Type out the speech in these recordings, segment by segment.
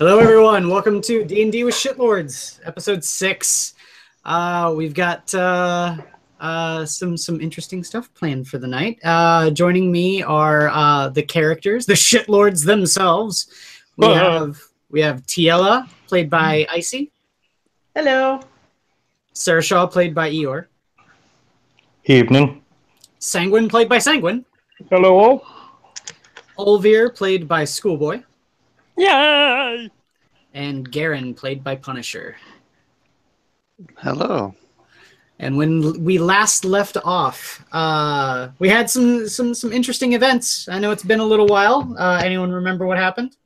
Hello, everyone. Welcome to D&D with Shitlords, episode 6. We've got some interesting stuff planned for the night. Joining me are the characters, the Shitlords themselves. We have Tiela, played by Icy. Hello. Sarshaw, played by Eeyore. Evening. Sanguine, played by Sanguine. Hello all. Olvir, played by Schoolboy. Yay! And Garen, played by Punisher. Hello. And when we last left off, we had some interesting events. I know it's been a little while. Anyone remember what happened?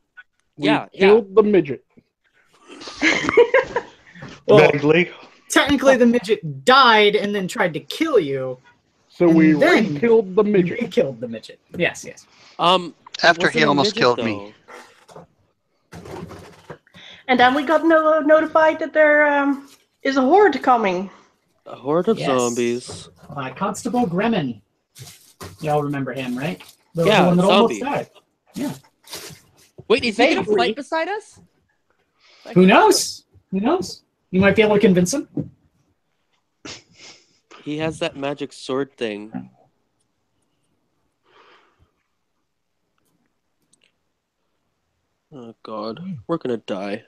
Yeah, Killed the midget. Well, Vaguely. technically, the midget died and then tried to kill you. So and we then killed the midget. We killed the midget. Yes, yes. After he almost killed me. And then we got notified that there is a horde coming. A horde of Yes. zombies. Constable Gremmin. Y'all remember him, right? The Yeah, one that zombie. almost died. Yeah. Wait, is he gonna Vaguely. fight beside us? Who knows? Who knows? You might be able to convince him. He has that magic sword thing. Oh god, we're gonna die.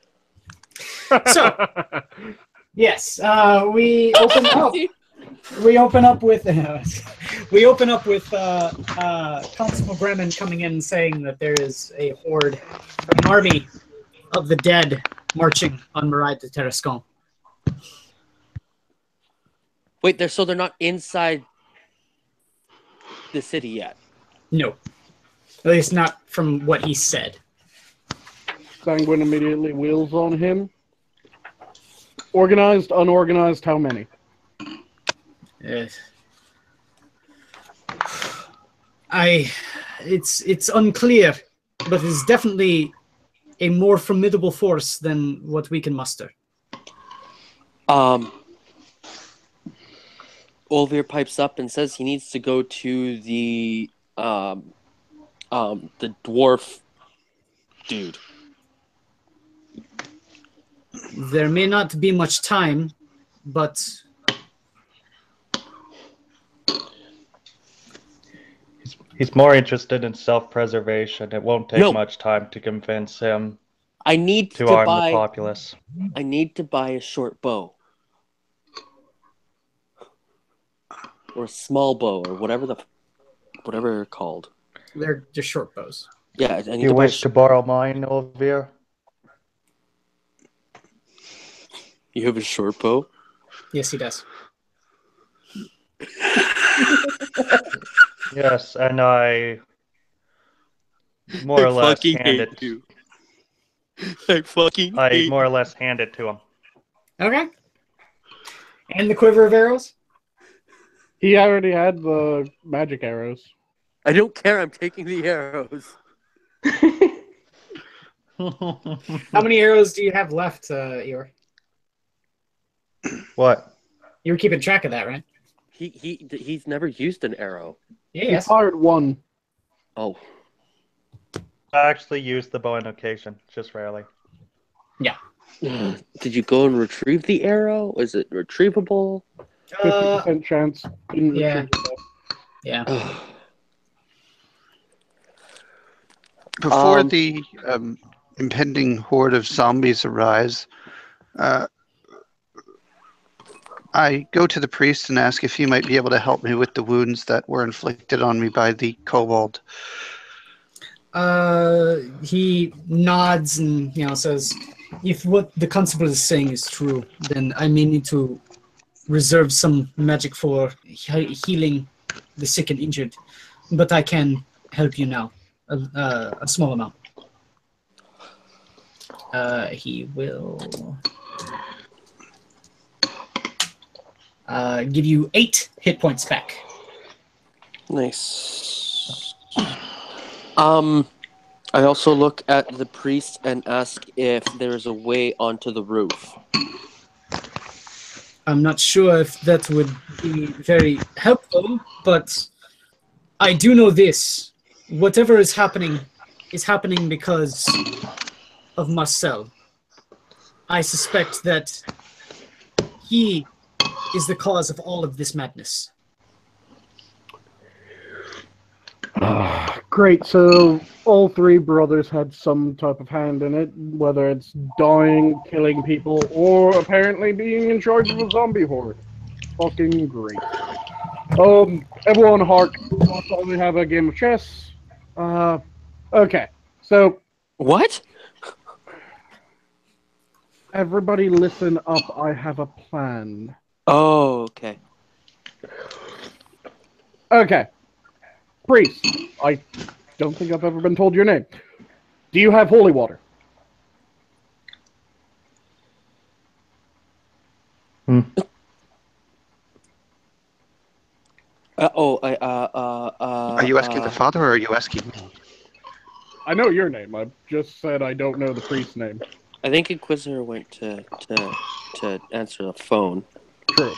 So, yes, we open up. We open up with Constable Gremmin coming in and saying that there is a horde, an army of the dead marching on Marais de Terrascon. Wait, they're not inside the city yet. No, at least not from what he said. Sanguine immediately wheels on him. Organized, unorganized, how many? It's unclear, but it's definitely a more formidable force than what we can muster. Olvir pipes up and says he needs to go to the dwarf dude. There may not be much time, but He's more interested in self-preservation. It won't take much time to convince him I need to to arm buy. the populace. I need to buy a short bow. Or a small bow, or whatever they're called. they're just short bows. Yeah, I need You to buy wish to borrow mine, Olvir? You have a short bow? Yes, he does. Yes, and I more or less hand it. I fucking I more or less hand it to him. Okay. And the quiver of arrows? He already had the magic arrows. I don't care. I'm taking the arrows. How many arrows do you have left, Eeyore? What? You were keeping track of that, right? He's never used an arrow. Yeah, He yes. fired one. Oh, I actually use the bow on occasion, just rarely. Yeah. did you go and retrieve the arrow? Is it retrievable? 50% chance. Didn't yeah. retrieve it. Yeah. Before the impending horde of zombies arise, I go to the priest and ask if he might be able to help me with the wounds that were inflicted on me by the kobold. He nods and says, "If what the constable is saying is true, then I may need to reserve some magic for healing the sick and injured, but I can help you now, a small amount." He will give you 8 hit points back. Nice. I also look at the priest and ask if there is a way onto the roof. I'm not sure if that would be very helpful, but I do know this. Whatever is happening because of Marcel. I suspect that he is the cause of all of this madness. Great, so all three brothers had some type of hand in it, whether it's dying, killing people, or apparently being in charge of a zombie horde. Fucking great. Everyone hark. Let's only have a game of chess. Okay, so What? everybody listen up, I have a plan. Oh, okay. Okay. Priest, I don't think I've ever been told your name. Do you have holy water? Are you asking the father or are you asking me? I know your name. I just said I don't know the priest's name. I think Inquisitor went to answer the phone. True.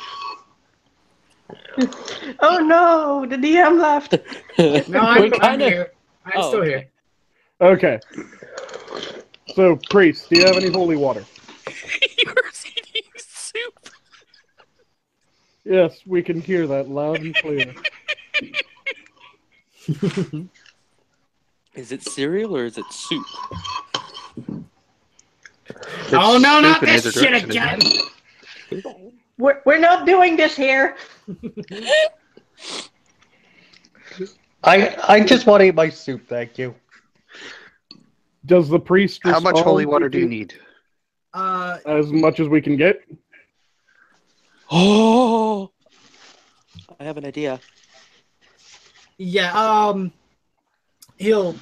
Oh no, the DM left. No, I'm here. I'm still okay. here. Okay. So, priest, do you have any holy water? You're eating soup. Yes, we can hear that loud and clear. Is it cereal or is it soup? Oh no, not soup in this either shit direction, again! isn't it? We're not doing this here. I just want to eat my soup, thank you. Does the priest How much respond holy water do you to need? as much as we can get? Oh, I have an idea. Yeah, he'll,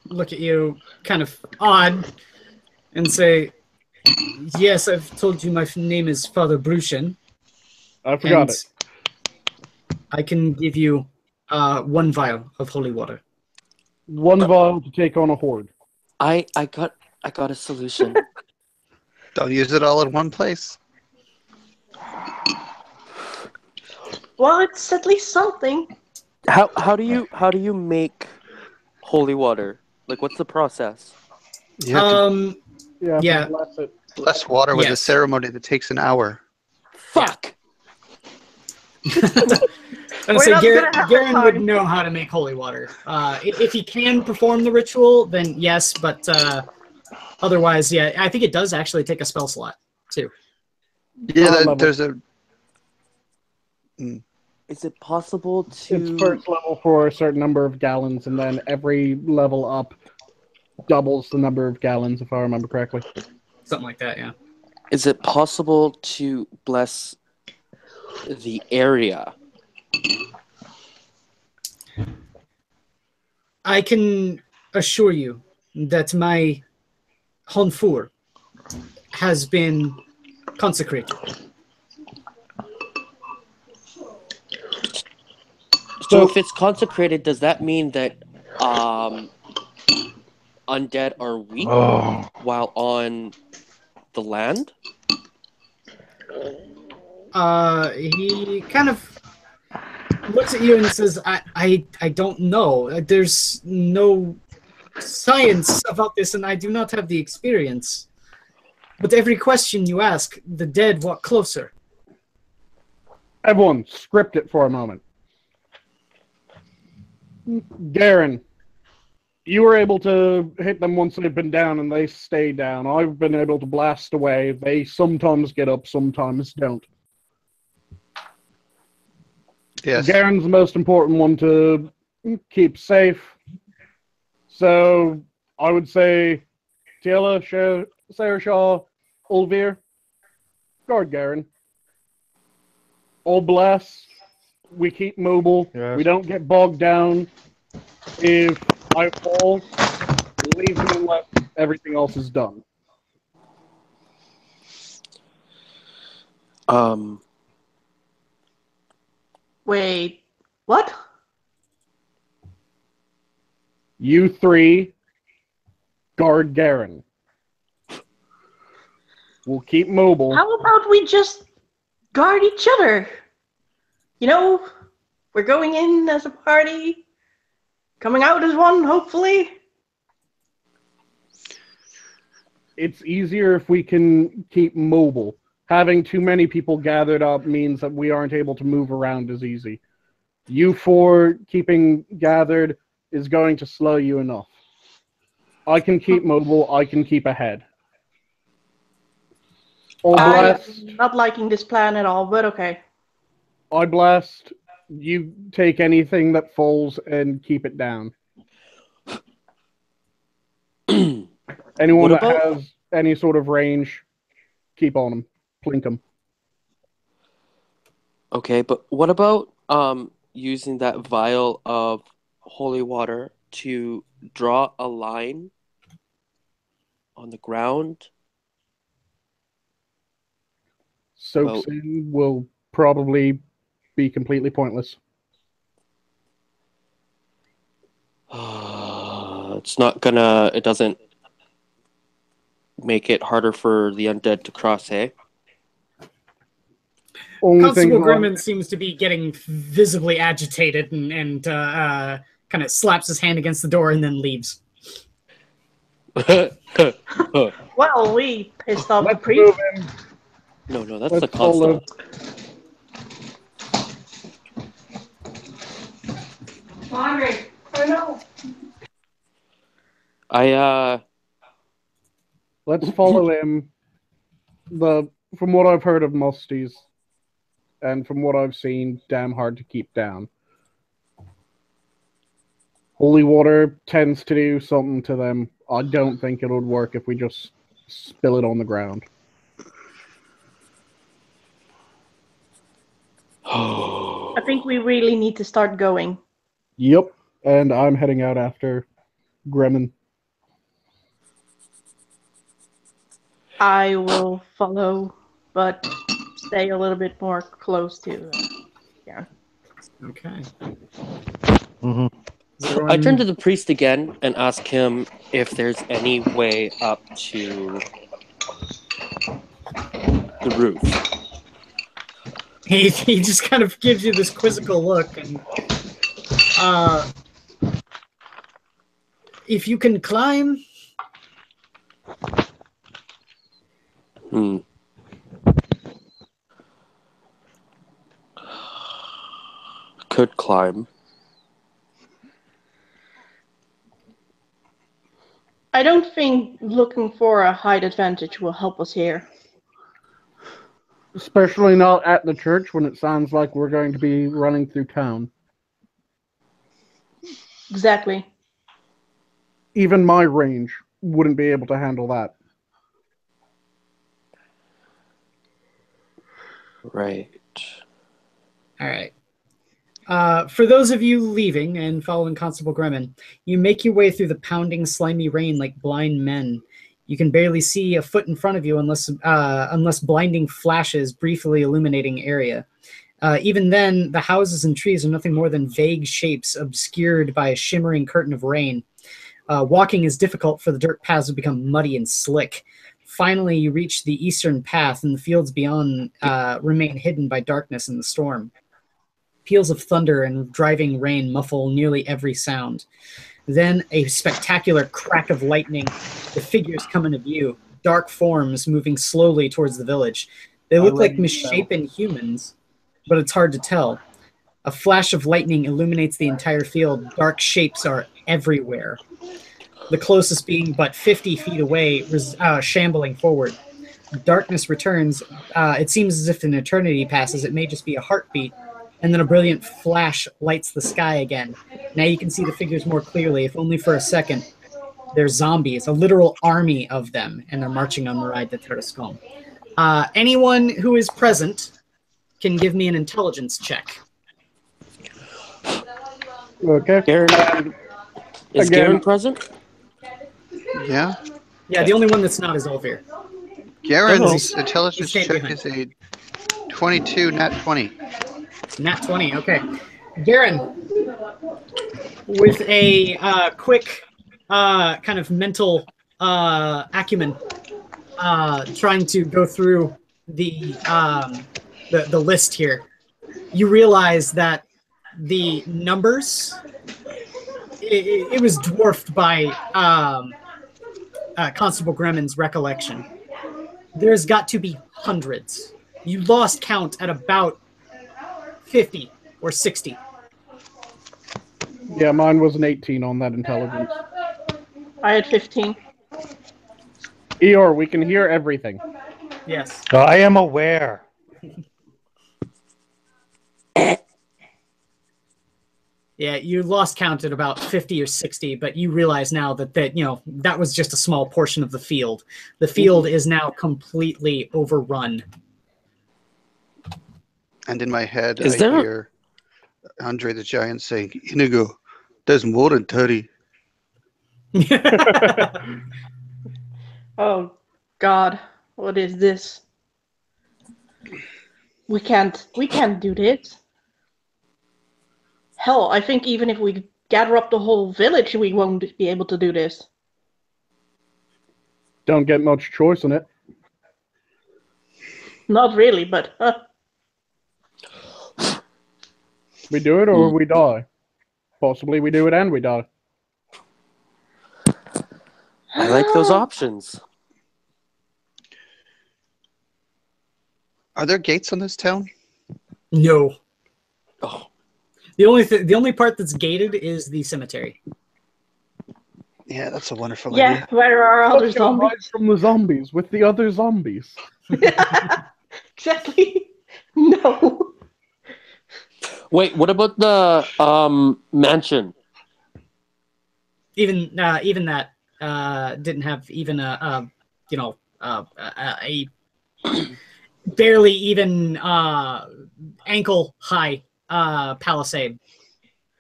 look at you kind of odd and say, yes, I've told you my name is Father Brushin. I forgot and it. I can give you 1 vial of holy water. 1 vial to take on a horde. I got a solution. Don't use it all in one place. Well, it's at least something. How do you make holy water? Like, what's the process? You have to Yeah. Bless it. bless water with a Yes. ceremony that takes an hour. Fuck. And We're so not gonna have Garen that would time. know how to make holy water. If he can perform the ritual, then yes, but otherwise, yeah, I think it does actually take a spell slot, too. Yeah, level. there's a. Is it possible to? It's first level for a certain number of gallons, and then every level up doubles the number of gallons, if I remember correctly. Something like that, yeah. Is it possible to bless the area? I can assure you that my Honfur has been consecrated. So if it's consecrated, does that mean that undead are weak while on the land? He kind of looks at you and says, I don't know. There's no science about this, and I do not have the experience. But every question you ask, the dead walk closer. Everyone, script it for a moment. Garen, you were able to hit them once they've been down, and they stay down. I've been able to blast away. They sometimes get up, sometimes don't. Yes. Garen's the most important one to keep safe. So I would say Tiela, Sarah Shaw, Ulvir, guard Garen. All bless. We keep mobile. Yes. We don't get bogged down. If I fall, leave me unless everything else is done. Wait, what? You 3 guard Garen. We'll keep mobile. How about we just guard each other? You know, we're going in as a party, coming out as one, hopefully. It's easier if we can keep mobile. Having too many people gathered up means that we aren't able to move around as easy. You four keeping gathered is going to slow you enough. I can keep mobile, I can keep ahead. I'm not liking this plan at all, but okay. I blast. You take anything that falls and keep it down. Anyone that has any sort of range, keep on them. Plink them. Okay, but what about using that vial of holy water to draw a line on the ground? Soaks in will probably be completely pointless. It's not gonna... It doesn't make it harder for the undead to cross, eh? Constable Grimmin seems to be getting visibly agitated and kind of slaps his hand against the door and then leaves. Well, we pissed off the priest. No, that's the constable. Hungry. I know. Let's follow him. From what I've heard of Musties, and from what I've seen, damn hard to keep down. Holy water tends to do something to them. I don't think it would work if we just spill it on the ground. I think we really need to start going. Yep, and I'm heading out after Gremlin. I will follow, but stay a little bit more close to. Yeah. Okay. Mm-hmm. I turn to the priest again and ask him if there's any way up to the roof. He just kind of gives you this quizzical look, and if you can climb. Could climb. I don't think looking for a height advantage will help us here. Especially not at the church when it sounds like we're going to be running through town. Exactly. Even my range wouldn't be able to handle that. Right. All right. For those of you leaving and following Constable Gremmin, you make your way through the pounding, slimy rain like blind men. You can barely see a foot in front of you unless blinding flashes briefly illuminating area. Even then, the houses and trees are nothing more than vague shapes obscured by a shimmering curtain of rain. Walking is difficult, for the dirt paths have become muddy and slick. Finally, you reach the eastern path, and the fields beyond remain hidden by darkness and the storm. Peals of thunder and driving rain muffle nearly every sound. Then a spectacular crack of lightning. The figures come into view, dark forms moving slowly towards the village. They look like misshapen humans, but it's hard to tell. A flash of lightning illuminates the entire field. Dark shapes are everywhere. The closest being but 50 feet away, shambling forward. Darkness returns. It seems as if an eternity passes. It may just be a heartbeat. And then a brilliant flash lights the sky again. Now you can see the figures more clearly, if only for a second. They're zombies, a literal army of them, and they're marching on the ride to Terrascom. Anyone who is present can give me an intelligence check. Okay. Garen, is Garen present? Yeah. Yeah, the only one that's not is Olvir. Garen's intelligence check is a 22, not 20. Nat 20, okay. Garen, with a quick kind of mental acumen, trying to go through the list here, you realize that the numbers, it was dwarfed by Constable Gremmin's recollection, there's got to be hundreds. You lost count at about 50 or 60. Yeah, mine was an 18 on that intelligence. I had 15. Eeyore, we can hear everything. Yes. I am aware. Yeah, you lost count at about 50 or 60, but you realize now that that was just a small portion of the field. The field is now completely overrun. And in my head, Is I there- hear Andre the Giant saying, Inigo, there's more than 30. Oh, God. What is this? We can't do this. Hell, I think even if we gather up the whole village, we won't be able to do this. Don't get much choice in it. Not really, but... We do it or we die. Possibly we do it and we die. I like those options. Are there gates on this town? No. Oh, The only part that's gated is the cemetery. Yeah, that's a wonderful Yeah, idea. where are other Let's go zombies? hide from the zombies with the other zombies. Exactly. No. wait. What about the mansion? Even that didn't have even a barely even ankle high palisade.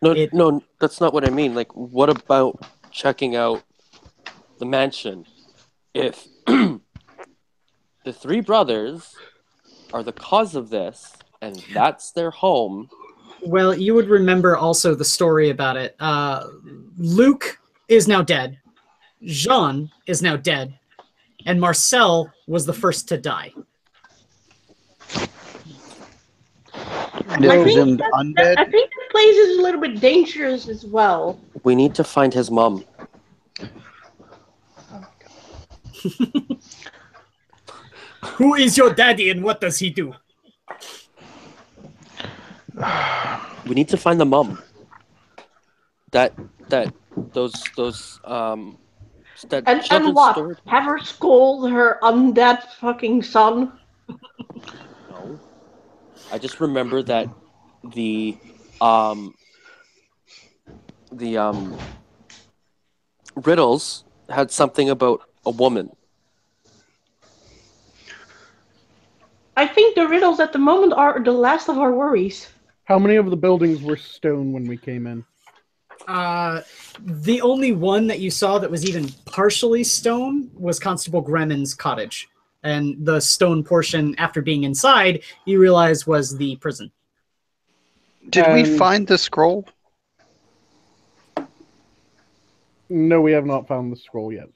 No, that's not what I mean. Like, what about checking out the mansion? If the three brothers are the cause of this, and that's their home. Well, you would remember also the story about it. Luke is now dead. Jean is now dead. And Marcel was the first to die. And is I think presumed I undead? think this place is a little bit dangerous as well. We need to find his mom. Who is your daddy and what does he do? We need to find the mom. That And children's what? story. Have her scold her undead fucking son? No. I just remember that the riddles had something about a woman. I think the riddles at the moment are the last of our worries. How many of the buildings were stone when we came in? The only one that you saw that was even partially stone was Constable Gremmin's cottage. And the stone portion, after being inside, you realize was the prison. Did we find the scroll? No, we have not found the scroll yet.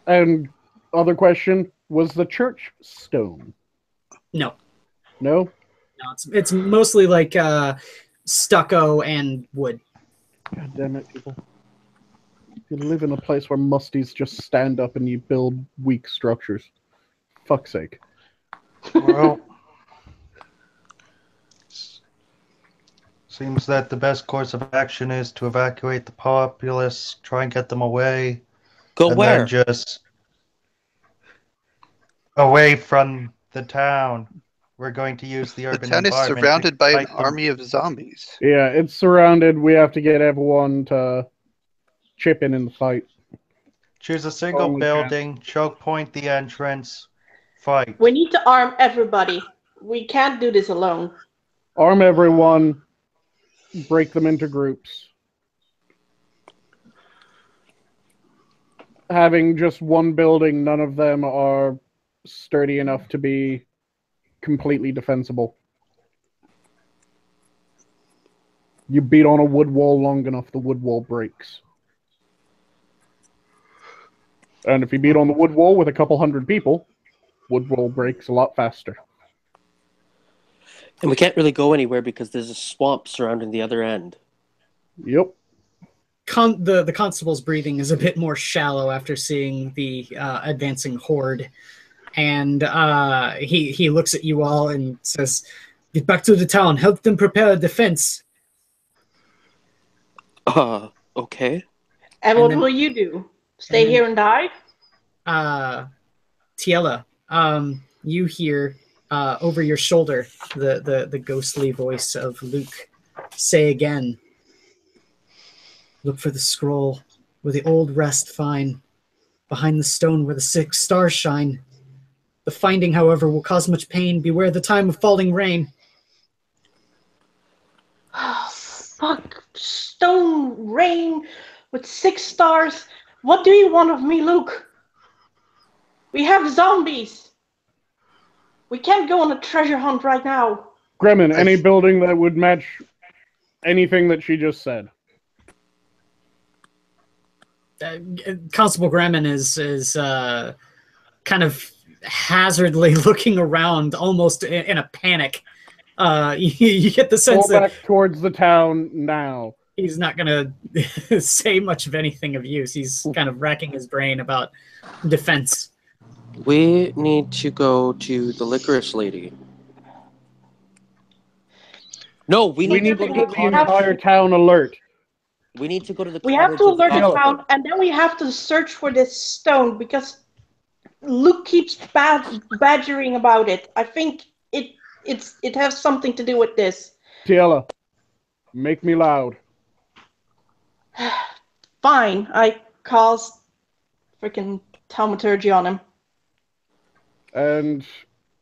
And other question, was the church stone? No. No? No, it's mostly like stucco and wood. God damn it, people. You live in a place where musties just stand up and you build weak structures. Fuck's sake. Well, seems that the best course of action is to evacuate the populace, try and get them away. Go and where? Then just away from the town. We're going to use the The urban town is environment to surrounded by an fight them. army of zombies. Yeah, it's surrounded. We have to get everyone to chip in the fight. Choose a single Only building, choke point the entrance, fight. We need to arm everybody. We can't do this alone. Arm everyone, break them into groups. Having just one building, none of them are sturdy enough to be completely defensible. You beat on a wood wall long enough, the wood wall breaks. And if you beat on the wood wall with a couple hundred people, wood wall breaks a lot faster. And we can't really go anywhere because there's a swamp surrounding the other end. Yep. the constable's breathing is a bit more shallow after seeing the advancing horde, and he looks at you all and says, "Get back to the town. Help them prepare a defense." Okay. And what will you do? Stay here and die? Tiela, you hear over your shoulder the ghostly voice of Luke say again, "Look for the scroll where the old rest find, behind the stone where the 6 stars shine. The finding, however, will cause much pain. Beware the time of falling rain." Oh, fuck. Stone rain with 6 stars. What do you want of me, Luke? We have zombies. We can't go on a treasure hunt right now. Gremlin, any building that would match anything that she just said. Constable Gremlin is kind of hazardly looking around, almost in a panic. You get the sense Go back towards the town now. He's not going to say much of anything of use. He's kind of racking his brain about defense. We need to go to the licorice lady. No, we need to go to get the the entire town alert. We need to go to the We have to cottage of alert the Oliver. town, and then we have to search for this stone, because Luke keeps badgering about it. I think it has something to do with this. Tiela, make me loud. Fine, I cast freaking thaumaturgy on him. And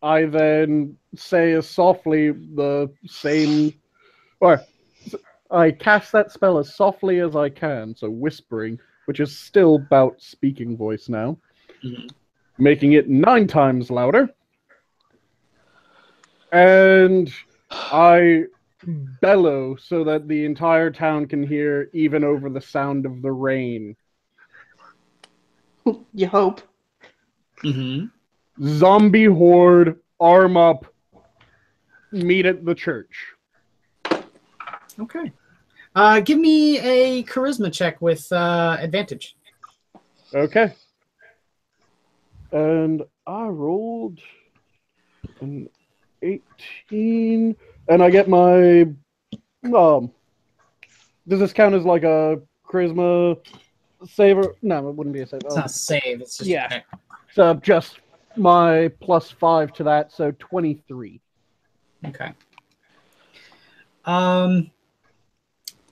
I then say as softly the same... Or, I cast that spell as softly as I can, so whispering, which is still about speaking voice now, making it 9 times louder. And I bellow so that the entire town can hear, even over the sound of the rain. You hope. Zombie horde, arm up, meet at the church. Okay. Give me a charisma check with advantage. Okay. And I rolled an 18, and I get my... does this count as like a charisma saver? No, it wouldn't be a save. It's not a save. It's just yeah. So just my +5 to that, so 23. Okay.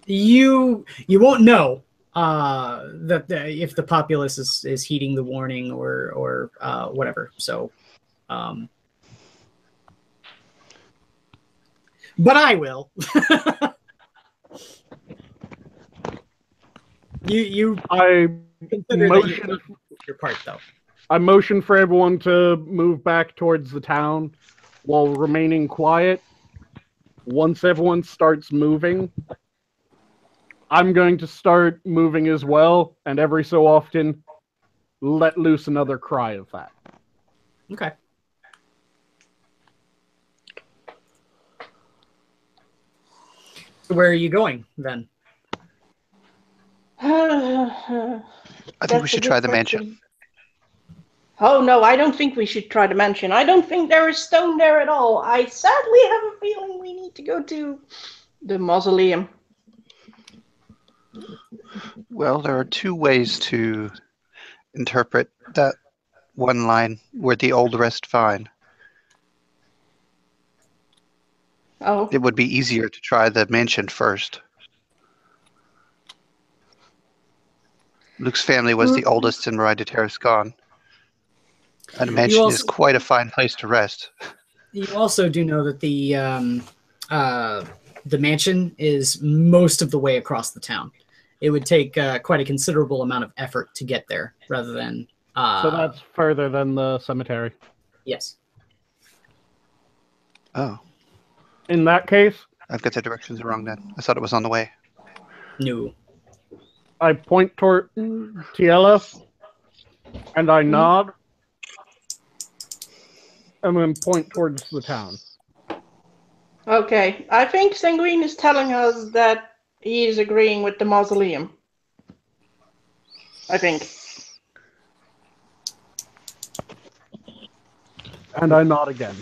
You won't know that if the populace is heeding the warning or whatever. So, but I will. I consider motion that your part though. I motion for everyone to move back towards the town while remaining quiet. Once everyone starts moving, I'm going to start moving as well, and every so often let loose another cry of that. Okay. Where are you going then? I think we should try the mansion. Oh no, I don't think we should try the mansion. I don't think there is stone there at all. I sadly have a feeling we need to go to the mausoleum. Well, there are 2 ways to interpret that one line, where the old rest fine. Oh. It would be easier to try the mansion first. Luke's family was the oldest in Marida Terrascon. And a mansion is quite a fine place to rest. You also do know that the mansion is most of the way across the town. It would take quite a considerable amount of effort to get there, rather than... so that's further than the cemetery? Yes. Oh. In that case... I've got the directions wrong then. I thought it was on the way. No. I point toward Tiela, and I nod, and then point towards the town. Okay, I think Sanguine is telling us that he is agreeing with the mausoleum. I think. And I nod again.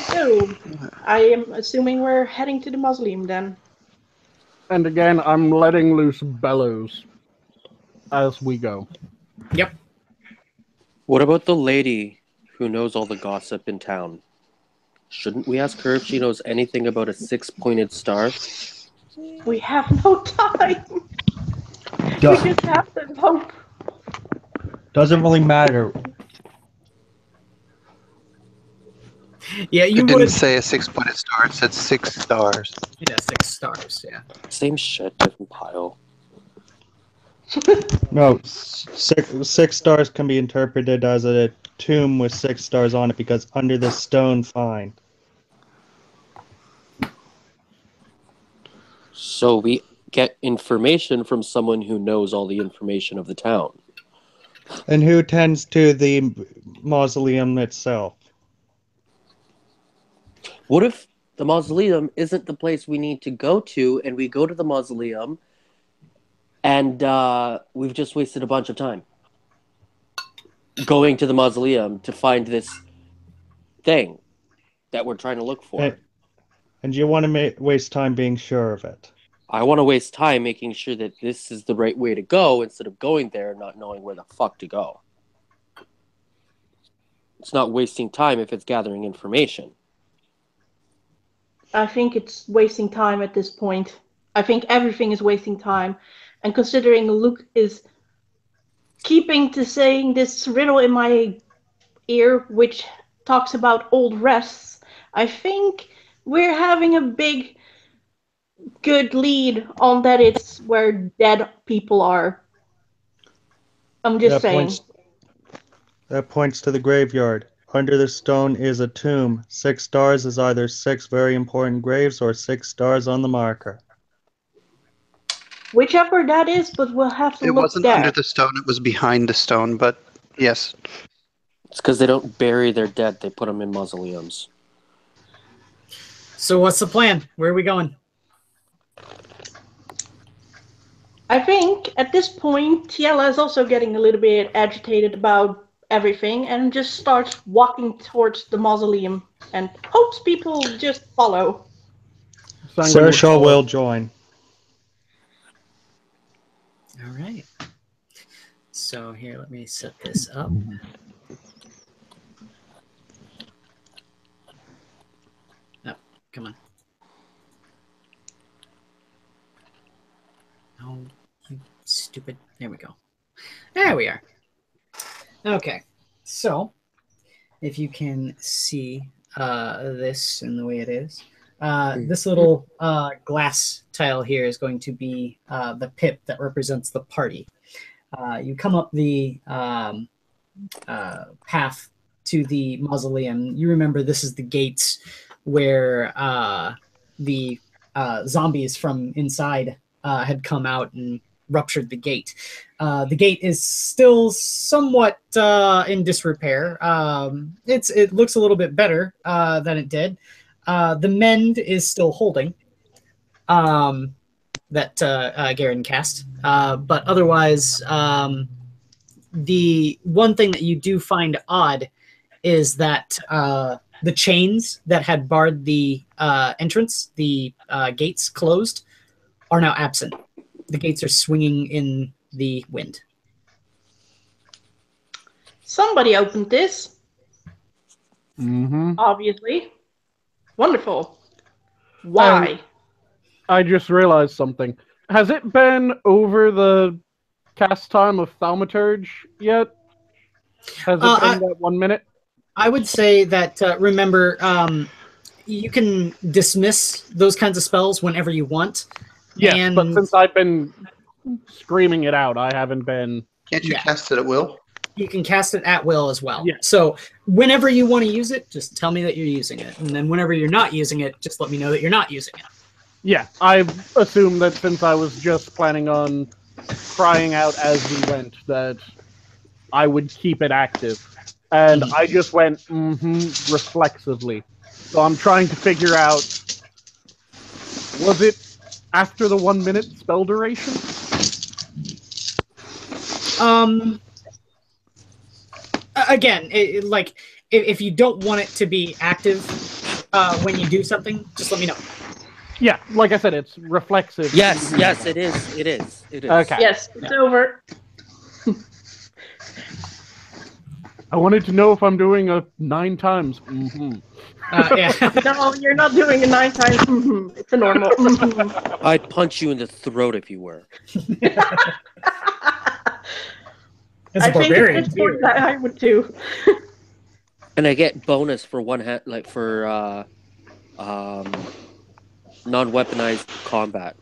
So, I am assuming we're heading to the mausoleum then. And again, I'm letting loose bellows as we go. Yep. What about the lady who knows all the gossip in town? Shouldn't we ask her if she knows anything about a 6-pointed star? We have no time. We just have to hope. Doesn't really matter. Yeah, you It didn't would. say a 6-pointed star. It said 6 stars. Yeah, 6 stars. Yeah. Same shit, different pile. No, six stars can be interpreted as a tomb with 6 stars on it because under the stone find. So we get information from someone who knows all the information of the town. And who tends to the mausoleum itself? What if the mausoleum isn't the place we need to go to, and we go to the mausoleum, and we've just wasted a bunch of time going to the mausoleum to find this thing that we're trying to look for? And you want to waste time being sure of it. I want to waste time making sure that this is the right way to go instead of going there and not knowing where the fuck to go. It's not wasting time if it's gathering information. I think it's wasting time at this point. I think everything is wasting time. And considering Luke is keeping to saying this riddle in my ear, which talks about old rests, I think we're having a big, good lead on that it's where dead people are. I'm just saying. That points to the graveyard. Under the stone is a tomb. 6 stars is either 6 very important graves or 6 stars on the marker. Whichever that is, but we'll have to It look wasn't there. under the stone, it was behind the stone, but yes. It's because they don't bury their dead, they put them in mausoleums. So what's the plan? Where are we going? I think at this point, Tiela is also getting a little bit agitated about everything and just starts walking towards the mausoleum and hopes people just follow. Sershaw will join. All right. So here, let me set this up. Oh, come on. Oh, you stupid. There we go. There we are. Okay. So, if you can see this in the way it is, this little glass tile here is going to be the pip that represents the party. You come up the path to the mausoleum. You remember this is the gates where the zombies from inside had come out and ruptured the gate. The gate is still somewhat in disrepair. It looks a little bit better than it did. The mend is still holding that Garen cast. But otherwise, the one thing that you do find odd is that the chains that had barred the entrance, the gates closed, are now absent. The gates are swinging in the wind. Somebody opened this. Mm-hmm. Obviously. Wonderful. Why? I just realized something. Has it been over the cast time of Thaumaturge yet? Has it been that 1 minute? I would say that, remember, you can dismiss those kinds of spells whenever you want. Yes, but since I've been screaming it out, I haven't been... Can't you cast it at will? You can cast it at will as well. Yeah. So whenever you want to use it, just tell me that you're using it. And then whenever you're not using it, just let me know that you're not using it. Yeah, I assumed that since I was just planning on crying out as we went, that I would keep it active. And I just went, reflexively. So I'm trying to figure out Was it after the 1 minute spell duration? Again, like if you don't want it to be active when you do something, just let me know. Yeah, like I said, it's reflexive. Yes, it is. It is. Okay. Yes, it's over. I wanted to know if I'm doing a 9 times. Yeah. No, you're not doing it 9 times. It's a normal. I'd punch you in the throat if you were. As a I think at barbarian, this point I would too. And I get bonus for one hand, like for non-weaponized combat.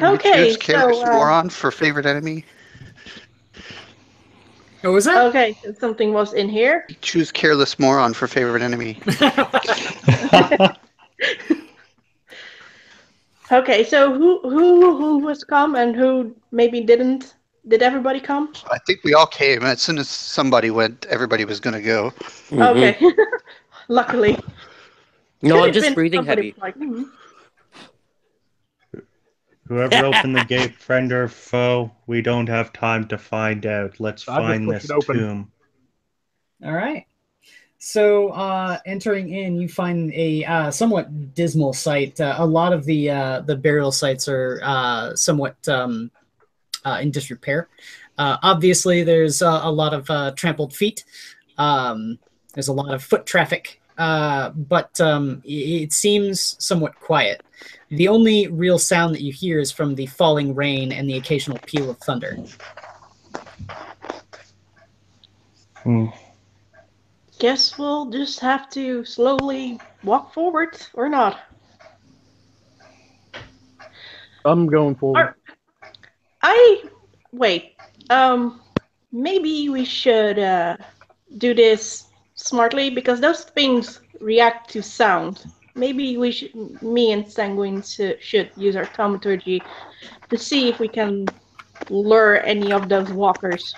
Okay, Choose Careless so Moron for favorite enemy. What was that? okay, so something was in here. Choose Careless Moron for favorite enemy. Okay, so who was come and who maybe didn't? Did everybody come? I think we all came. As soon as somebody went, everybody was going to go. Okay, luckily. No, Could I'm have just been breathing somebody heavy. like, Whoever opened the gate, friend or foe, we don't have time to find out. Let's I'll just find push this it open. tomb. All right. So, entering in, you find a somewhat dismal sight. A lot of the burial sites are somewhat in disrepair. Obviously, there's a lot of trampled feet. There's a lot of foot traffic, but it seems somewhat quiet. The only real sound that you hear is from the falling rain and the occasional peal of thunder. guess we'll just have to slowly walk forward or not. I'm going forward. Wait. Maybe we should do this smartly because those things react to sound. Maybe me and Sanguine should use our thaumaturgy to see if we can lure any of those walkers.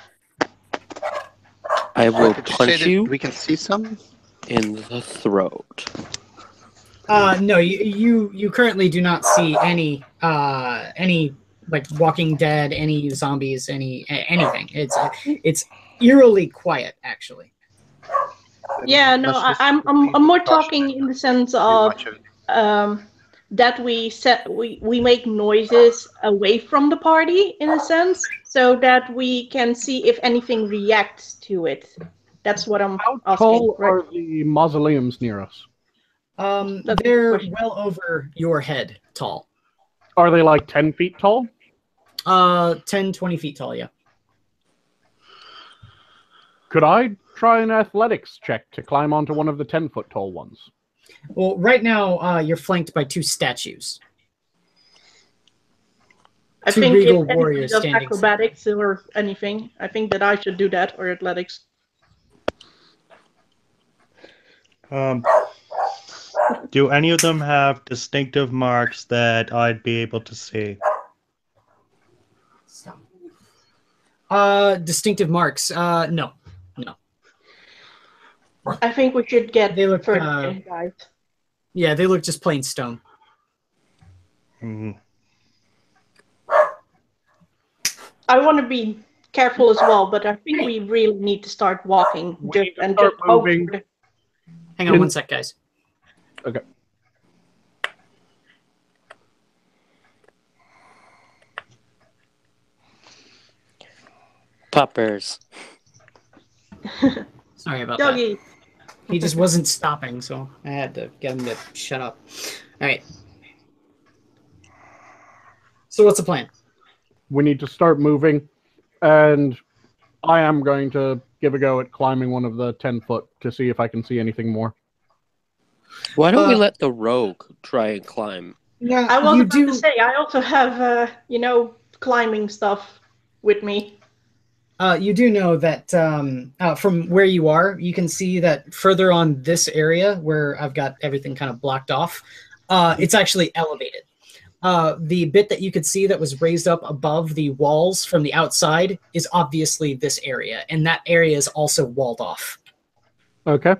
I will Did punch say that you we can see some? in the throat. No, you currently do not see any like Walking Dead, any zombies, anything. It's eerily quiet, actually. Yeah, no, Let's just I'm more talking in the sense do of much of it. that we make noises away from the party in a sense, so that we can see if anything reacts to it. That's what I'm How asking. tall Right? are the mausoleums near us? That's a They're good question. well over your head tall. Are they like 10 feet tall? 10, 20 feet tall, yeah. Could I try an athletics check to climb onto one of the 10-foot tall ones? Well, right now, you're flanked by two statues. I Two think regal if anybody warriors does standing acrobatics or anything, I think that I should do that, or athletics. Do any of them have distinctive marks that I'd be able to see? Distinctive marks. No. I think we should get They look, further in, guys. Yeah, they look just plain stone. Mhm. I want to be careful as well, but I think we really need to start walking. We need to and start just hope moving. for the- Hang on one sec, guys. Okay. Poppers. Sorry about that. Doggy. He just wasn't stopping, so I had to get him to shut up. All right. So what's the plan? We need to start moving, and I am going to give a go at climbing one of the 10-foot to see if I can see anything more. Why don't we let the rogue try and climb? Yeah, I was you about do. to say, I also have, climbing stuff with me. You do know that from where you are, you can see that further on this area where I've got everything kind of blocked off, it's actually elevated. The bit that you could see that was raised up above the walls from the outside is obviously this area, and that area is also walled off. Okay.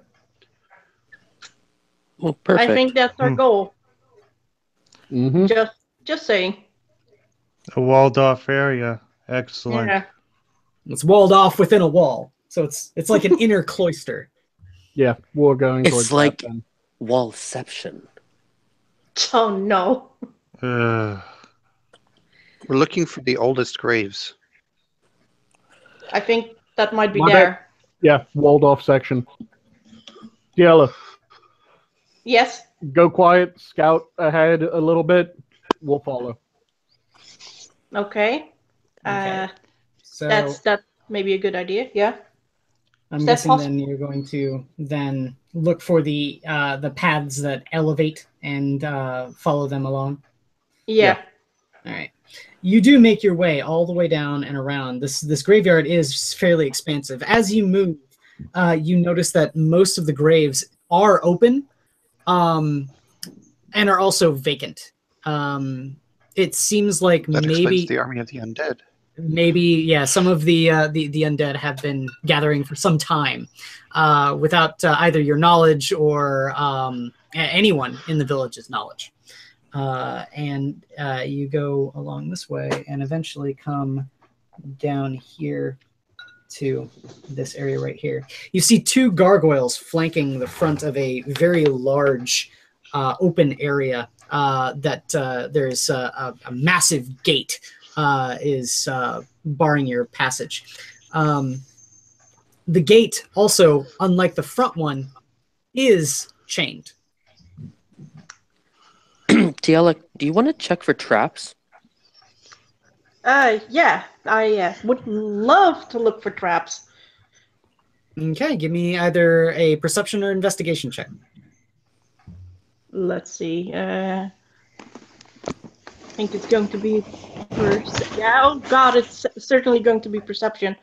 Well, perfect. I think that's our goal. Mm-hmm. Just saying. A walled off area. Excellent. Yeah. It's walled off within a wall, so it's like an inner cloister. Yeah, we're going It's towards like that then. wallception. Oh no. Uh, We're looking for the oldest graves. I think that might be My bad. there. Yeah, walled off section. Diella, Yes. go quiet, scout ahead a little bit. We'll follow. Okay. Okay. So That's maybe a good idea. Yeah. I'm Is that guessing possible? then you're going to then look for the paths that elevate and follow them along. Yeah. All right. You do make your way all the way down and around. This graveyard is fairly expansive. As you move, you notice that most of the graves are open, and are also vacant. It seems like That explains maybe the army of the undead. yeah, some of the undead have been gathering for some time, without either your knowledge or anyone in the village's knowledge. And you go along this way and eventually come down here to this area right here. You see two gargoyles flanking the front of a very large open area that there's a massive gate is barring your passage. The gate also, unlike the front one, is chained. Tiela, do you want to check for traps? Yeah. I would love to look for traps. Okay, give me either a perception or investigation check. Let's see. I think it's going to be yeah. Oh God, it's certainly going to be perception.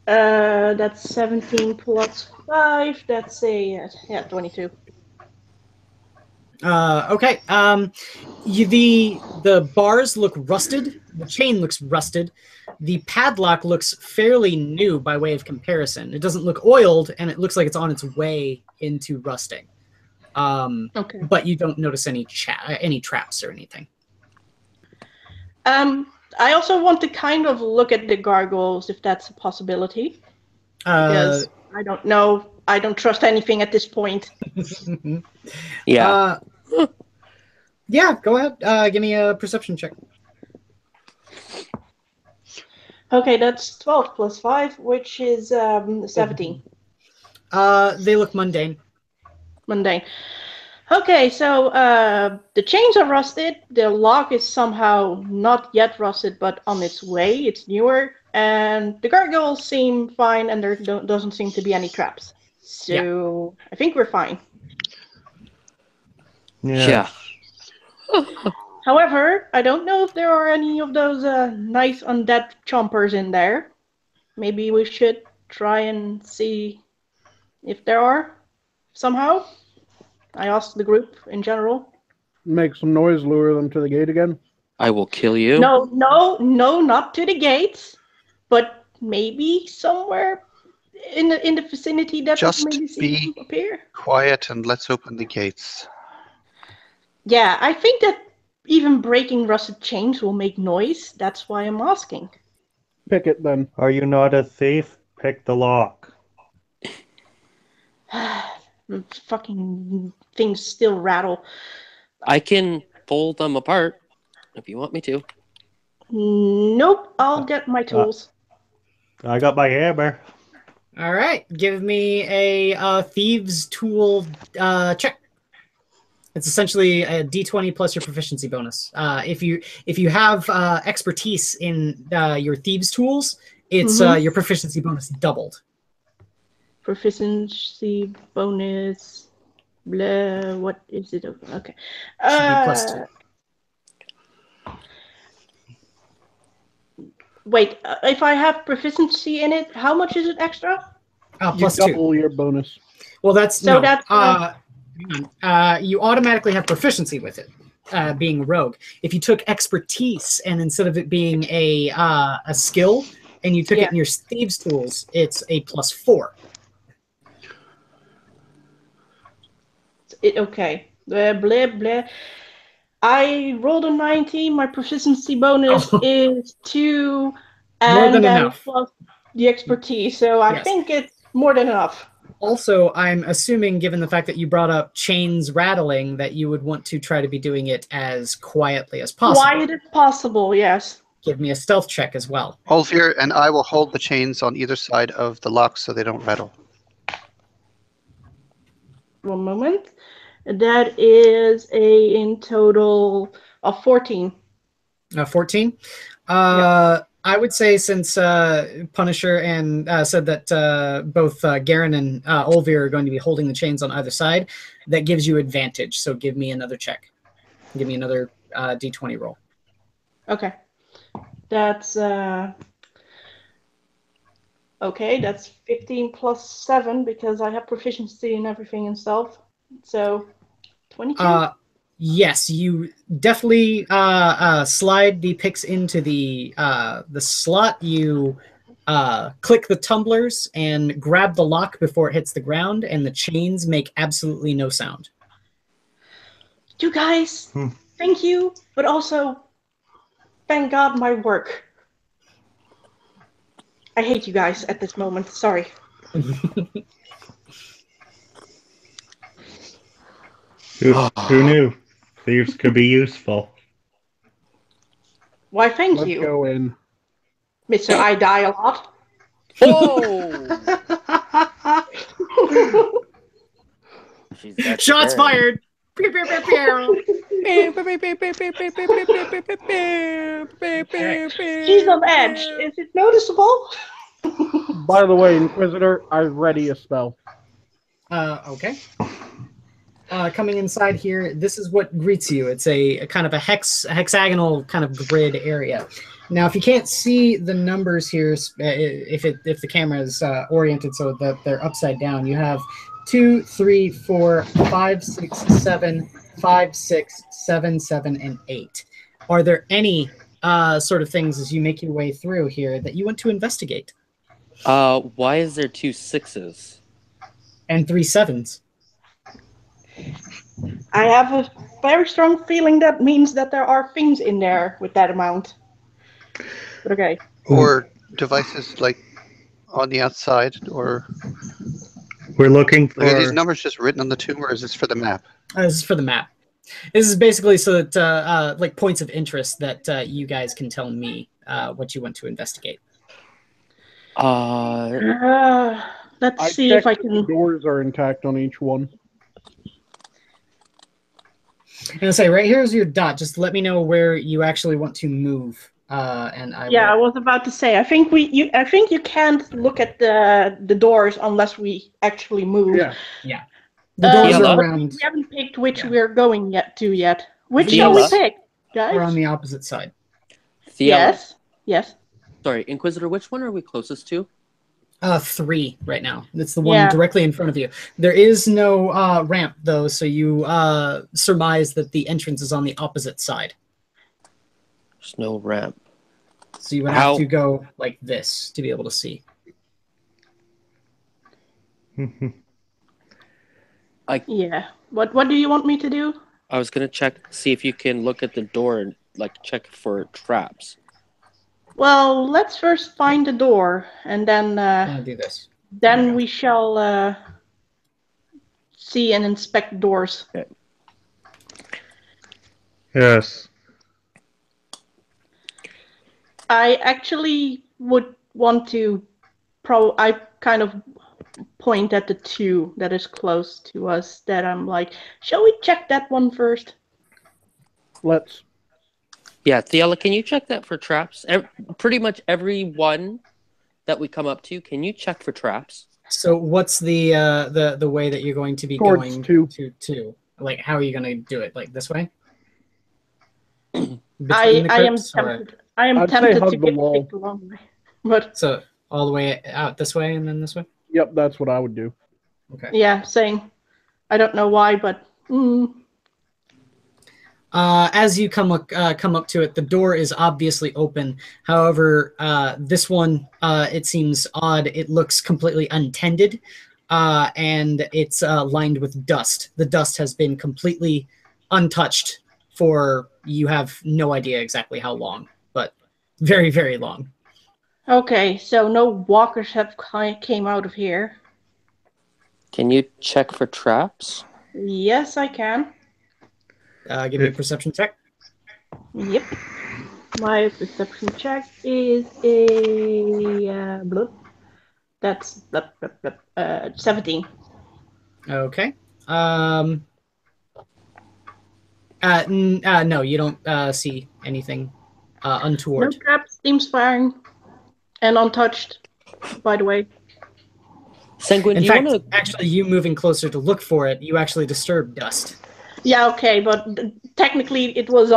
That's 17 plus 5. That's a 22. Okay. The bars look rusted. The chain looks rusted. The padlock looks fairly new by way of comparison. It doesn't look oiled, and it looks like it's on its way into rusting. Okay. But you don't notice any traps or anything. I also want to kind of look at the gargoyles if that's a possibility. Because I don't know. I don't trust anything at this point. Yeah. Yeah, go ahead. Give me a perception check. Okay, that's 12 plus 5, which is 17. They look mundane. Mundane. Okay, so the chains are rusted. The lock is somehow not yet rusted, but on its way. It's newer. And the gargoyles seem fine, and there doesn't seem to be any traps. So I think we're fine. Yeah. However, I don't know if there are any of those nice undead chompers in there. Maybe we should try and see if there are somehow. I asked the group in general. Make some noise, lure them to the gate again. I will kill you. No, not to the gates, but maybe somewhere in the vicinity that Just maybe see them appear. Quiet and let's open the gates. Yeah, I think that even breaking rusted chains will make noise. That's why I'm asking. Pick it then. Are you not a thief? Pick the lock. Fucking things still rattle. I can pull them apart if you want me to. Nope, I'll get my tools. I got my hammer. All right, give me a thieves' tool check. It's essentially a D20 plus your proficiency bonus. If you have expertise in your thieves' tools, it's your proficiency bonus doubled. Proficiency bonus. Blah. What is it? Okay. Should be +2. Wait, if I have proficiency in it, how much is it extra? You +2. double your bonus. Well, that's So no. that's You automatically have proficiency with it, being a rogue. If you took expertise and instead of it being a skill, and you took it in your thieves' tools, it's a +4. Okay. Blah, blah, blah. I rolled a 19. My proficiency bonus Oh. is 2, More and than then enough. plus the expertise. So I Yes. think it's more than enough. Also, I'm assuming, given the fact that you brought up chains rattling, that you would want to try to be doing it as quietly as possible. Quiet as possible, yes. Give me a stealth check as well. Olvir and I will hold the chains on either side of the lock so they don't rattle. One moment. That is in total of 14. 14. I would say, since Punisher and said that both Garen and Olvir are going to be holding the chains on either side, that gives you advantage. So give me another check. Give me another d20 roll. Okay. That's okay, that's 15 plus 7 because I have proficiency in everything and stuff. So 22. Yes, you definitely slide the picks into the slot. You click the tumblers and grab the lock before it hits the ground, and the chains make absolutely no sound. You guys, thank you, but also thank God my work. I hate you guys at this moment. Sorry. Who knew? Thieves could be useful. Why, thank Let's you, go in. Mr. I die a lot. Oh! Shots fired! She's on edge. Is it noticeable? By the way, Inquisitor, I ready a spell. Okay. Coming inside here, this is what greets you. It's a kind of a hexagonal kind of grid area. Now, if you can't see the numbers here, if the camera is oriented so that they're upside down, you have 2, 3, 4, 5, 6, 7, 5, 6, 7, 7, and 8. Are there any sort of things as you make your way through here that you want to investigate? Why is there 2 6s? And 3 7s. I have a very strong feeling that means that there are things in there with that amount. But okay. Or devices like on the outside, or We're looking for. are these numbers just written on the tomb, or is this for the map? This is for the map. This is basically so that like points of interest that you guys can tell me what you want to investigate. Let's see if I can. The doors are intact on each one. I'm gonna say right here's your dot. Just let me know where you actually want to move, and I. Yeah, will... I was about to say. I think you can't look at the doors unless we actually move. Yeah. The doors are but around. We haven't picked which we're going yet. Which Fiala. shall we pick, guys? We're on the opposite side. Fiala. Yes. Sorry, Inquisitor, which one are we closest to? 3 right now. That's the one directly in front of you. There is no ramp though, so you surmise that the entrance is on the opposite side. There's no ramp. So you would have to go like this to be able to see. Yeah. What do you want me to do? I was gonna see if you can look at the door and check for traps. Well, let's first find the door, and then do this. Then we shall see and inspect doors. Okay. Yes. I actually would want to. I kind of point at the 2 that is close to us. That I'm like, shall we check that one first? Let's. Yeah, Thiala, can you check that for traps? Pretty much every one that we come up to, can you check for traps? So what's the way that you're going to be Towards going 2. to 2? Like, how are you going to do it? Like this way? I am tempted. I am tempted to get wall. the long way. But so all the way out this way and then this way? Yep, that's what I would do. Okay. Yeah, saying. I don't know why, but. As you come up to it, the door is obviously open. However, this one, it seems odd. It looks completely untended. and it's lined with dust. The dust has been completely untouched for you have no idea exactly how long, but very, very long. Okay, so no walkers have came out of here. Can you check for traps? Yes, I can. Give me a perception check. Yep. My perception check is a that's 17. Okay. No, you don't see anything No untoward. traps, seems fine, and untouched. By the way. Sanguine, In do you fact, want to... actually, you moving closer to look for it, you actually disturb dust. Yeah, okay, but technically it was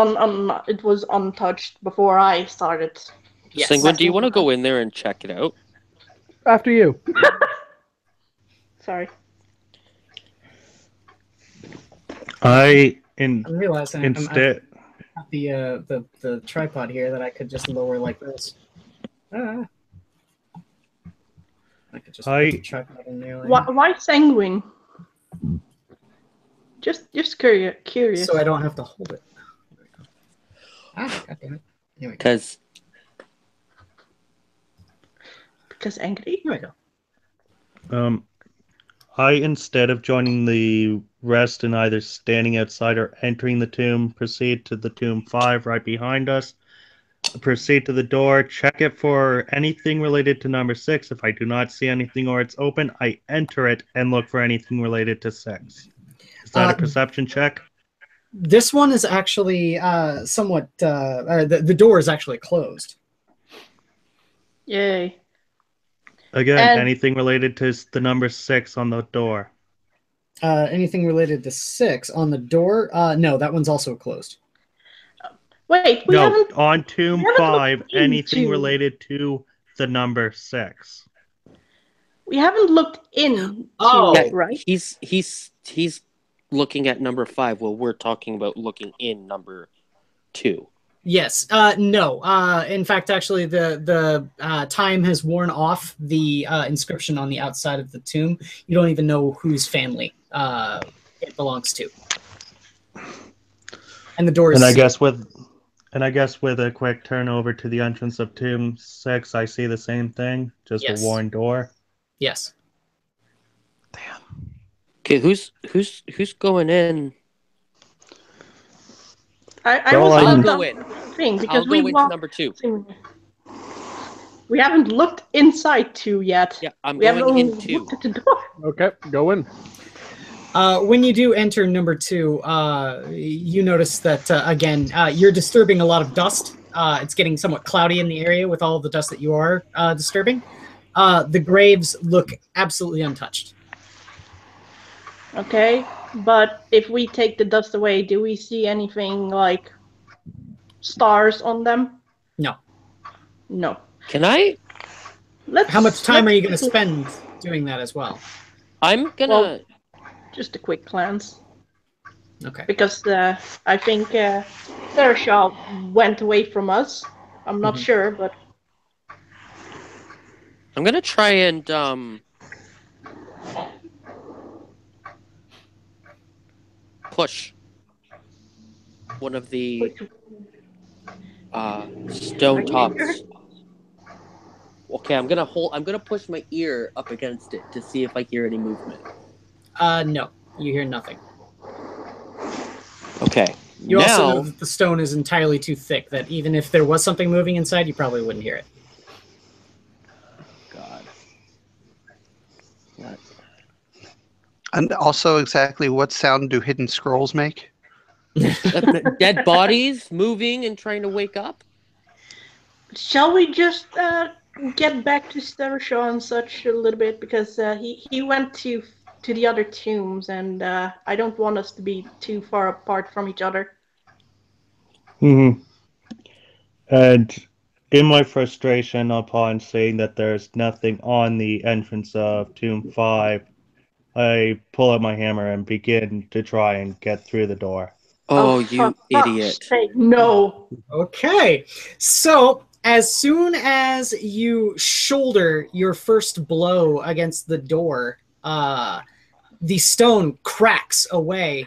it was untouched before I started. Yes. Sanguine, do you want to go in there and check it out? After you. Sorry. I I'm realizing instead. I've got the tripod here that I could just lower like this. I could just put the tripod in there. Like Why sanguine? Just curious. so I don't have to hold it. There we go. God damn it. Here we go. Because angry? Here we go. I, instead of joining the rest and either standing outside or entering the tomb, proceed to the tomb 5 right behind us. Proceed to the door, check it for anything related to number 6. If I do not see anything or it's open, I enter it and look for anything related to 6. Is that a perception check? This one is actually somewhat... the door is actually closed. Yay. Again, anything related to the number 6 on the door? Anything related to 6 on the door? No, that one's also closed. Wait, we haven't... on tomb 5, anything related to the number 6. We haven't looked in. Oh, right? He's looking at number 5 while we're talking about looking in number 2. Yes. No. In fact, actually, the time has worn off the inscription on the outside of the tomb. You don't even know whose family it belongs to. And the door is... And I guess with a quick turn over to the entrance of tomb 6, I see the same thing, just a worn door. Yes. Damn. Okay, who's going in? I'll go in. Because I'll go into number 2. We haven't looked inside 2 yet. Yeah, I'm we going in looked 2. at the door. Okay, go in. When you do enter number 2, you notice that, again, you're disturbing a lot of dust. It's getting somewhat cloudy in the area with all of the dust that you are disturbing. The graves look absolutely untouched. Okay, but if we take the dust away, do we see anything like stars on them? No. No. Can I? How much time are you going to spend doing that as well? I'm going to... Just a quick glance. Okay. Because I think Sarah Shaw went away from us. I'm not sure, but... I'm going to try and... push one of the stone tops. Okay, I'm gonna push my ear up against it to see if I hear any movement. No, you hear nothing. Okay. You also know that the stone is entirely too thick, that even if there was something moving inside, you probably wouldn't hear it. God. What? And also, exactly what sound do hidden scrolls make? Dead bodies moving and trying to wake up? Shall we just get back to Starashaw and such a little bit? Because he went to the other tombs, and I don't want us to be too far apart from each other. And in my frustration upon seeing that there's nothing on the entrance of tomb 5, I pull out my hammer and begin to try and get through the door. Oh, you idiot. No. Okay. So, as soon as you shoulder your first blow against the door, the stone cracks away,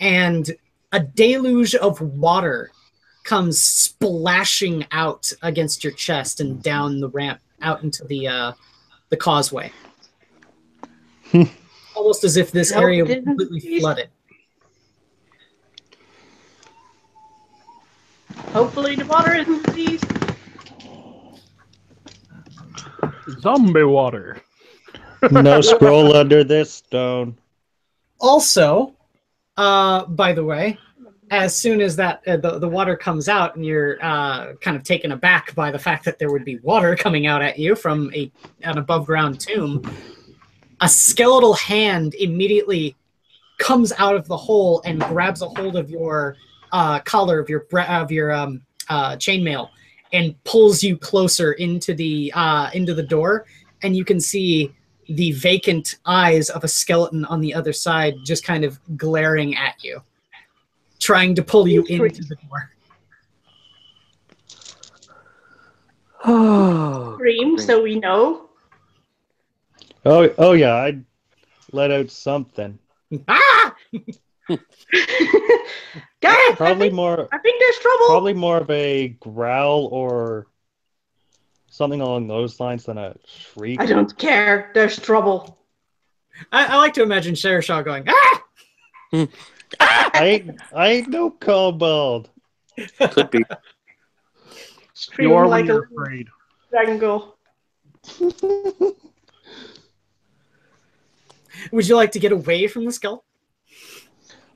and a deluge of water comes splashing out against your chest and down the ramp out into the causeway. Almost as if this area was completely flooded. Hopefully the water isn't diseased. Zombie water. No scroll under this stone. Also, by the way, as soon as that the water comes out and you're kind of taken aback by the fact that there would be water coming out at you from an above ground tomb, a skeletal hand immediately comes out of the hole and grabs a hold of your collar of your chainmail and pulls you closer into the door, and you can see the vacant eyes of a skeleton on the other side just kind of glaring at you, trying to pull you into the door. Scream so we know. Oh yeah, I let out something. Ah! Guys, Probably I think there's trouble. Probably more of a growl or something along those lines than a shriek. I don't care. There's trouble. I like to imagine Shershaw going, ah! I ain't no kobold. Could be. Scream You are like when you're a afraid. dragon girl. Would you like to get away from the skull?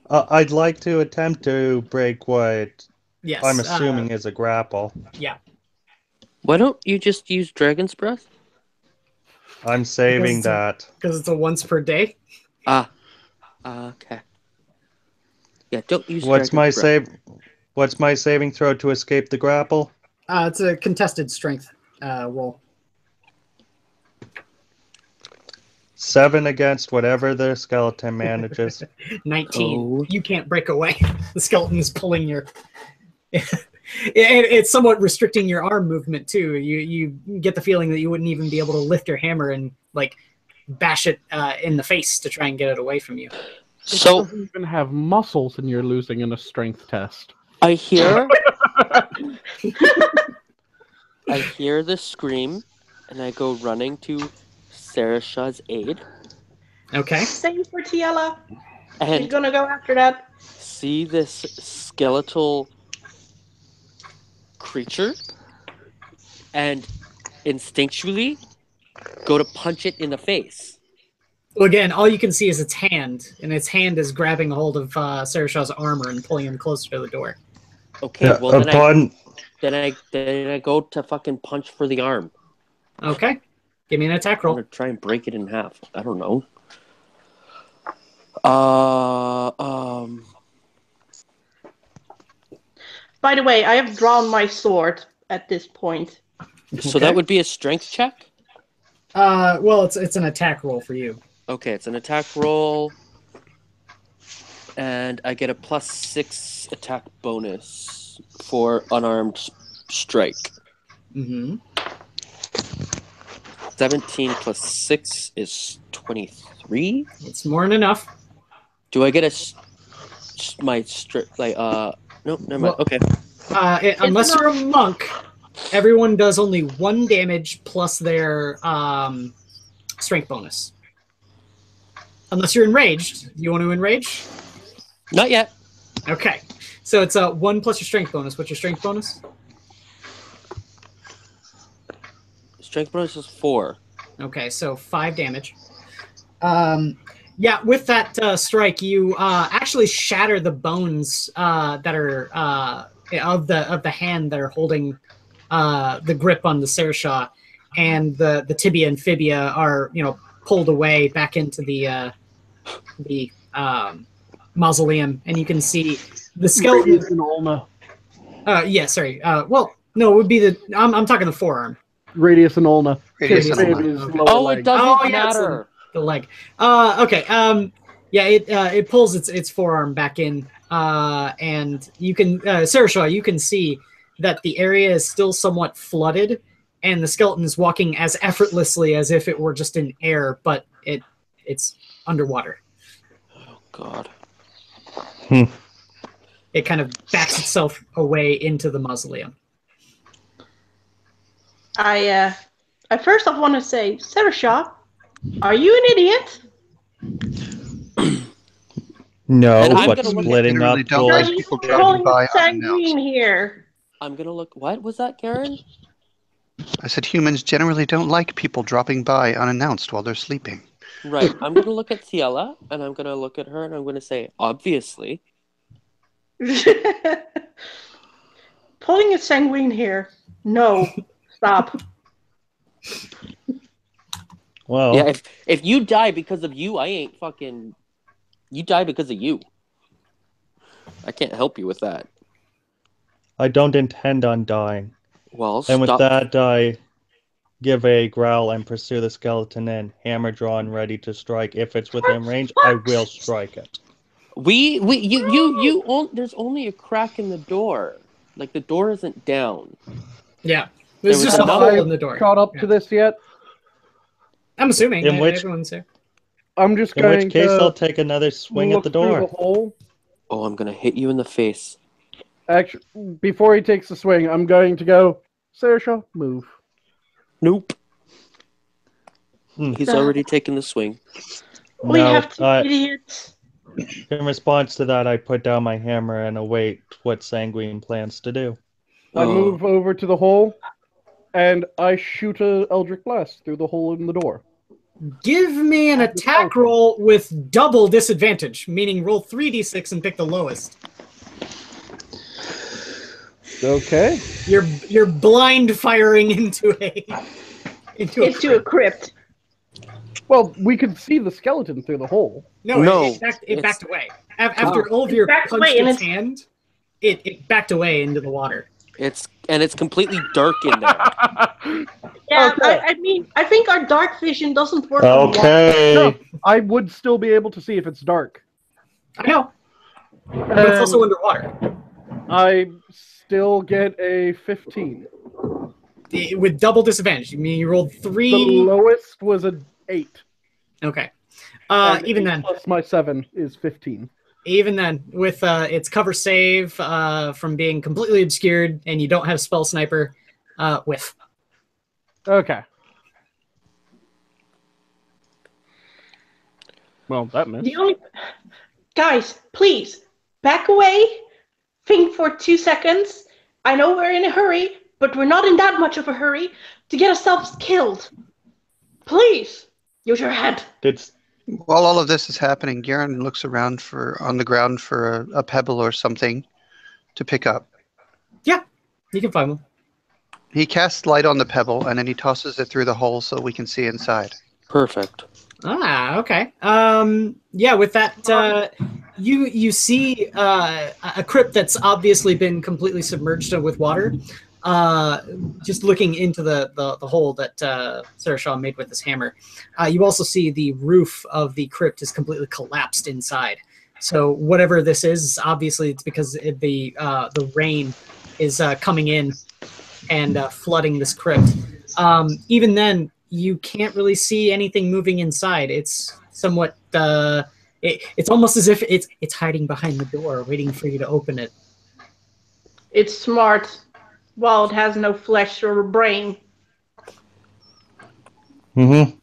I'd like to attempt to break what Yes. I'm assuming is a grapple. Yeah. Why don't you just use Dragon's Breath? I'm saving that. Because it's a once per day. Okay. Yeah, don't use What's my Dragon's Breath. What's my saving throw to escape the grapple? It's a contested strength roll. 7 against whatever the skeleton manages. 19. Oh. You can't break away. The skeleton is pulling your... It's somewhat restricting your arm movement, too. You get the feeling that you wouldn't even be able to lift your hammer and, like, bash it in the face to try and get it away from you. It So doesn't even have muscles, and you're losing in a strength test. I hear the scream, and I go running to Sarashaw's aid. Okay. Same for Tiela. She's And gonna go after that. see this skeletal creature and instinctually go to punch it in the face. Well, again, all you can see is its hand, and its hand is grabbing a hold of Sarashaw's armor and pulling him closer to the door. Okay, Yeah, well then I go to fucking punch for the arm. Okay. Give me an attack I'm roll. gonna try and break it in half. I don't know. By the way, I have drawn my sword at this point. So that would be a strength check? Well, it's an attack roll for you. Okay, it's an attack roll. And I get a +6 attack bonus for unarmed strike. Mm-hmm. 17 plus 6 is 23. It's more than enough. Do I get my strip no, never mind. Well, Okay. Unless you're a monk, everyone does only 1 damage plus their strength bonus. Unless you're enraged. You want to enrage? Not yet. Okay. So it's 1 plus your strength bonus. What's your strength bonus? Strength bonus is 4. Okay, so 5 damage. Yeah, with that strike, you actually shatter the bones that are of the hand that are holding the grip on the Sarashaw, and the tibia and fibia are pulled away back into the mausoleum, and you can see the skeleton. Yeah, sorry. Well, no, it would be the. I'm talking the forearm. Radius and ulna. Radius and Maybe ulna. his Okay. lower Oh, leg. it doesn't Oh, yeah, it's matter. the leg. Okay. Yeah, it pulls its forearm back in, and you can, Sarashaw, you can see that the area is still somewhat flooded, and the skeleton is walking as effortlessly as if it were just in air, but It's underwater. Oh God. It kind of backs itself away into the mausoleum. I first off want to say, Sarasha, are you an idiot? No, And I'm but gonna look at- splitting Generally up don't Are like gold. you people driving calling by it sanguine unannounced. here? I'm gonna look. What was that, Garen? I said humans generally don't like people dropping by unannounced while they're sleeping. Right. I'm gonna look at Ciela, and I'm gonna look at her, and I'm gonna say, obviously. Pulling a sanguine here. No. Stop. Well, Yeah. If you die because of you, I ain't fucking. You die because of you. I can't help you with that. I don't intend on dying. Well, And with stop. that, I give a growl and pursue the skeleton in, hammer drawn, ready to strike. If it's within range, I will strike it. There's only a crack in the door. Like the door isn't down. Yeah. There There's was just a another- hole in the door. Caught up Yeah. to this yet? I'm assuming In which- everyone's there. I'm just In going which case, to I'll take another swing at look the through the door. hole. Oh, I'm gonna hit you in the face. Actually, before he takes the swing, I'm going to go, Saoirse, move. Nope. Hmm. He's already taken the swing. We No, have two idiots. in response to that, I put down my hammer and await what Sanguine plans to do. I Oh. move over to the hole, and I shoot a Eldritch Blast through the hole in the door. Give me an attack roll with double disadvantage, meaning roll 3d6 and pick the lowest. Okay. You're blind firing into a crypt. Well, we could see the skeleton through the hole. No, it backed away. After all of your backed punched away and its it's- hand, it backed away into the water. It's completely dark in there. Yeah, Okay. I mean, I think our dark vision doesn't work on water. Okay. No, I would still be able to see if it's dark. I know, but it's also underwater. I still get a 15. With double disadvantage. You mean you rolled The 3? lowest was an 8. Okay. And Even 8 then, plus my 7 is 15. even then, with its cover save from being completely obscured, and you don't have spell sniper, whiff. Okay. Well, that missed. The only guys, please back away. Think for 2 seconds. I know we're in a hurry, but we're not in that much of a hurry to get ourselves killed. Please use your head. While all of this is happening, Garen looks around on the ground for a pebble or something to pick up. Yeah, you can find one. He casts light on the pebble and then he tosses it through the hole so we can see inside. Perfect. Ah, okay. Yeah, with that, you see a crypt that's obviously been completely submerged with water. Just looking into the hole that Sarah Shaw made with his hammer. You also see the roof of the crypt is completely collapsed inside. So whatever this is, obviously it's because the rain is coming in and flooding this crypt. Even then, you can't really see anything moving inside. It's somewhat it's almost as if it's hiding behind the door, waiting for you to open it. It's smart. Well, it has no flesh or a brain. Mm-hmm.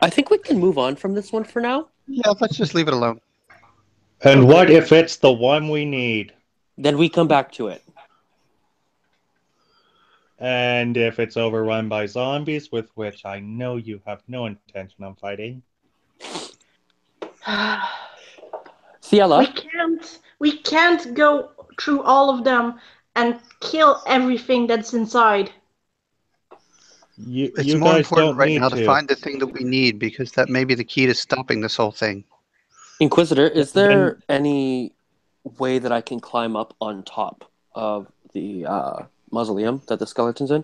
I think we can move on from this one for now. Yeah, let's just leave it alone. And what if it's the one we need? Then we come back to it. And if it's overrun by zombies, with which I know you have no intention of fighting. Ciela? We can't go through all of them and kill everything that's inside. It's You more guys important don't right need now to find the thing that we need because that may be the key to stopping this whole thing. Inquisitor, is there any way that I can climb up on top of the mausoleum that the skeleton's in?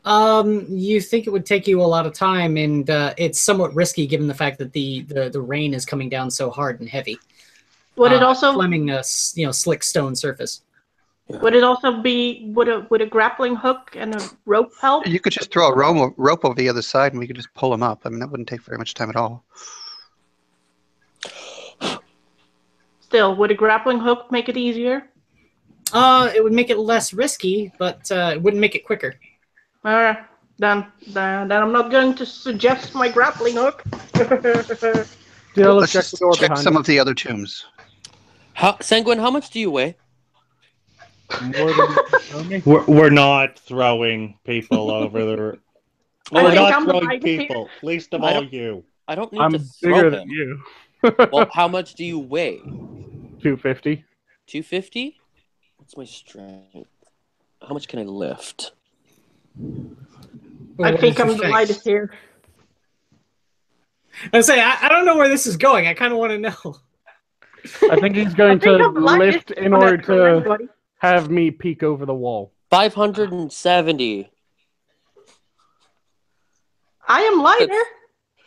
You think it would take you a lot of time, and it's somewhat risky given the fact that the rain is coming down so hard and heavy. Would it also climbing a slick stone surface? Would it also be would a grappling hook and a rope help? You could just throw a rope over the other side, and we could just pull him up. I mean, that wouldn't take very much time at all. Still, would a grappling hook make it easier? It would make it less risky, but it wouldn't make it quicker. Alright, then I'm not going to suggest my grappling hook. Still, Let's check just the door check behind some us. of the other tombs. Sanguine, how much do you weigh? More than you can tell me. We're not throwing people over the. I We're think not I'm the throwing lightest here. people. Least of I all don't- you. I don't need I'm to bigger throw than him. you. Well, how much do you weigh? 250. 250? What's my strength? How much can I lift? I think I'm the lightest here. I say I don't know where this is going. I kind of want to know. I think he's going I think to I'm the lightest lift in on order that crew, to everybody. have me peek over the wall. 570. I am lighter.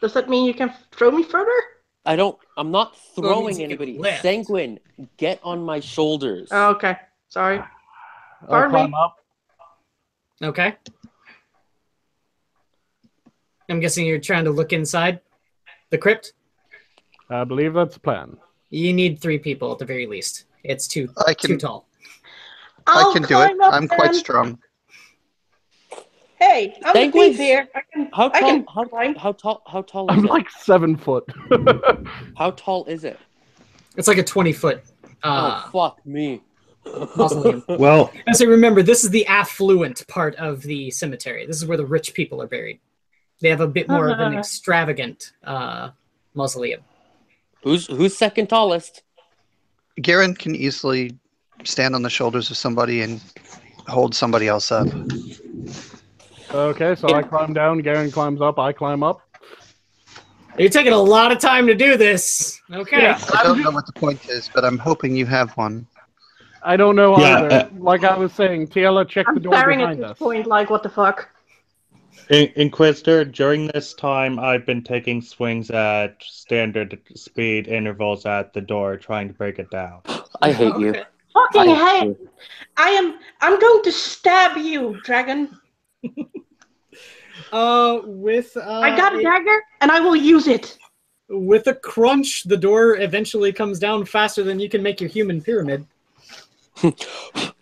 Does that mean you can throw me further? I'm not Well, it means throwing you can anybody. lift. Sanguine, get on my shoulders. Oh, okay. Sorry. I'll Pardon climb me. up. Okay. I'm guessing you're trying to look inside the crypt. I believe that's the plan. You need 3 people at the very least. It's too tall. I I'll can do it. climb up I'm quite then. strong. Hey, I'm the Sanguine's- thief here. How I tall? can How climb. tall is I'm it? like 7 foot. How tall is it? It's like a 20-foot Oh fuck me. mausoleum. Well, And so remember, this is the affluent part of the cemetery. This is where the rich people are buried. They have a bit more of an extravagant mausoleum. Who's second tallest? Garen can easily stand on the shoulders of somebody and hold somebody else up. Okay, so I climb down, Garen climbs up, I climb up. You're taking a lot of time to do this. Okay. Yeah. I don't know what the point is, but I'm hoping you have one. I don't know Yeah, either. Like I was saying, Tiela, check the I'm door staring at behind this us. point like, what the fuck? Inquisitor, during this time, I've been taking swings at standard speed intervals at the door, trying to break it down. I hate you. Okay. Fucking I- hey! I'm going to stab you, dragon. With I got a dagger, and I will use it. with a crunch, the door eventually comes down faster than you can make your human pyramid.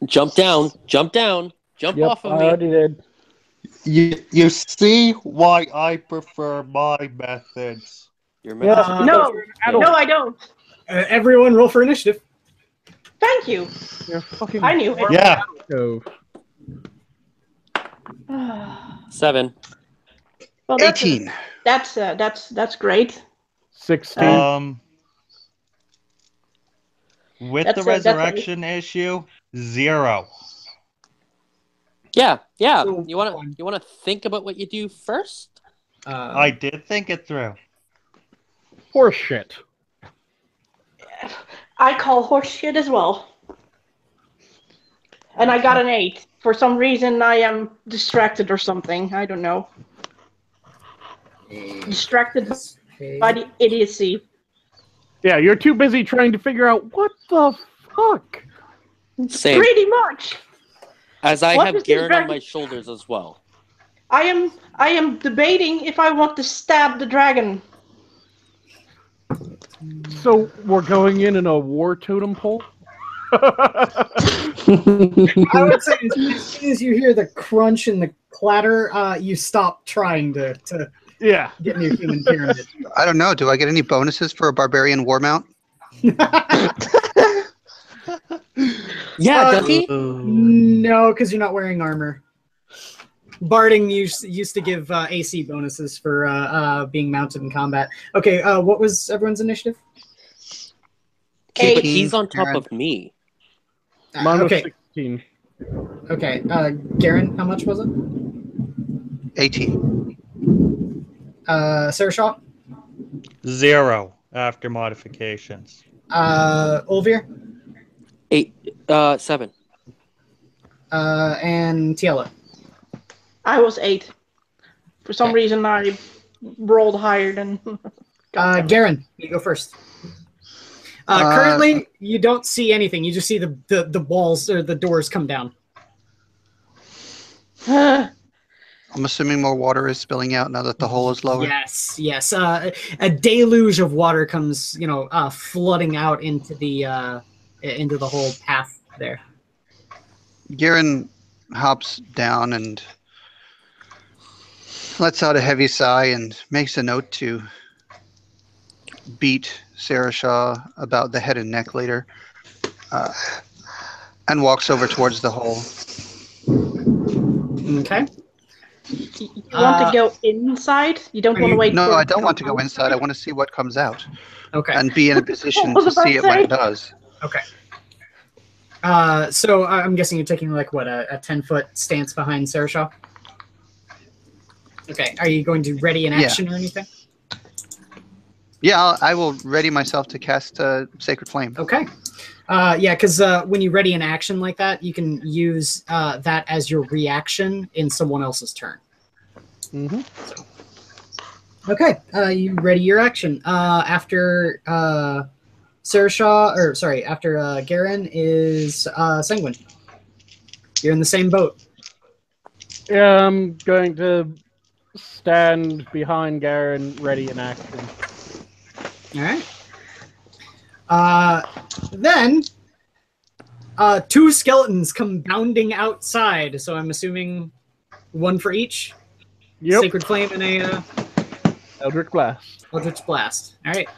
Jump down. Jump off of I me. already did. You see why I prefer my methods. Your Yeah. message- No, I don't. Everyone roll for initiative. Thank you. You're fucking I knew it. Yeah. Go. 7. Well, 18. That's great. 16. With That's the a- that's a- resurrection issue, 0. Yeah. So, You wanna think about what you do first? I did think it through. Horse shit. I call horse shit as well. And I got an 8. For some reason, I am distracted or something. I don't know. Distracted by the idiocy. Yeah, you're too busy trying to figure out what the fuck. Same. Pretty much. As I What have is this Garen on dragon- my shoulders as well. I am debating if I want to stab the dragon. So we're going in a war totem pole? I would say as soon as you hear the crunch and the clatter, you stop trying to Yeah. get in your human pyramid. I don't know. Do I get any bonuses for a barbarian war mount? Yeah, does he? No, because you're not wearing armor. Barding used to give AC bonuses for being mounted in combat. Okay, what was everyone's initiative? Okay, but 18, he's on top Garen. of me. Mine was Okay, 16. okay. Garen, how much was it? 18. Sarah Shaw? 0 after modifications. Olvir? 7. And Tiela? I was 8. For some Okay. reason, I rolled higher than. Garen, you go first. Currently, you don't see anything. You just see the walls or the doors come down. I'm assuming more water is spilling out now that the hole is lower. Yes. A deluge of water comes, flooding out into the whole path there. Garen hops down and lets out a heavy sigh and makes a note to beat Sarah Shaw about the head and neck later, and walks over towards the hole. Okay. You want to go inside? You don't want to wait No, for I don't want to go inside. I want to see what comes out. Okay. And be in a position was to about see to it when say. it does. Okay. So I'm guessing you're taking like what, a 10-foot stance behind Sarah Shaw? Okay. Are you going to ready an action or anything? Yeah, I will ready myself to cast Sacred Flame. Okay. Yeah, because when you ready an action like that, you can use that as your reaction in someone else's turn. Mm-hmm. So. Okay, you ready your action. After Sarah Shaw, after Garen is Sanguine. You're in the same boat. Yeah, I'm going to stand behind Garen, ready in action. All right. Then, two skeletons come bounding outside. So I'm assuming one for each. Yep. Sacred Flame and a Eldritch Blast. Eldritch Blast. All right.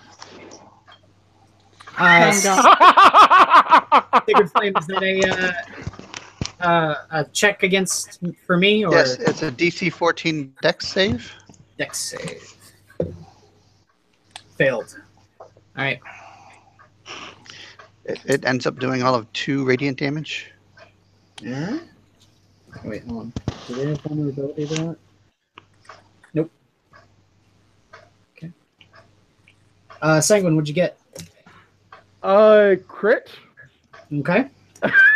Sacred Flame, is that a check against for me, or Yes, it's a DC 14 Dex save. Dex save? Failed. All right. It ends up doing all of 2 radiant damage. Yeah. Wait, hold on. Do they have vulnerability to that? Nope. Okay. Sanguine, what'd you get? Crit. Okay.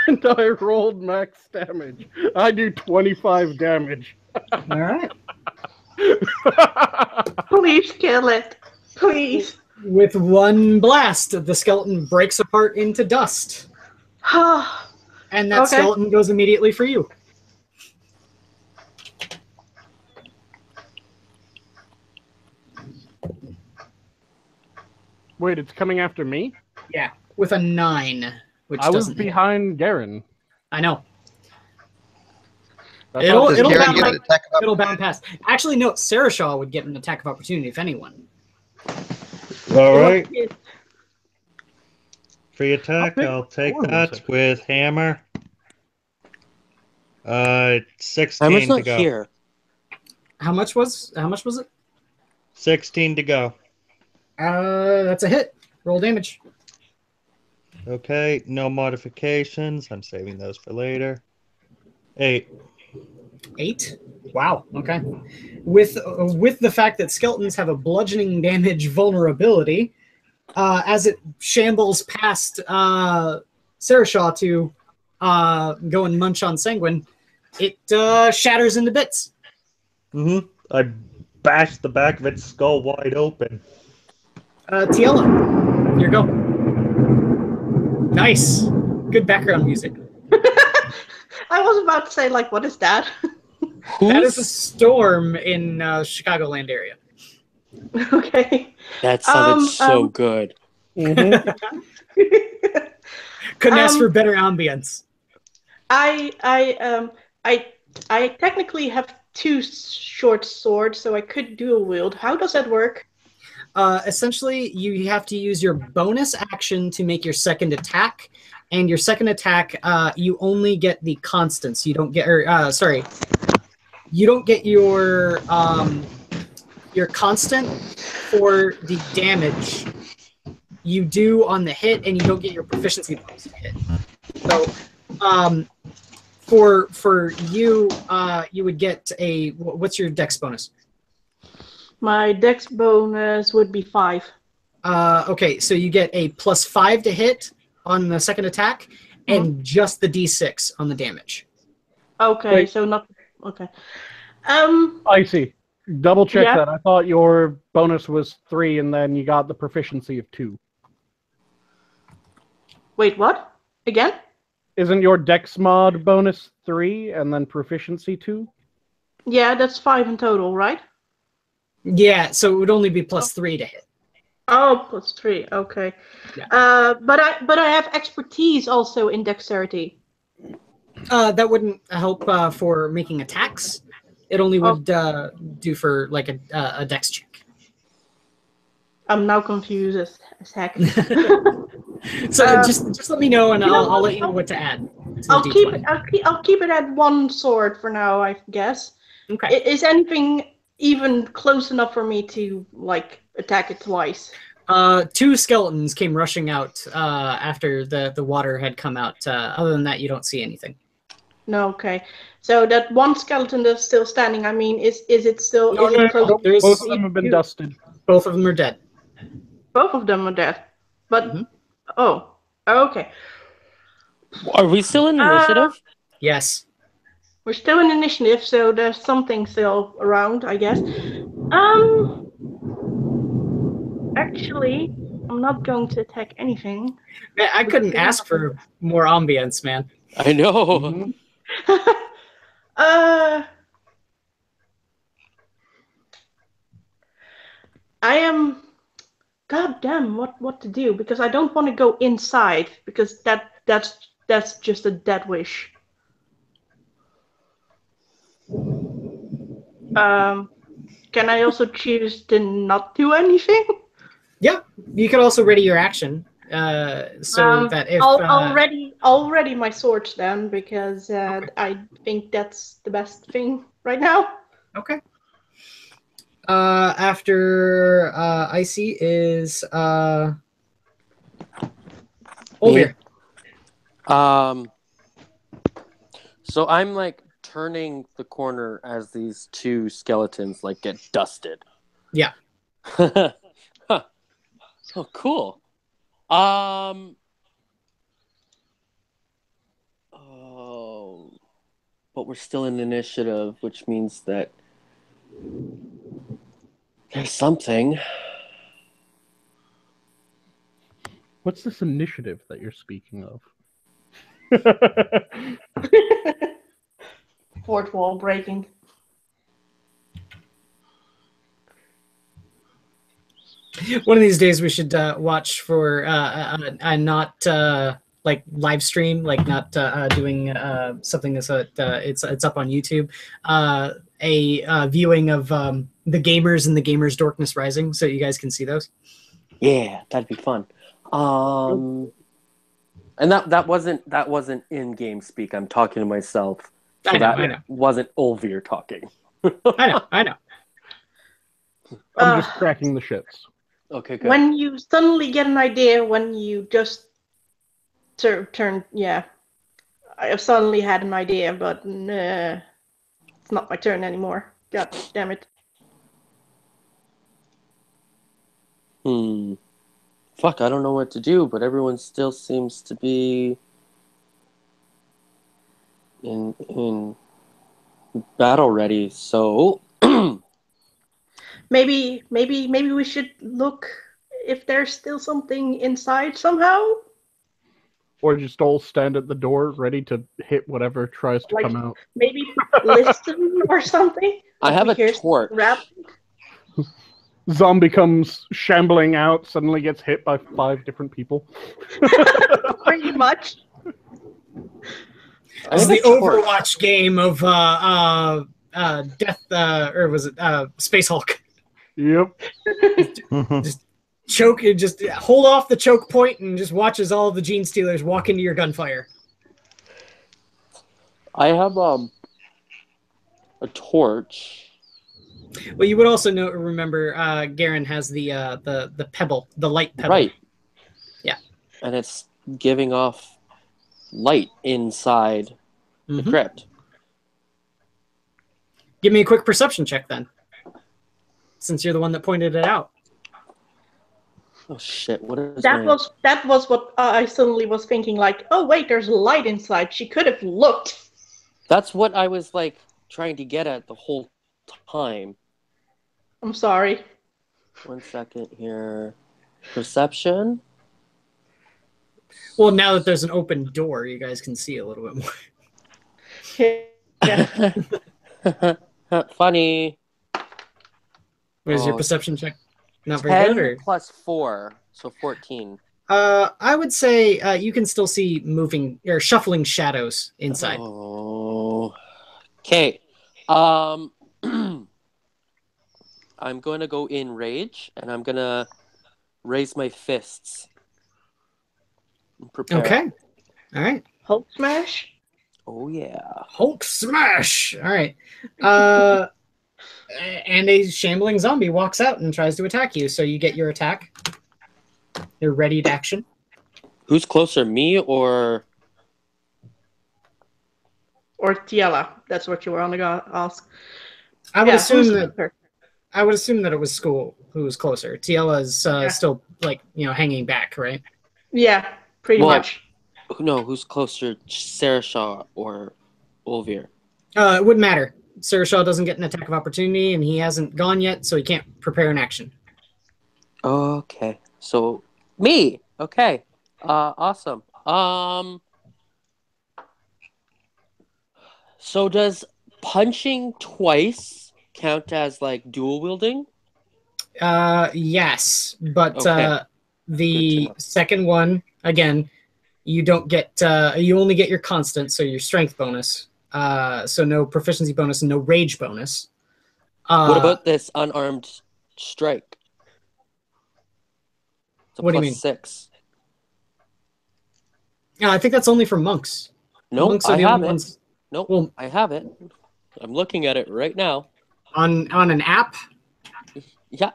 And I rolled max damage. I do 25 damage. All right. Please kill it. Please. With one blast, the skeleton breaks apart into dust. And that skeleton goes immediately for you. Wait, it's coming after me? Yeah, with a 9, which I was doesn't hit. behind Garen. I know. It'll It'll bound past. Actually, no, Sarah Shaw would get an attack of opportunity if anyone. All right. Free attack. I'll take that with hammer. 16 Hammer's to not go. here. How much was it? 16 to go. That's a hit. Roll damage. Okay, no modifications. I'm saving those for later. 8. 8? Wow. Okay. With the fact that skeletons have a bludgeoning damage vulnerability, as it shambles past Sarah Shaw to go and munch on Sanguine, it shatters into bits. Mm-hmm. I bashed the back of its skull wide open. Tiela, your go. Nice. Good background music. I was about to say, like, what is that? That is a storm in Chicagoland area. Okay. That sounded so good. Mm-hmm. Couldn't ask for better ambience. I technically have 2 short swords, so I could dual wield. How does that work? Essentially, you have to use your bonus action to make your second attack, and your second attack, you only get the constants. You don't get, you don't get your constant for the damage. You do on the hit, and you don't get your proficiency bonus to hit. So, for you, you would get a, what's your dex bonus? My dex bonus would be 5. Okay, so you get a +5 to hit on the second attack, and just the d6 on the damage. Okay, Wait. so not okay. I see. Double check Yeah. that. I thought your bonus was 3, and then you got the proficiency of 2. Wait, what? Again? Isn't your Dex mod bonus 3 and then proficiency 2? Yeah, that's 5 in total, right? Yeah, so it would only be +3 to hit. Oh, +3. Okay. Yeah. But I have expertise also in dexterity. That wouldn't help for making attacks. It only would do for like a dex check. I'm now confused as heck. So just let me know, and I'll let you know what to add to the D20. I'll keep it at 1 sword for now, I guess. Okay. Is anything even close enough for me to like attack it twice? 2 skeletons came rushing out after the water had come out. Other than that, you don't see anything. No, okay. So that one skeleton that's still standing, I mean, is it still No, is it close? both of them have been dusted. Both of them are dead. Both of them are dead. But oh, okay. Are we still in initiative? Yes. We're still in initiative, so there's something still around, I guess. Actually, I'm not going to attack anything. Man, I couldn't ask for more ambience, man. I know. I am. God damn, what to do? Because I don't want to go inside because that's just a dead wish. Can I also choose to not do anything? Yep. You could also ready your action, so that if I'll ready my swords then because I think that's the best thing right now. Okay. After Icy is Olvir. So I'm like turning the corner as these 2 skeletons like get dusted. Yeah. Huh. Oh, cool. Oh, but we're still in initiative, which means that there's something. What's this initiative that you're speaking of? Fourth wall breaking. One of these days we should watch for not like live stream, like not doing something that's it's up on YouTube. A viewing of the gamers and the Gamers Darkness Rising, so you guys can see those. Yeah, that'd be fun. And that wasn't in-game speak. I'm talking to myself. So I know. Wasn't Olvir talking. I know. I'm just cracking the shits. Okay, good. When you suddenly get an idea, when you just turn, yeah. I have suddenly had an idea, but it's not my turn anymore. God damn it. Fuck, I don't know what to do, but everyone still seems to be in battle ready, so Maybe we should look if there's still something inside somehow. Or just all stand at the door ready to hit whatever tries to come out. Maybe listen or something. I have a torch. Zombie comes shambling out, suddenly gets hit by 5 different people. Pretty much. This is the Overwatch game of Death, or was it Space Hulk? Yep. Just hold off the choke point and just watches all the Gene Stealers walk into your gunfire. I have a torch. Well, you would also remember Garen has the pebble, the light pebble. Right. Yeah. And it's giving off light inside the crypt. Give me a quick perception check then, since you're the one that pointed it out. Oh shit! What is that? Was what I suddenly was thinking. Like, oh wait, there's light inside. She could have looked. That's what I was like trying to get at the whole time. I'm sorry. 1 second here. Perception. Well, now that there's an open door, you guys can see a little bit more. Yeah. Funny. What is your Oh, perception check? Not very good, 10 or? plus 4, so 14. I would say you can still see moving or shuffling shadows inside. Oh. Okay. I'm going to go in rage, and I'm going to raise my fists. Prepare. Okay. All right. Hulk smash. Oh, yeah. Hulk smash. All right. And a shambling zombie walks out and tries to attack you. So you get your attack. Your readied action. Who's closer, me or... Or Tiela. That's what you were only gonna ask. I would assume who's that. closer? I would assume that it was School who was closer. Tiela is still hanging back, right? Yeah, pretty much. No, who's closer, Sarah Shaw or Olvir? It wouldn't matter. Sarashaw doesn't get an attack of opportunity, and he hasn't gone yet, so he can't prepare an action. Okay, so me. Okay, awesome. So does punching twice count as like dual wielding? Yes, but Okay. the second one again, you don't get. You only get your constant, so your strength bonus. So no proficiency bonus and no rage bonus. What about this unarmed strike? It's a What do you plus mean? 6. Yeah, I think that's only for monks. Nope, Monks are I the have only it. ones Nope, Well- I have it. I'm looking at it right now. on an app. Yeah.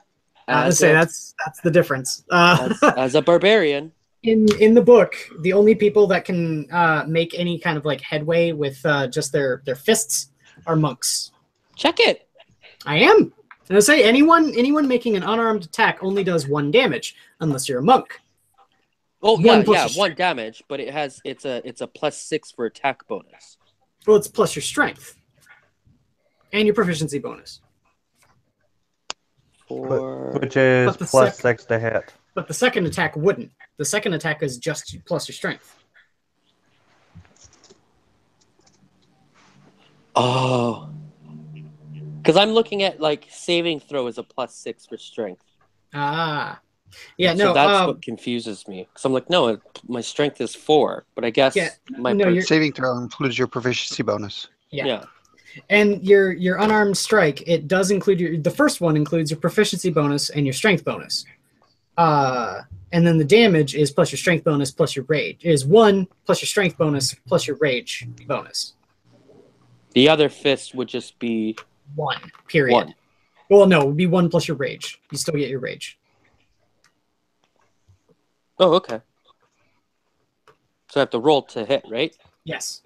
Let's say that's the difference. As a barbarian. In the book, the only people that can make any kind of like headway with just their fists are monks. Check it. I am. And I say anyone making an unarmed attack only does 1 damage unless you're a monk. Oh One yeah, plus yeah, your 1 strength. damage, but it's a plus 6 for attack bonus. Well, it's plus your strength and your proficiency bonus. Which is But the plus sec- 6 to hit. But the second attack wouldn't. The second attack is just plus your strength. Oh. Because I'm looking at like saving throw is a plus 6 for strength. Ah. Yeah, So no. that's what confuses me. Because I'm like, no, my strength is 4, but I guess Yeah, my no, you're- Saving throw includes your proficiency bonus. Yeah. And your unarmed strike, it does include the first one includes your proficiency bonus and your strength bonus. And then the damage is plus your strength bonus plus your rage. It is 1 plus your strength bonus plus your rage bonus. The other fist would just be 1, period. 1. Well, no, it would be 1 plus your rage. You still get your rage. Oh, okay. So I have to roll to hit, right? Yes.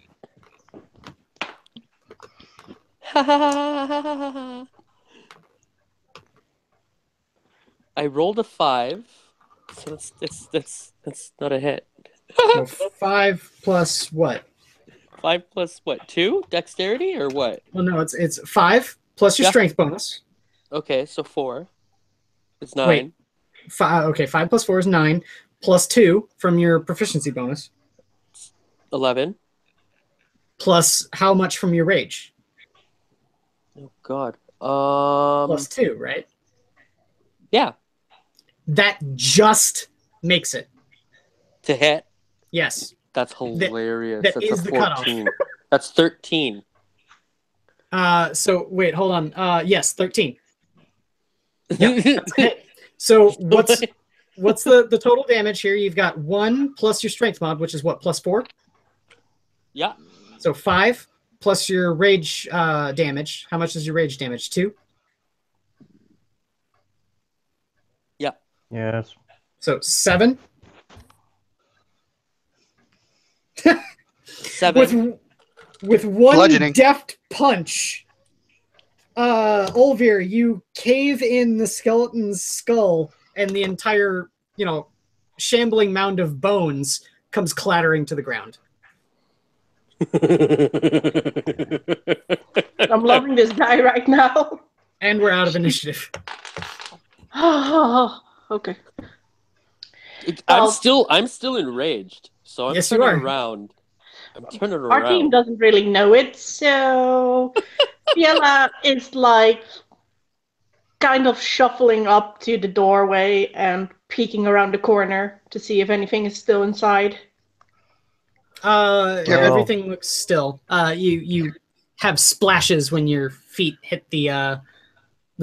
I rolled a 5, so that's not a hit. So 5 plus what? 5 plus what? 2 dexterity or what? Well, no, it's 5 plus your Yeah. strength bonus. Okay, so 4. It's 9. Wait. 5 plus 4 is 9, plus 2 from your proficiency bonus, 11. plus how much from your rage? Oh God. Plus 2, right? Yeah, That just makes it. to hit. Yes. That's hilarious. that That's is a the cutoff. 14. That's 13. So wait, hold on. Yes, 13. Yeah, that's a hit. So what's the total damage here? You've got 1 plus your strength mod, which is what, plus 4? Yeah. So 5 plus your rage damage. How much is your rage damage? 2? Yeah. Yes. So 7? 7. With one Bludgeoning. deft punch, Olvir, you cave in the skeleton's skull, and the entire, shambling mound of bones comes clattering to the ground. I'm loving this guy right now. And we're out of initiative. Oh, okay. I'm still enraged. So I'm Yes, you turning are. around. I'm turning Our team around. doesn't really know it, so Fiala is like kind of shuffling up to the doorway and peeking around the corner to see if anything is still inside. Everything looks still. You have splashes when your feet hit the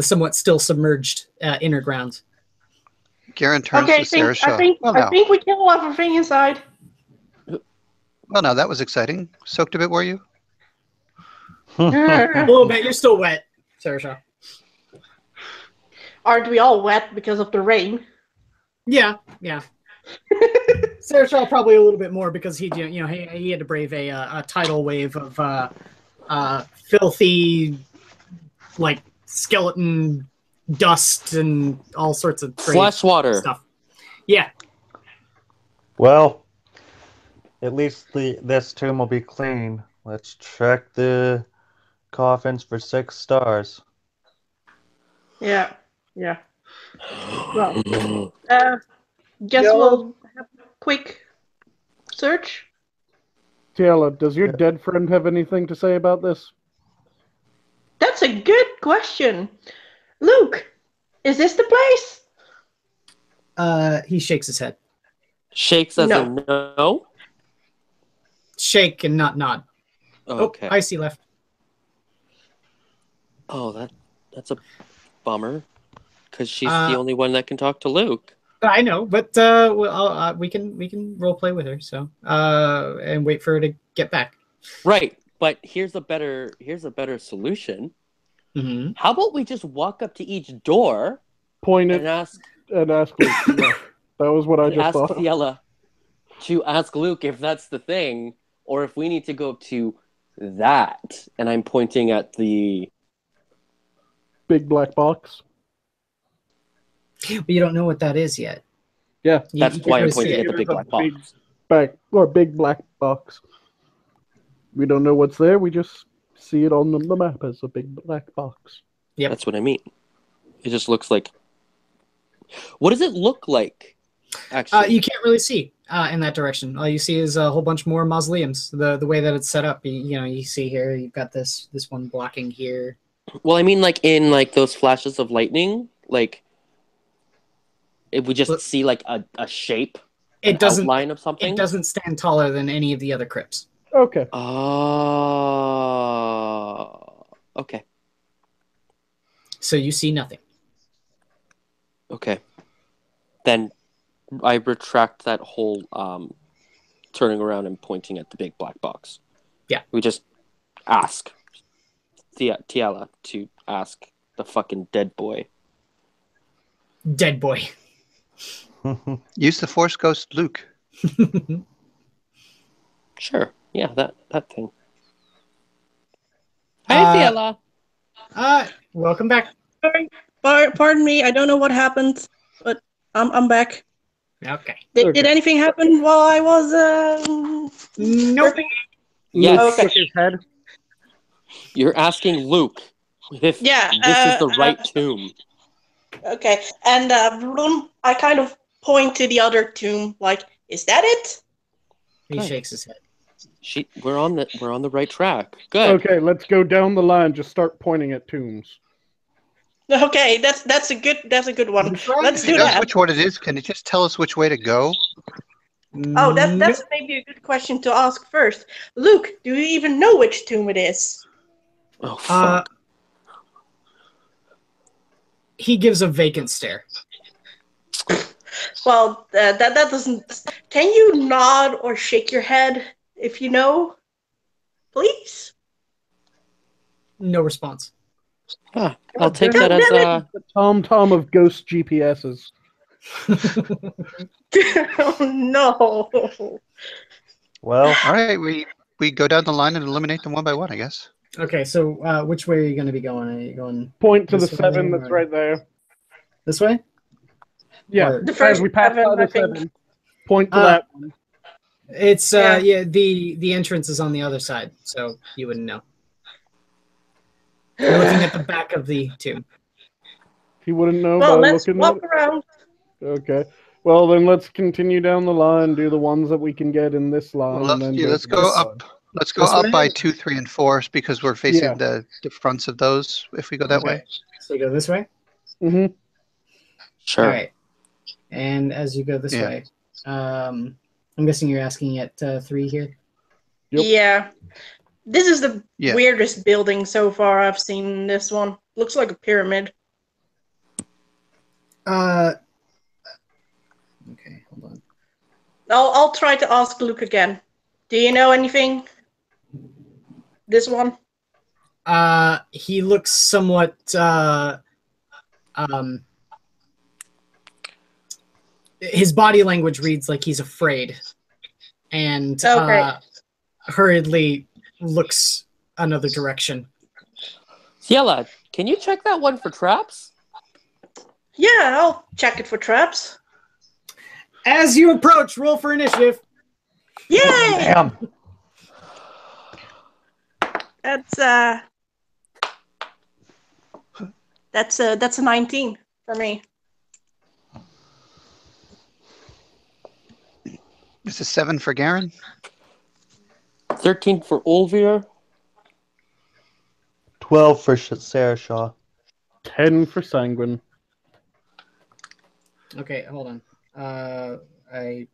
somewhat still submerged inner ground. Garen turns Okay, to Saoirse. I think we killed everything inside. Well, now that was exciting. Soaked a bit, were you? A little bit. You're still wet, Saoirse. Aren't we all wet because of the rain? Yeah. Saoirse probably a little bit more because he had to brave a tidal wave of filthy, like skeleton dust and all sorts of Flash water stuff. Yeah. Well, at least this tomb will be clean. Let's check the coffins for 6 stars. Yeah. Well, guess we'll have a quick search. Tiela, does your dead friend have anything to say about this? That's a good question. Luke, is this the place? He shakes his head. shakes as in no. Shake and not nod. Okay. Oh, Icy left. Oh, that's a bummer. Because she's the only one that can talk to Luke. I know, but we can role play with her, so and wait for her to get back. Right, but here's a better solution. Mm-hmm. How about we just walk up to each door, Point it and ask Luke. Yeah, that was what I just ask thought. Fiala to ask Luke if that's the thing, or if we need to go to that. And I'm pointing at the Big black box. But you don't know what that is yet. Yeah, That's you why I'm can't really pointing see at the big black box. Big black box. We don't know what's there. We just see it on the map as a big black box. Yep. That's what I mean. It just looks like. What does it look like? Actually, You can't really see in that direction. All you see is a whole bunch more mausoleums. The way that it's set up, you see here, you've got this one blocking here. well, I mean, like in like those flashes of lightning, like if we just see like a shape, outline of something. It doesn't stand taller than any of the other crypts. Okay. Okay. So you see nothing. Okay. Then I retract that whole turning around and pointing at the big black box. Yeah. We just ask Tiala to ask the fucking dead boy. Dead boy. Use the Force Ghost, Luke. Sure. Yeah, that thing. Hi, Tiala. Welcome back. Sorry, pardon me. I don't know what happened, but I'm back. Okay. Did anything happen while I was Nope. Yes. Luke Okay. shook his head. You're asking Luke if this is the right tomb. Okay, and I kind of point to the other tomb, like, is that it? He shakes his head. We're on the right track. Good. Okay, let's go down the line. Just start pointing at tombs. Okay, that's a good one. Let's He do knows that. which one it is. Can you just tell us which way to go? Oh, that's maybe a good question to ask first. Luke, do you even know which tomb it is? Oh fuck. He gives a vacant stare. Well, that doesn't. Can you nod or shake your head if you know, please? No response. I'll take that as The tom of ghost GPSs. Oh no! Well, All right, we go down the line and eliminate them one by one, I guess. Okay, so which way are you going to be going? Are you going Point to the this way 7 that's or- right there. this way? Yeah, Or- The first as we pass by 7, I the think. 7, point to that one. It's Yeah. the entrance is on the other side, so you wouldn't know. You're looking at the back of the tomb. He wouldn't know Well, by let's looking walk at it. around. Okay. Well, then let's continue down the line, do the ones that we can get in this line, Well, and then let's to go this up. line. Let's go This up way? by 2, 3, and 4 because we're facing Yeah. the fronts of those. If we go that way. So you go this way. Mm-hmm. Sure. All right. And as you go this Yeah. way, I'm guessing you're asking at 3 here. Yep. Yeah. This is the Yeah. weirdest building so far I've seen in this one. Looks like a pyramid. Okay, hold on. I'll try to ask Luke again. Do you know anything? This one? He looks somewhat his body language reads like he's afraid, and Okay. hurriedly looks another direction. Ciela, can you check that one for traps? Yeah, I'll check it for traps. As you approach, roll for initiative. Yay! Damn. That's a 19 for me. This is 7 for Garen. 13 for Olvir. 12 for Sarah Shaw. 10 for Sanguine. Okay, hold on. I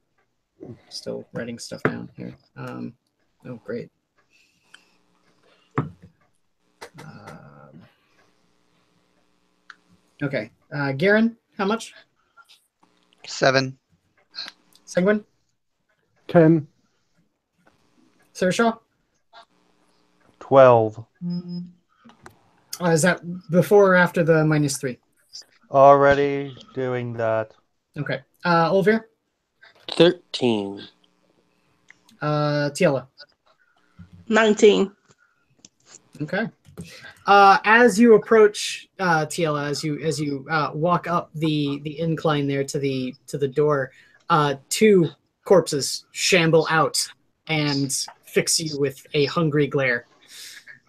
still writing stuff down here. Oh, great. Okay, Garen, how much? 7. Sanguine? 10. Saoirse? 12. Is that before or after the -3? Already doing that. Okay. Olvir? 13. Tiela? 19. Okay. As you approach Tiela, as you walk up the incline there to the door, 2 corpses shamble out and fix you with a hungry glare.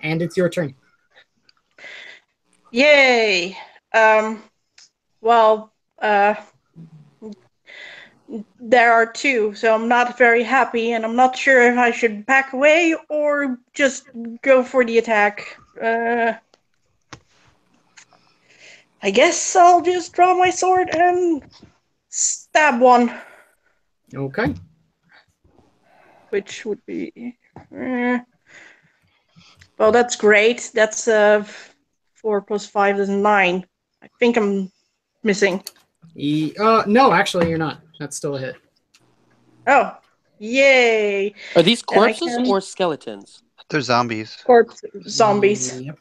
And it's your turn. Yay! Well, there are 2, so I'm not very happy, and I'm not sure if I should back away or just go for the attack. I guess I'll just draw my sword and stab one, Okay. which would be... well, that's great. That's 4 + 5 is 9. I think I'm missing. No, actually, you're not. That's still a hit. Oh, yay! Are these Then I corpses can- or skeletons? They're zombies. Corpse zombies. Yep.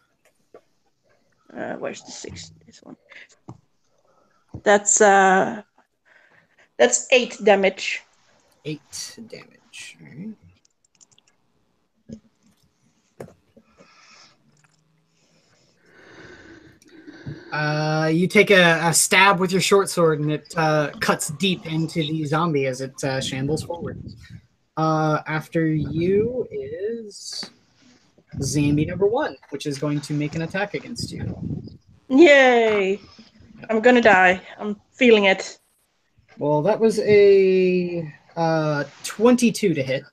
Where's the 6? This one. That's 8 damage. 8 damage. All right. You take a stab with your short sword, and it cuts deep into the zombie as it shambles forward. After you is zombie number 1, which is going to make an attack against you. Yay! I'm gonna die. I'm feeling it. Well, that was a 22 to hit.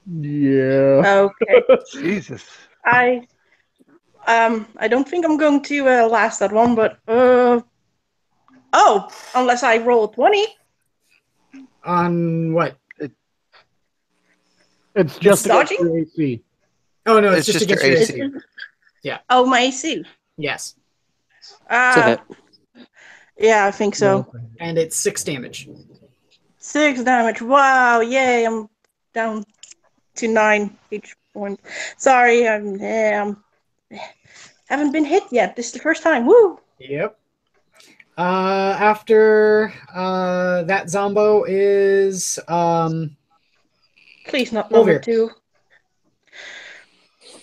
Yeah. Okay. Jesus. I don't think I'm going to last that one, but unless I roll 20. On what? It's just against dodging? your AC. Oh no, It's it's just just against your your AC. AC. Oh, my AC. Yes, It's a hit. Yeah, I think so. and it's 6 damage. 6 damage. Wow, yay! I'm down to 9 each point. Sorry, haven't been hit yet. This is the first time. Woo! Yep. After that zombo is Please not number Olvir. 2.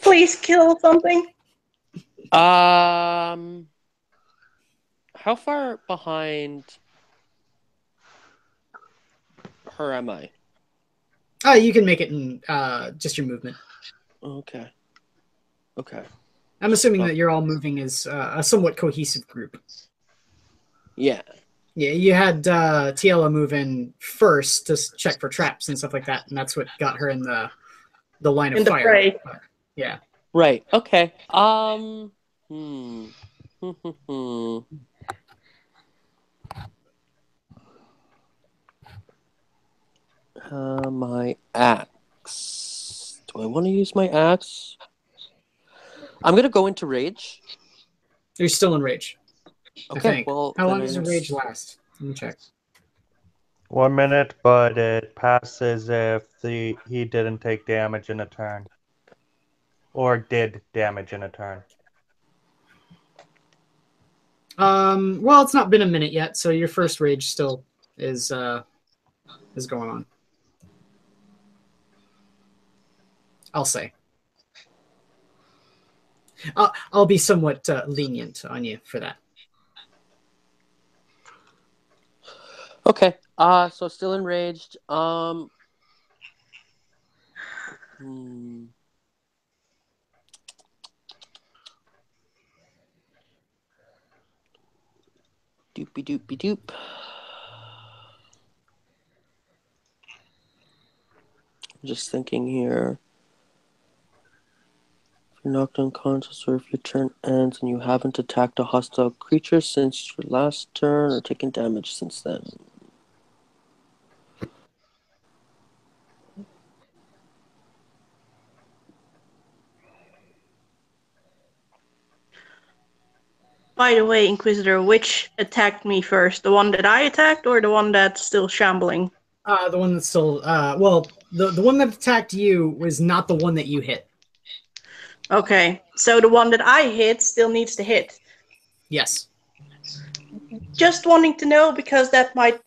Please kill something. How far behind her am I? You can make it in just your movement. Okay. Okay. I'm assuming that you're all moving as a somewhat cohesive group. Yeah. Yeah, you had Tiela move in first to check for traps and stuff like that, and that's what got her in the line of In the fire. fray. But, yeah. Right. Okay. My axe. Do I want to use my axe? I'm gonna go into rage. You're still in rage. I Okay. think. Well, How then long does a rage last? Let me check. 1 minute, but it passes if he didn't take damage in a turn. Or did damage in a turn. Well, it's not been a minute yet, so your first rage still is going on. I'll say. I'll be somewhat lenient on you for that. Okay. So still enraged. Doopy doopy doop. I'm just thinking here. If you're knocked unconscious or if your turn ends and you haven't attacked a hostile creature since your last turn or taken damage since then. By the way, Inquisitor, which attacked me first? The one that I attacked or the one that's still shambling? The one that's still well, the one that attacked you was not the one that you hit. Okay, so the one that I hit still needs to hit. Yes. Just wanting to know because that might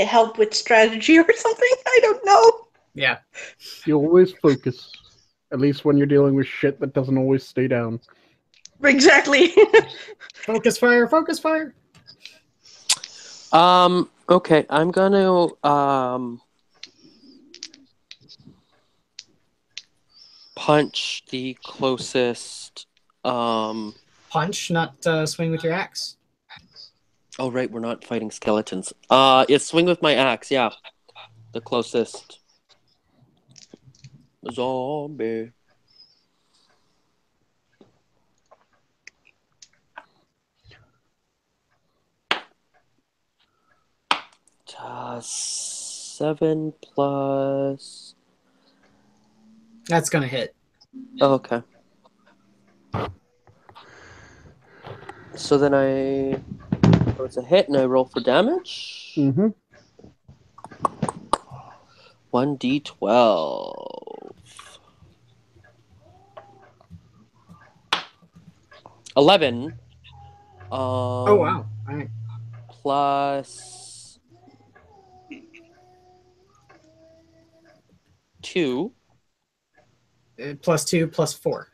help with strategy or something. I don't know. Yeah. You always focus, at least when you're dealing with shit that doesn't always stay down. Exactly. Focus fire, focus fire. Okay, I'm gonna punch the closest Punch, not swing with your axe. Oh right, we're not fighting skeletons. It's swing with my axe, yeah. The closest zombie. Uh, 7 plus. That's gonna hit. Oh, okay. So then it's a hit and I roll for damage. Mm-hmm. 1d12. 11. Oh wow! All right. Plus 2. Plus 2, plus 4.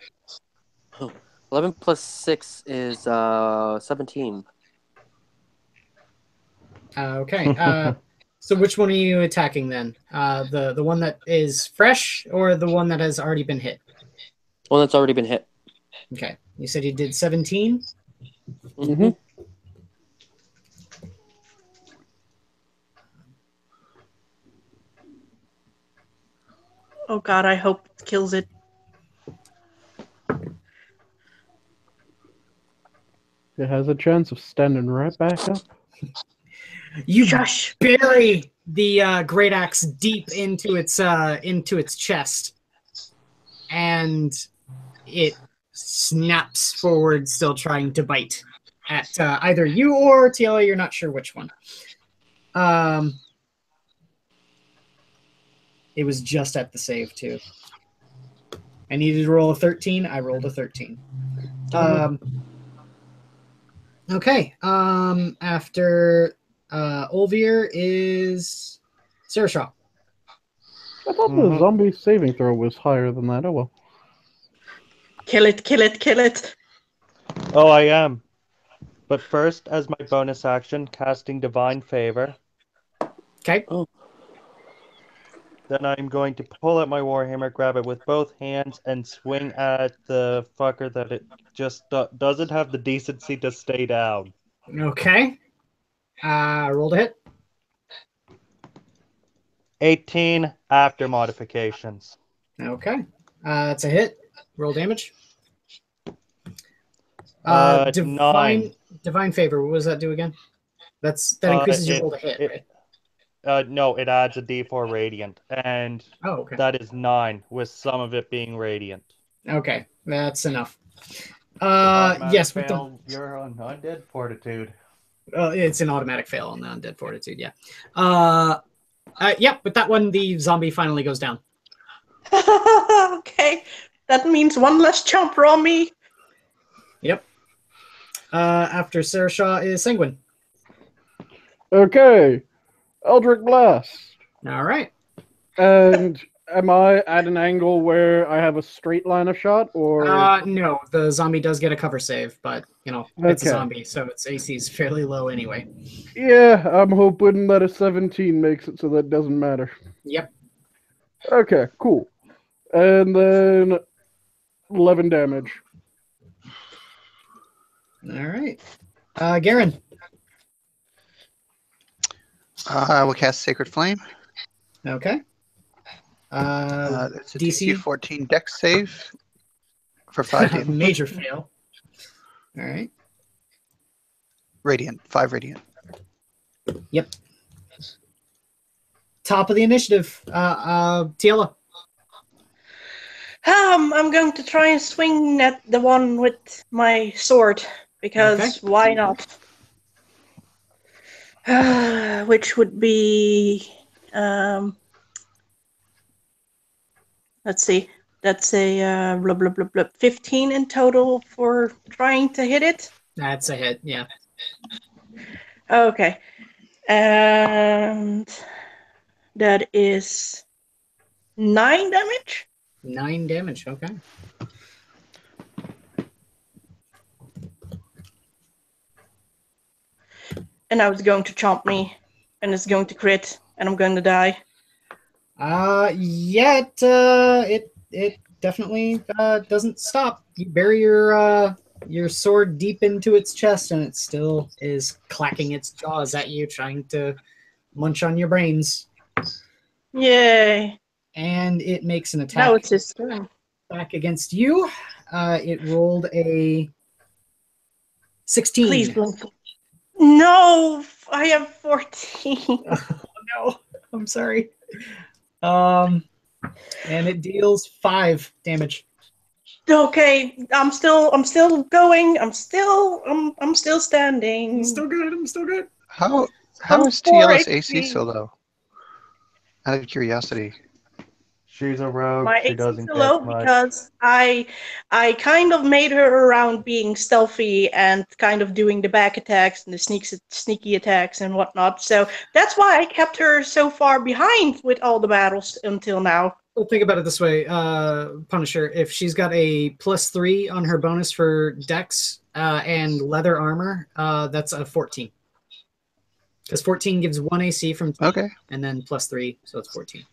11 plus 6 is 17. Okay. So which one are you attacking then? The one that is fresh or the one that has already been hit? One that's already been hit. Okay. You said you did 17? Mm-hmm. Oh god, I hope it kills it. It has a chance of standing right back up. You Shush. bury the great axe deep into its chest, and it snaps forward, still trying to bite at either you or Tiela. You're not sure which one. It was just at the save too. I needed to roll a 13. I rolled a 13. Okay. After Olvir is Sarashaw. I thought the zombie saving throw was higher than that. Oh well. Kill it, kill it, kill it. Oh, I am. But first, as my bonus action, casting Divine Favor. Okay. Oh. Then I'm going to pull out my Warhammer, grab it with both hands, and swing at the fucker that it just doesn't have the decency to stay down. Okay. Roll to hit. 18 after modifications. Okay. That's a hit. Roll damage. 9. Divine favor. What does that do again? That increases your roll to hit, right? No, it adds a D4 radiant, and okay. that is 9, with some of it being radiant. Okay, that's enough. Yes, with you're on undead fortitude. It's an automatic fail on the undead fortitude. Yeah. With that one, the zombie finally goes down. Okay, that means one less chomper on me. Yep. After Sarashaw is Sanguine. Okay. Eldritch Blast. All right. And am I at an angle where I have a straight line of shot, or? No, the zombie does get a cover save, but it's a zombie, so its AC is fairly low anyway. Yeah, I'm hoping that a 17 makes it so that doesn't matter. Yep. Okay, cool. And then 11 damage. All right. Garen. I will cast Sacred Flame. Okay. It's a DC? DC 14 Dex save for 5 damage. Major fail. All right. Radiant, 5 radiant. Yep. Top of the initiative. Tiela. I'm going to try and swing at the one with my sword, because why not? Which would be, let's see, that's a 15 in total for trying to hit it. That's a hit, yeah. Okay, and that is 9 damage. 9 damage, okay. And now it's going to chomp me, and it's going to crit, and I'm going to die. It definitely doesn't stop. You bury your sword deep into its chest, and it still is clacking its jaws at you, trying to munch on your brains. Yay! And it makes an attack. Now it's his turn. Back against you. It rolled a 16. Please, blink. No, I have 14. Oh, no, I'm sorry. And it deals 5 damage. Okay, I'm still going. I'm still standing. I'm still good. How I'm is Tiela's 4 AC HP. so low? Out of curiosity. She's a rogue. My She AC doesn't is get low much. because I kind of made her around being stealthy and kind of doing the back attacks and the sneaky attacks and whatnot. So that's why I kept her so far behind with all the battles until now. Well, think about it this way, Punisher. If she's got a +3 on her bonus for Dex and leather armor, that's a 14. Because 14 gives 1 AC from 2, and then +3, so it's 14.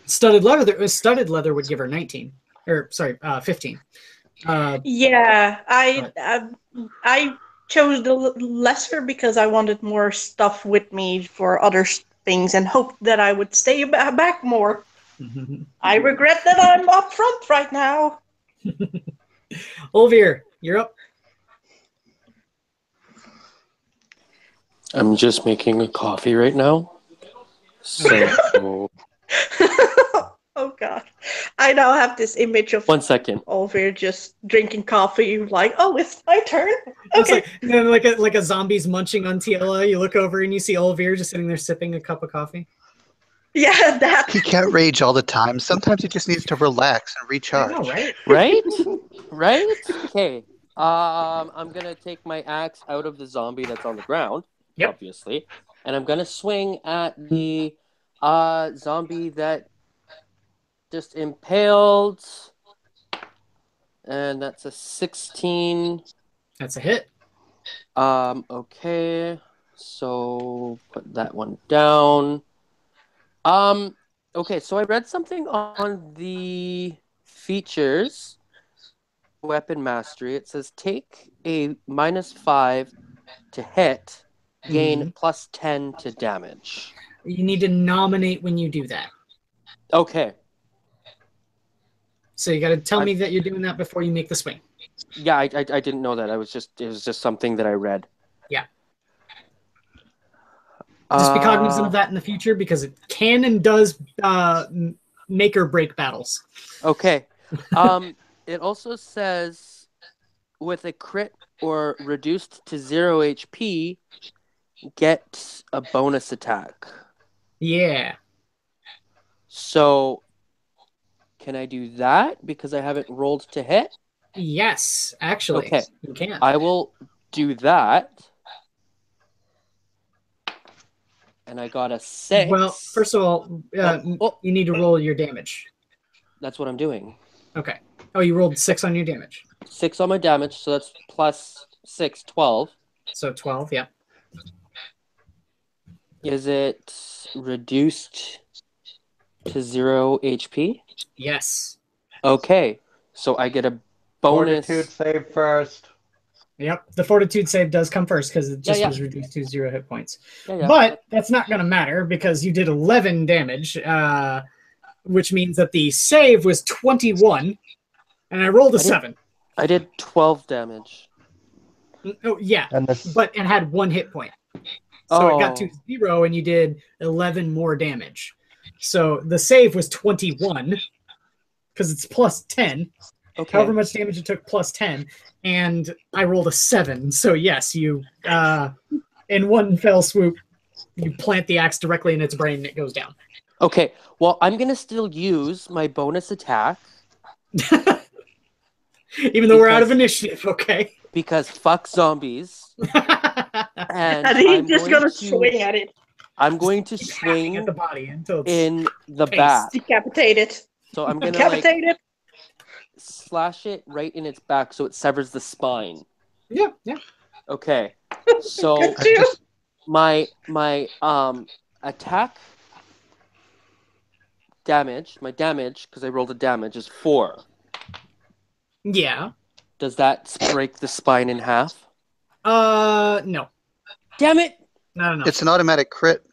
Studded leather would give her 19, or sorry, 15. Yeah, I chose the lesser because I wanted more stuff with me for other things and hoped that I would stay back more. I regret that I'm up front right now. Olvir, you're up. I'm just making a coffee right now. So Oh god. I now have this image of 1 second. Olvir just drinking coffee, like, oh, it's my turn. Okay. It's like a zombie's munching on Tiela. You look over and you see Olvir just sitting there sipping a cup of coffee. Yeah, that. He can't rage all the time. Sometimes he just needs to relax and recharge. I know, right? Right? Okay. I'm gonna take my axe out of the zombie that's on the ground, obviously, and I'm gonna swing at the zombie that just impaled, and that's a 16. That's a hit. Okay, so put that one down. Okay, so I read something on the features weapon mastery. It says take a -5 to hit, gain +10 to damage. You need to nominate when you do that. Okay. So you got to tell me that you're doing that before you make the swing. Yeah, I didn't know that. It was just something that I read. Yeah. Just be cognizant of that in the future because it can and does make or break battles. Okay. It also says with a crit or reduced to 0 HP, get a bonus attack. Yeah. So, can I do that because I haven't rolled to hit? Yes, actually. Okay. You can. I will do that. And I got a 6. Well, first of all, you need to roll your damage. That's what I'm doing. Okay. Oh, you rolled 6 on your damage. 6 on my damage, so that's +6, 12. So 12, yeah. Is it reduced to 0 HP? Yes. Okay, so I get a bonus. Fortitude save first. Yep, the fortitude save does come first because it just was reduced to 0 hit points. But that's not going to matter because you did 11 damage, which means that the save was 21, and I rolled a 7. I did 12 damage. Oh, yeah, And but it had 1 hit point. So it got to 0, and you did 11 more damage. So the save was 21 because it's +10. Okay. However much damage it took +10, and I rolled a 7. So yes, you in one fell swoop, you plant the axe directly in its brain and it goes down. Okay, well, I'm going to still use my bonus attack. Even though we're out of initiative, okay? Because fuck zombies. And he's just going to swing at it. I'm going to swing at the body until it's in the back. Decapitate it. So I'm going to decapitate it. Slash it right in its back so it severs the spine. Yeah. Okay. So my attack damage, because I rolled a damage, is 4. Yeah. Does that break the spine in half? No. Damn it! No. It's an automatic crit.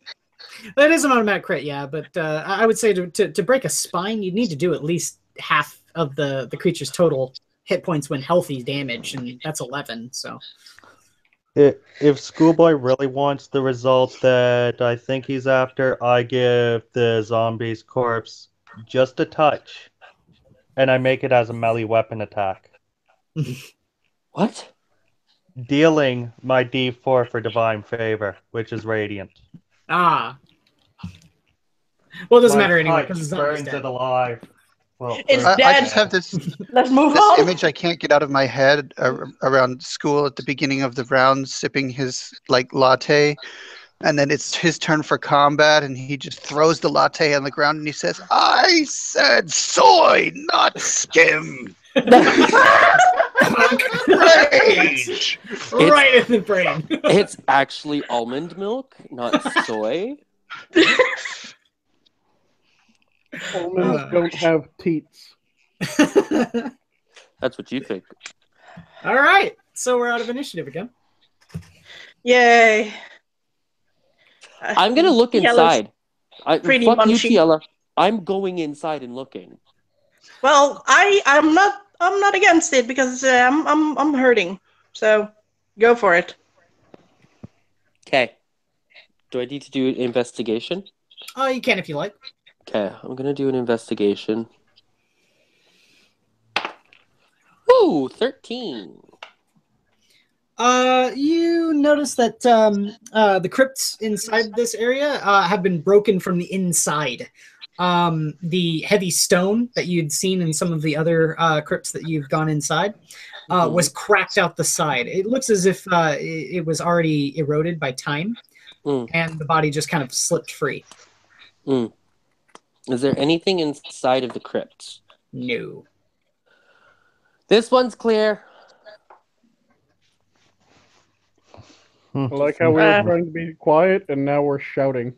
That is an automatic crit, yeah, but I would say to break a spine, you'd need to do at least half of the creature's total hit points when healthy damage, and that's 11, so... If Schoolboy really wants the result that I think he's after, I give the zombie's corpse just a touch, and I make it as a melee weapon attack. What? Dealing my D4 for Divine Favor, which is Radiant. Ah. Well, it doesn't My matter anyway, touch because the zombie's burns dead. it alive. Well, It's I dead. just have this Let's move on. image I can't get out of my head around school at the beginning of the round, sipping his latte, and then it's his turn for combat, and he just throws the latte on the ground and he says, "I said soy, not skim." Rage. Right in the brain. It's actually almond milk, not soy. Almonds don't have teats. That's what you think. All right, so we're out of initiative again. Yay. I'm gonna look Yellow's inside. pretty Fuck you, munchy. Tiela. I'm going inside and looking. Well, I'm not against it because I'm hurting. So go for it. Okay. Do I need to do an investigation? Oh, you can if you like. Okay, I'm gonna do an investigation. Ooh, 13. You notice that the crypts inside this area have been broken from the inside. The heavy stone that you'd seen in some of the other crypts that you've gone inside was cracked out the side. It looks as if it was already eroded by time, and the body just kind of slipped free. Is there anything inside of the crypts? No. This one's clear. I like how we were trying to be quiet and now we're shouting.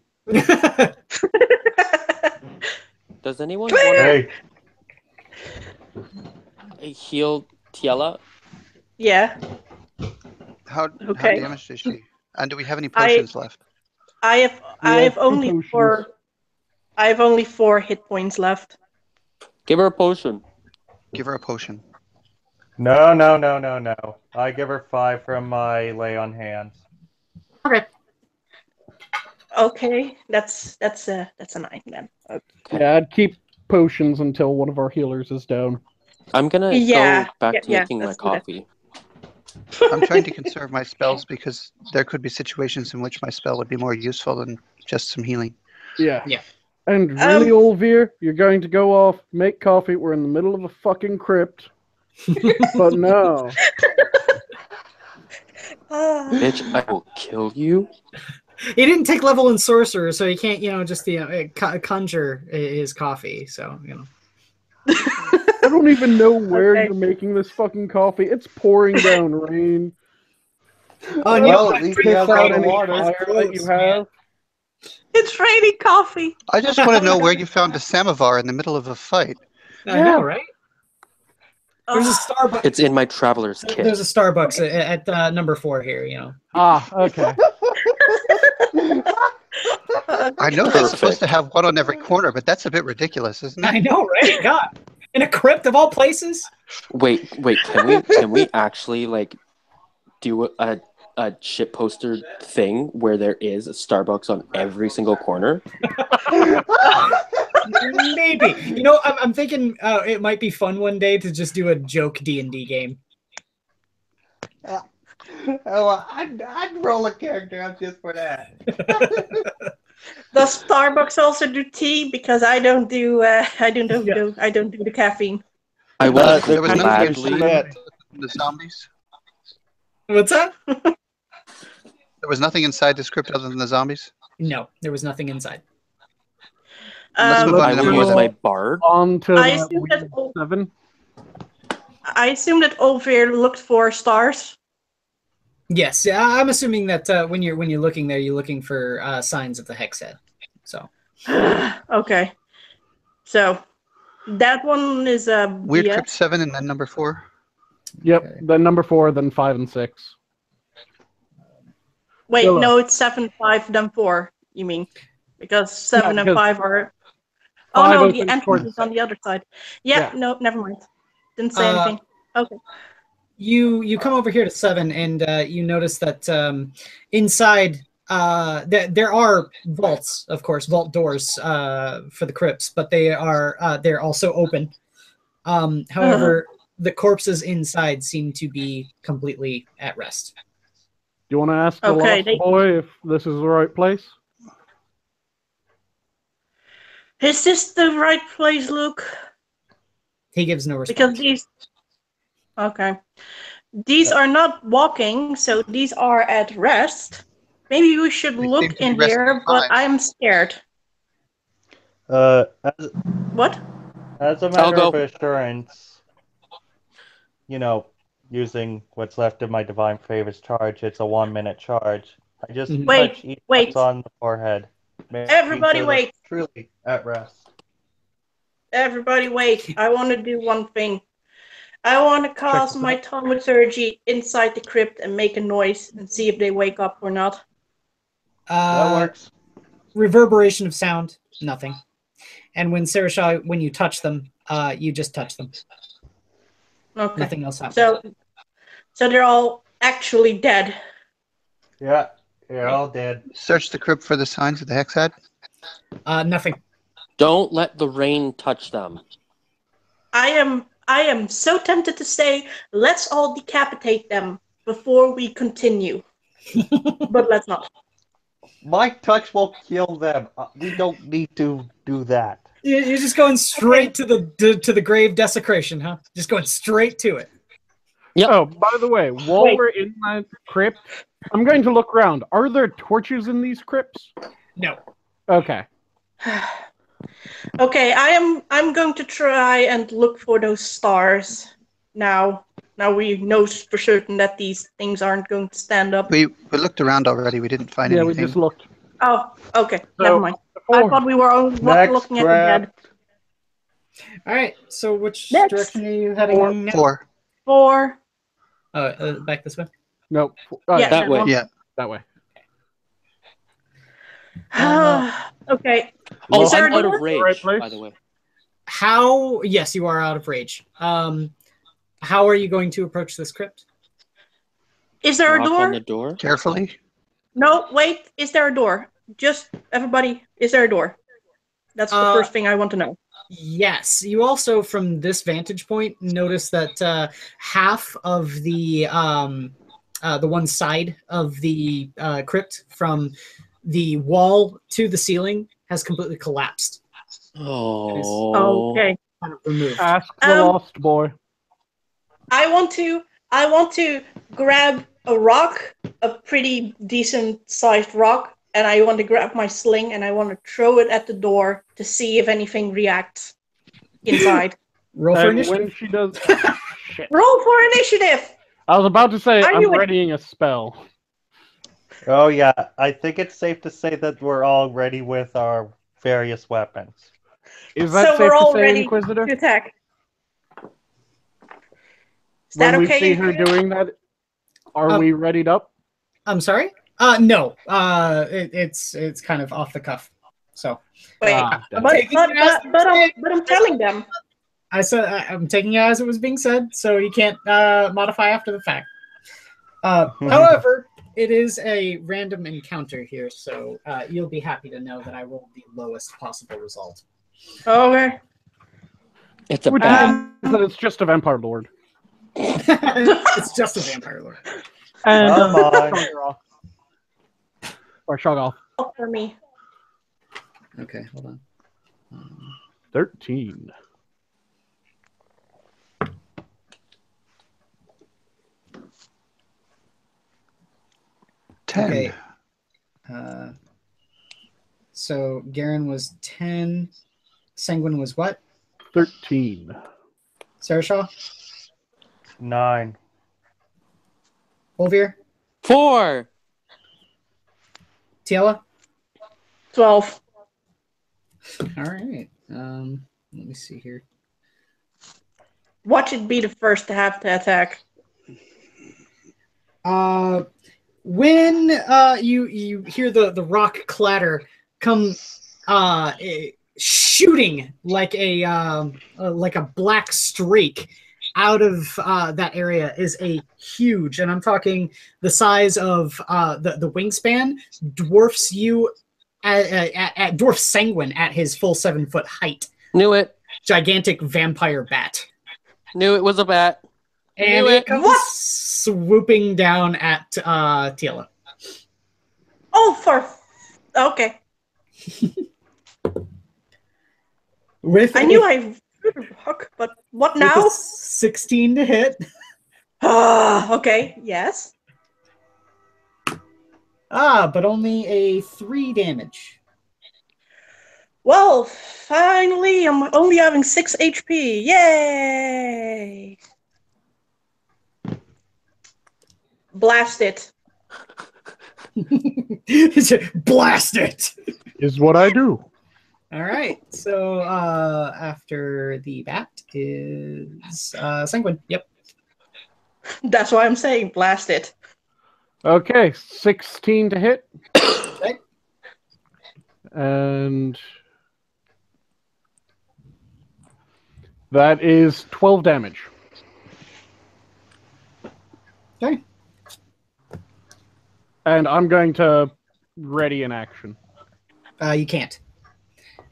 Does anyone want Hey, to heal Tiela. Yeah. How Okay. damaged is she? And do we have any potions left? I have two only potions. 4. I have only 4 hit points left. Give her a potion. Give her a potion. No. I give her 5 from my lay on hands. Okay. Okay, that's a 9 then. Okay. Yeah, I'd keep potions until one of our healers is down. I'm gonna Yeah, go back to yeah, making my let's do that. coffee. I'm trying to conserve my spells because there could be situations in which my spell would be more useful than just some healing. Yeah. Yeah. And really, Olvir, you're going to go off, make coffee. We're in the middle of a fucking crypt. But no. Bitch, I will kill you. He didn't take level in sorcerer, so he can't, just conjure his coffee. So I don't even know where Okay. you're making this fucking coffee. It's pouring down rain. Oh, Well, at least he has Out all the any water. fire that you have. It's raining coffee. I just want to know where you found a samovar in the middle of a fight. I know, right? There's a Starbucks. It's in my traveler's kit. There's a Starbucks at number 4 here. Ah, okay. I know they're supposed to have one on every corner, but that's a bit ridiculous, isn't I it? know, right? God, in a crypt of all places. Wait. Can we actually do a shit poster thing where there is a Starbucks on every single corner? Maybe. I'm thinking it might be fun one day to just do a joke D&D game. Oh, I'd roll a character up just for that. Does Starbucks also do tea? Because I don't do. I don't do the caffeine. I will There was nothing gladly. inside the zombies. What's that? There was nothing inside the script other than the zombies. No, there was nothing inside. Let's move on I to will number use one. my bard. On to I assume that 7. I assume that Olvir looked for stars. Yes, I'm assuming that when you're looking there, you're looking for signs of the hex head. So Okay, so that one is a Weird BS. Crypt 7 and then number 4. Yep, Okay. then number 4, then 5 and 6. Wait, Philip. no, it's 7, 5, then 4. You mean because 7 and because 5 are. Oh 5 no, opens the entrance towards is on the other side. Yeah, no, never mind. Didn't say anything. Okay. you come over here to 7, and you notice that inside there are vaults, of course, vault doors for the crypts, but they're also open. However, the corpses inside seem to be completely at rest. Do you want to ask the Okay, lost boy if this is the right place? Is this the right place, Luke? He gives no response. Because these. Okay. These are not walking, so these are at rest. Maybe we should They seem look to be in resting here, but fine. I'm scared. What? As a I'll matter go. of assurance, using what's left of my Divine Favors charge, it's a 1-minute charge. I just Wait, touch each wait. that's on the forehead. making Everybody sure they're wait. Truly at rest. Everybody wait. I want to do one thing. I want to cast my thaumaturgy inside the crypt and make a noise and see if they wake up or not. That works. Reverberation of sound, nothing. And when Sarashah, when you touch them, you just touch them. Okay. Nothing else happens. So they're all actually dead. Yeah, you're all dead. Search the crypt for the signs of the hex head. Nothing. Don't let the rain touch them. I am so tempted to say, let's all decapitate them before we continue. But let's not. My touch will kill them. We don't need to do that. You're just going straight to the grave desecration, huh? Just going straight to it. Yep. Oh, by the way, while we're in that crypt, I'm going to look around. Are there torches in these crypts? No. Okay. Okay, I'm going to try and look for those stars now. Now we know for certain that these things aren't going to stand up. We looked around already. We didn't find Yeah, anything. we just looked. Oh, okay, So, never mind. I thought we were only Next looking at the dead. All right. So which Next. direction are you heading? now? 4. 4. Back this way. No. Yeah, that way. one. Yeah. That way. Okay. Oh, Is there I'm a out of door? rage, Right place? by the way. How? Yes, you are out of rage. How are you going to approach this crypt? Is there a Knock door? on the door. Carefully. No, wait. Is there a door? Just everybody. Is there a door? That's the first thing I want to know. Yes. You also, from this vantage point, notice that half of the one side of the crypt, from the wall to the ceiling, has completely collapsed. Oh. Okay. Kind of removed. Ask the lost boy. I want to grab a rock, a pretty decent sized rock, and I want to grab my sling and I want to throw it at the door to see if anything reacts inside. Roll for And initiative. when she does... Shit. Roll for initiative. I was about to say, I I'm knew it. readying a spell. Oh yeah, I think it's safe to say that we're all ready with our various weapons. Is that So safe we're all to say, ready Inquisitor? to attack. Is that When we okay? see her doing that, are we readied up? I'm sorry. No. It's kind of off the cuff. So Wait, damn. but I'm telling them. I said I'm taking it as it was being said, so you can't modify after the fact. However, it is a random encounter here, so you'll be happy to know that I rolled the lowest possible result. Okay. It's a Which bad. means that it's just a vampire lord. It's just a vampire lord. And Come on. Shoggoth. Or Shoggoth. For me. Okay, hold on. 13. Okay. So Garen was 10. Sanguine was what? 13. Sarashaw? 9. Olvir? 4. Tiela? 12. All right. Let me see here. What should be the first to have to attack? When you hear the rock clatter come shooting like a black streak out of that area is a huge, and I'm talking the size of the wingspan dwarfs you at dwarf Sanguine at his full 7-foot height. Knew it. Gigantic vampire bat. Knew it was a bat. And Knew it it. comes What? swooping down at Tiela. Oh, okay. I knew I threw the rock, but what With a now? 16 to hit. Okay, yes. But only a 3 damage. Well, finally, I'm only having 6 HP. Yay! Blast it. Blast it! Is what I do. All right. So after the bat is Sanguine. Yep. That's why I'm saying blast it. Okay, 16 to hit. Okay. And that is 12 damage. Okay. And I'm going to ready an action. You can't.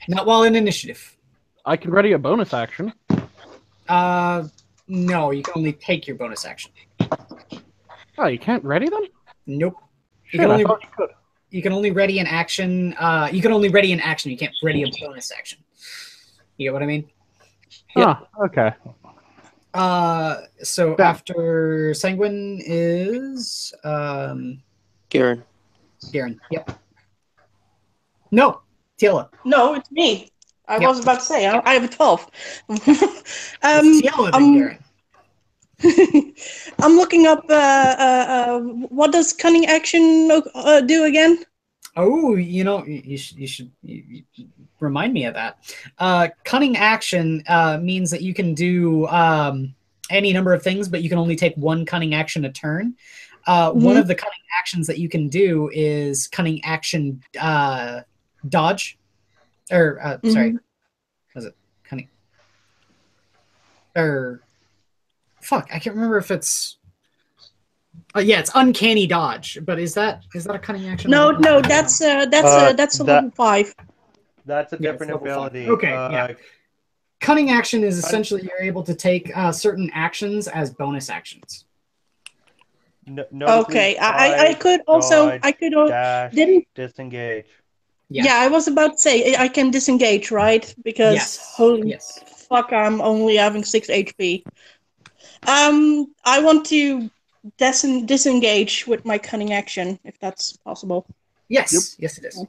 Not while in initiative. I can ready a bonus action. No, you can only take your bonus action. Oh, you can't ready them? Nope. Shit, I thought you could. You can only ready an action. You can only ready an action. You can't ready a bonus action. You get what I mean? Ah, okay. So Yeah. after Sanguine is Garen. Garen. Yep. No, Tiela. No, it's me. I Yep. was about to say, I have a 12. It's Tiela than Garen. I'm looking up, what does cunning action do again? Oh, you should remind me of that. Cunning action means that you can do any number of things, but you can only take one cunning action a turn. One of the cunning actions that you can do is cunning action dodge. Or, sorry. Was it cunning? Or, fuck, I can't remember if it's... yeah, it's uncanny dodge, but is that a cunning action? No, that's a level 5. That's a different it's level 5. ability. Okay, yeah. Cunning action is essentially you're able to take certain actions as bonus actions. Okay, I could also dash, didn't disengage. Yeah, I was about to say I can disengage, right? Because holy fuck, I'm only having 6 HP. I want to disengage with my cunning action, if that's possible. Yes, yes it is.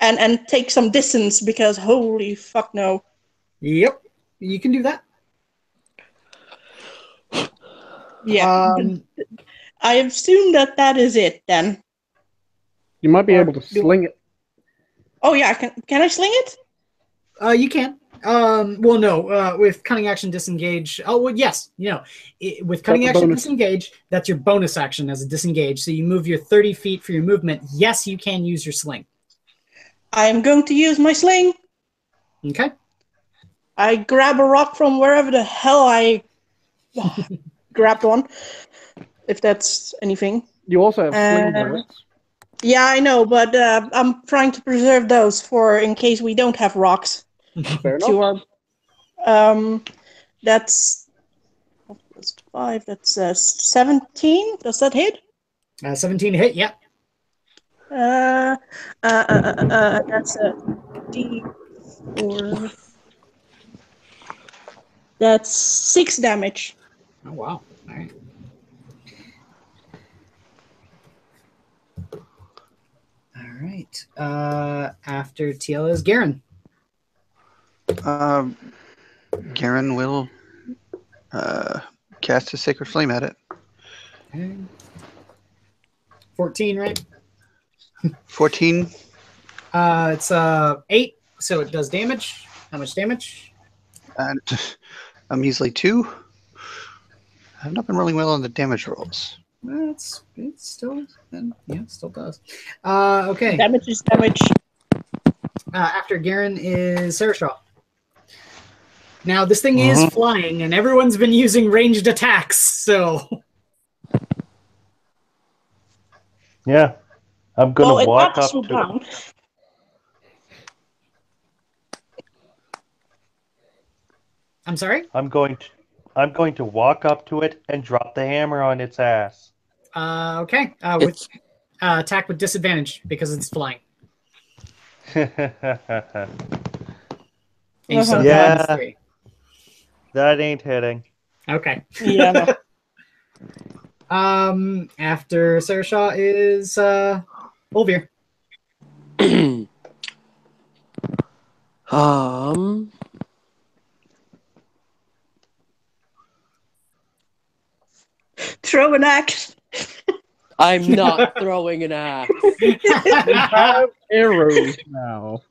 And take some distance because holy fuck no. Yep, you can do that. Yeah, I assume that is it then. You might be able to sling it. Oh yeah, can I sling it? You can. Well, no. With cunning action disengage. Oh, well, yes. With cunning action disengage, that's your bonus action as a disengage. So you move your 30 feet for your movement. Yes, you can use your sling. I am going to use my sling. Okay. I grab a rock from wherever the hell I grabbed one, if that's anything. You also have sling bullets. Yeah, I know, but I'm trying to preserve those for in case we don't have rocks. Fair enough. That's 5. That's 17. Does that hit? 17 hit. Yeah. That's a D4. That's 6 damage. Oh wow! All right. All right. After TL is Garen. Garen will cast a Sacred Flame at it. Okay. 14, right? 14. It's 8, so it does damage. How much damage? And a measly 2. I've not been rolling well on the damage rolls. It's still, it still does. Okay. Damage is damage. After Garen is Sarashaw. Now this thing is flying, and everyone's been using ranged attacks, so. Yeah, I'm gonna walk up to it. I'm sorry? I'm going to walk up to it and drop the hammer on its ass. Okay. With attack with disadvantage because it's flying. Yeah. 3. That ain't hitting. Okay. Yeah. No. After Sarashaw is Olvir. Throw an axe. I'm not throwing an axe. We have arrows now.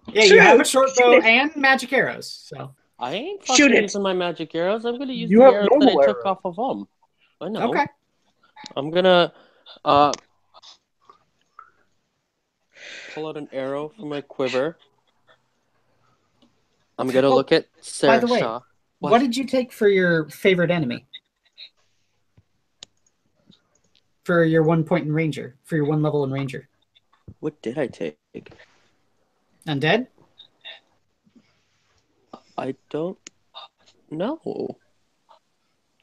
Yeah, you have a short bow and magic arrows. So I ain't fucking using my magic arrows. I'm gonna use the arrows that I took off of them. I know. Okay. I'm gonna pull out an arrow from my quiver. I'm gonna look at Sarah. By the way, what did you take for your favorite enemy? For your 1 point in Ranger. For your 1 level in Ranger. What did I take? Undead? I don't know.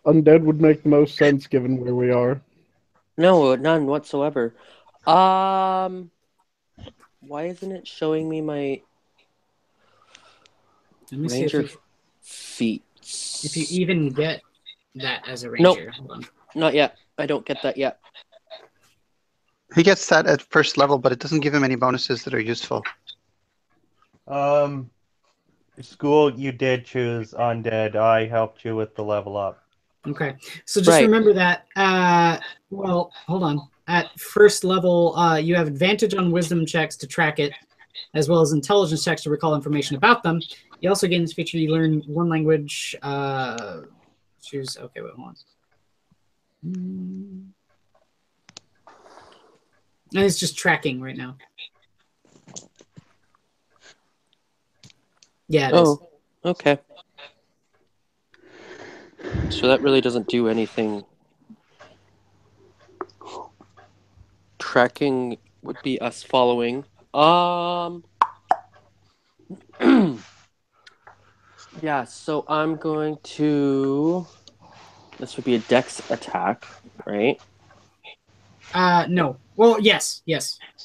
Undead would make the most sense given where we are. No, none whatsoever. Why isn't it showing me my Ranger feats? If you even get that as a Ranger. Nope. Not yet. I don't get that yet. He gets that at first level, but it doesn't give him any bonuses that are useful. School, you did choose Undead. I helped you with the level up. Okay. So just remember that, well, hold on. At first level, you have advantage on wisdom checks to track it, as well as intelligence checks to recall information about them. You also gain this feature, you learn 1 language, choose. Okay, wait, hold on. And it's just tracking right now. Yeah, it is. Oh, okay. So that really doesn't do anything. Tracking would be us following. Yeah, so I'm going to. This would be a dex attack, right? No. Well, yes.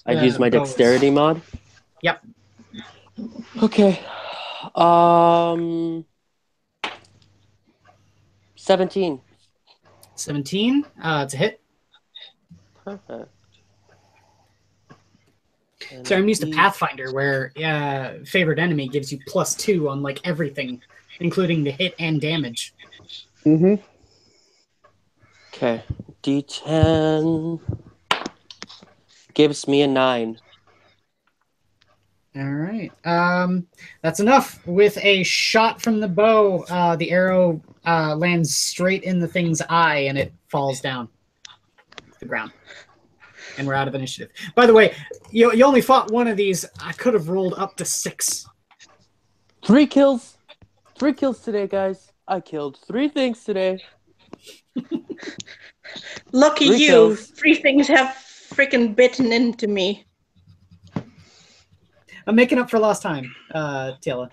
I'd use my bow is- dexterity mod. Yep. Okay. 17. 17. It's a hit. Perfect. And So I'm used to he- Pathfinder, where favorite enemy gives you +2 on like everything, including the hit and damage. Mm-hmm. Okay. D10 gives me a 9. All right. That's enough. With a shot from the bow, the arrow lands straight in the thing's eye, and it falls down to the ground. And we're out of initiative. By the way, you only fought one of these. I could have rolled up to 6. 3 kills. 3 kills today, guys. I killed 3 things today. Lucky 3 you. kills. 3 things have freaking bitten into me. I'm making up for lost time, Tila.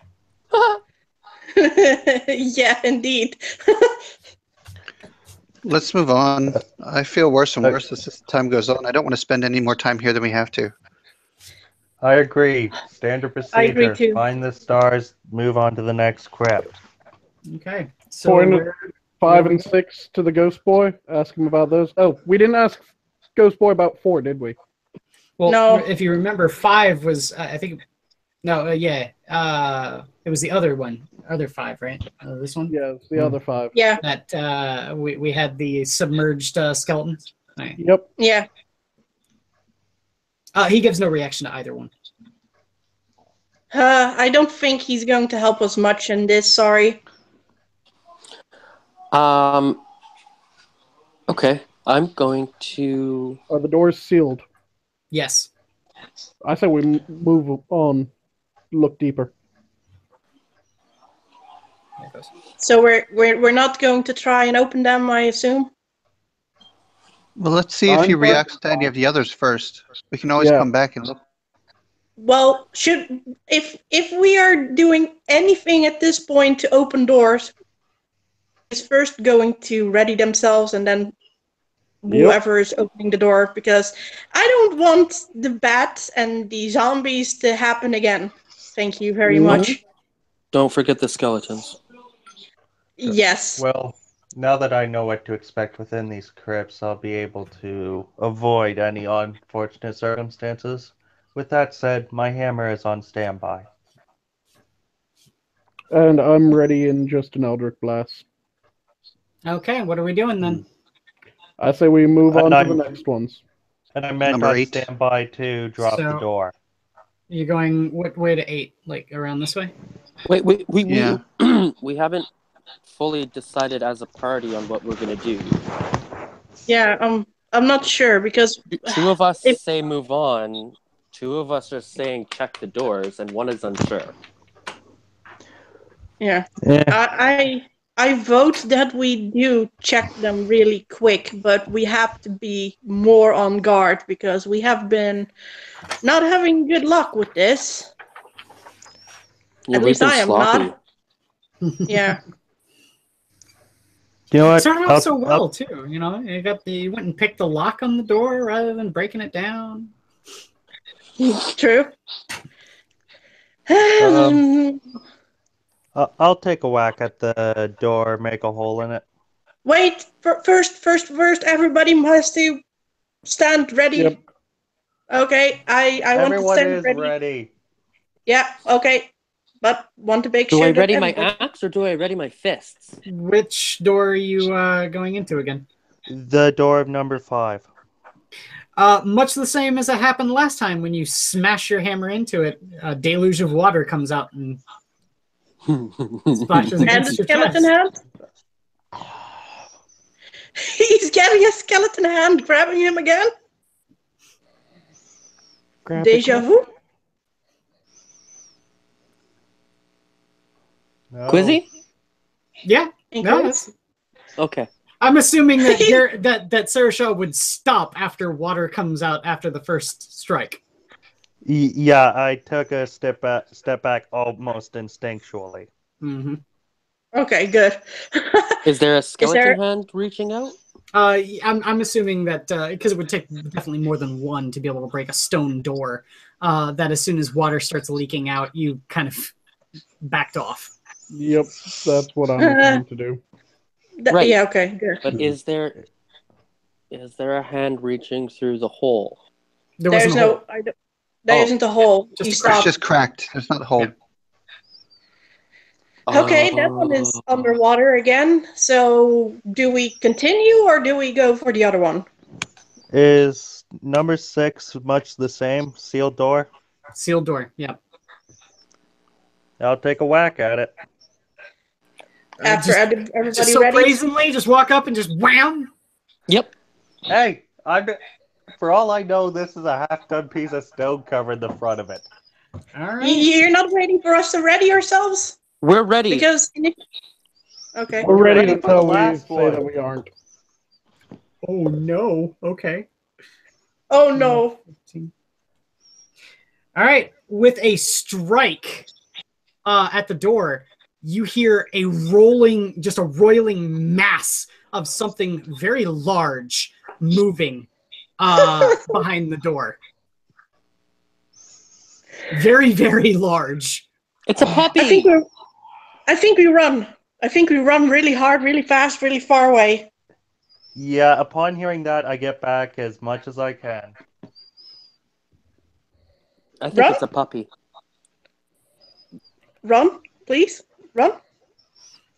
Yeah, indeed. Let's move on. I feel worse and worse as time goes on. I don't want to spend any more time here than we have to. I agree. Standard I agree procedure. too. Find the stars, move on to the next crypt. Okay. So Point where- 5 and 6 to the Ghost Boy. Ask him about those. Oh, we didn't ask Ghost Boy about 4, did we? well, No. if you remember, 5 was I think. No, yeah. It was the other one, other 5, right? This one. Yeah, it's the other 5. Yeah, That we had the submerged skeletons. Right. Yep. yeah. He gives no reaction to either one. I don't think he's going to help us much in this, sorry. Okay. I'm going to. Are the doors sealed? Yes. I say we move on. Look deeper. There it goes. So we're not going to try and open them, I assume? Well, let's see if I'm he fine. reacts to any of the others first. We can always Yeah. come back and look. Well, if we are doing anything at this point to open doors, is first going to ready themselves and then whoever is opening the door, because I don't want the bats and the zombies to happen again. Thank you very much. Don't forget the skeletons. Yes. Well, now that I know what to expect within these crypts, I'll be able to avoid any unfortunate circumstances. With that said, my hammer is on standby. And I'm ready in just an Eldritch Blast. Okay, what are we doing then? I say we move on And to I'm- the next ones. And I meant Number on 8. standby to drop the So- door. You're going what way to 8? Like around this way? Wait, we Yeah. we haven't fully decided as a party on what we're gonna do. Yeah, I'm not sure because 2 of us If- say move on. 2 of us are saying check the doors, and 1 is unsure. yeah. I vote that we do check them really quick, but we have to be more on guard because we have been not having good luck with this. Yeah, At we've least been I am sloppy. not. Yeah. You know It what? started I'll- off so well too, you know. You went and picked the lock on the door rather than breaking it down. True. I'll take a whack at the door, make a hole in it. Wait, first, everybody has to stand ready. Yep. Okay, I want to Everyone stand is ready. Yeah, okay. But want to make Do sure I that ready my everybody- axe or do I ready my fists? Which door are you going into again? The door of number 5. Much the same as it happened last time when you smash your hammer into it. A deluge of water comes out and splashes And the against your skeleton chest. hand? He's getting a skeleton hand grabbing him again. Grab Deja vu. No. Quizzy? Yeah. No, Incorrect. that's, Okay. I'm assuming that that Sarah Shaw would stop after water comes out after the first strike. Yeah, I took a step back almost instinctually. Mm-hmm. Okay, good. Is there a skeleton there- hand reaching out? I'm assuming that because it would take definitely more than one to be able to break a stone door. That as soon as water starts leaking out, you kind of backed off. Yep, that's what I'm trying to do. Right. Yeah, okay, good. But is there a hand reaching through the hole? There There's wasn't a hole. there isn't a hole. Just He a It's stopped. just cracked. There's not a hole. Yeah. Okay, that one is underwater again. So, do we continue or do we go for the other one? Is number 6 much the same? Sealed door? Sealed door. Yeah. I'll take a whack at it. After Just everybody so ready? brazenly, just walk up and just wham. Yep. Hey, for all I know, this is a half-done piece of stone covering the front of it. All right. You're not waiting for us to ready ourselves? We're ready. Because... Okay. We're ready ready for the until we last say one. that we aren't. Oh no. Okay. Oh no. All right. With a strike at the door, you hear a roiling mass of something very large moving behind the door. Very, very large. It's a puppy. I think we run. I think we run really hard, really fast, really far away. Yeah, upon hearing that, I get back as much as I can. I think Run? it's a puppy. Run, please. Run.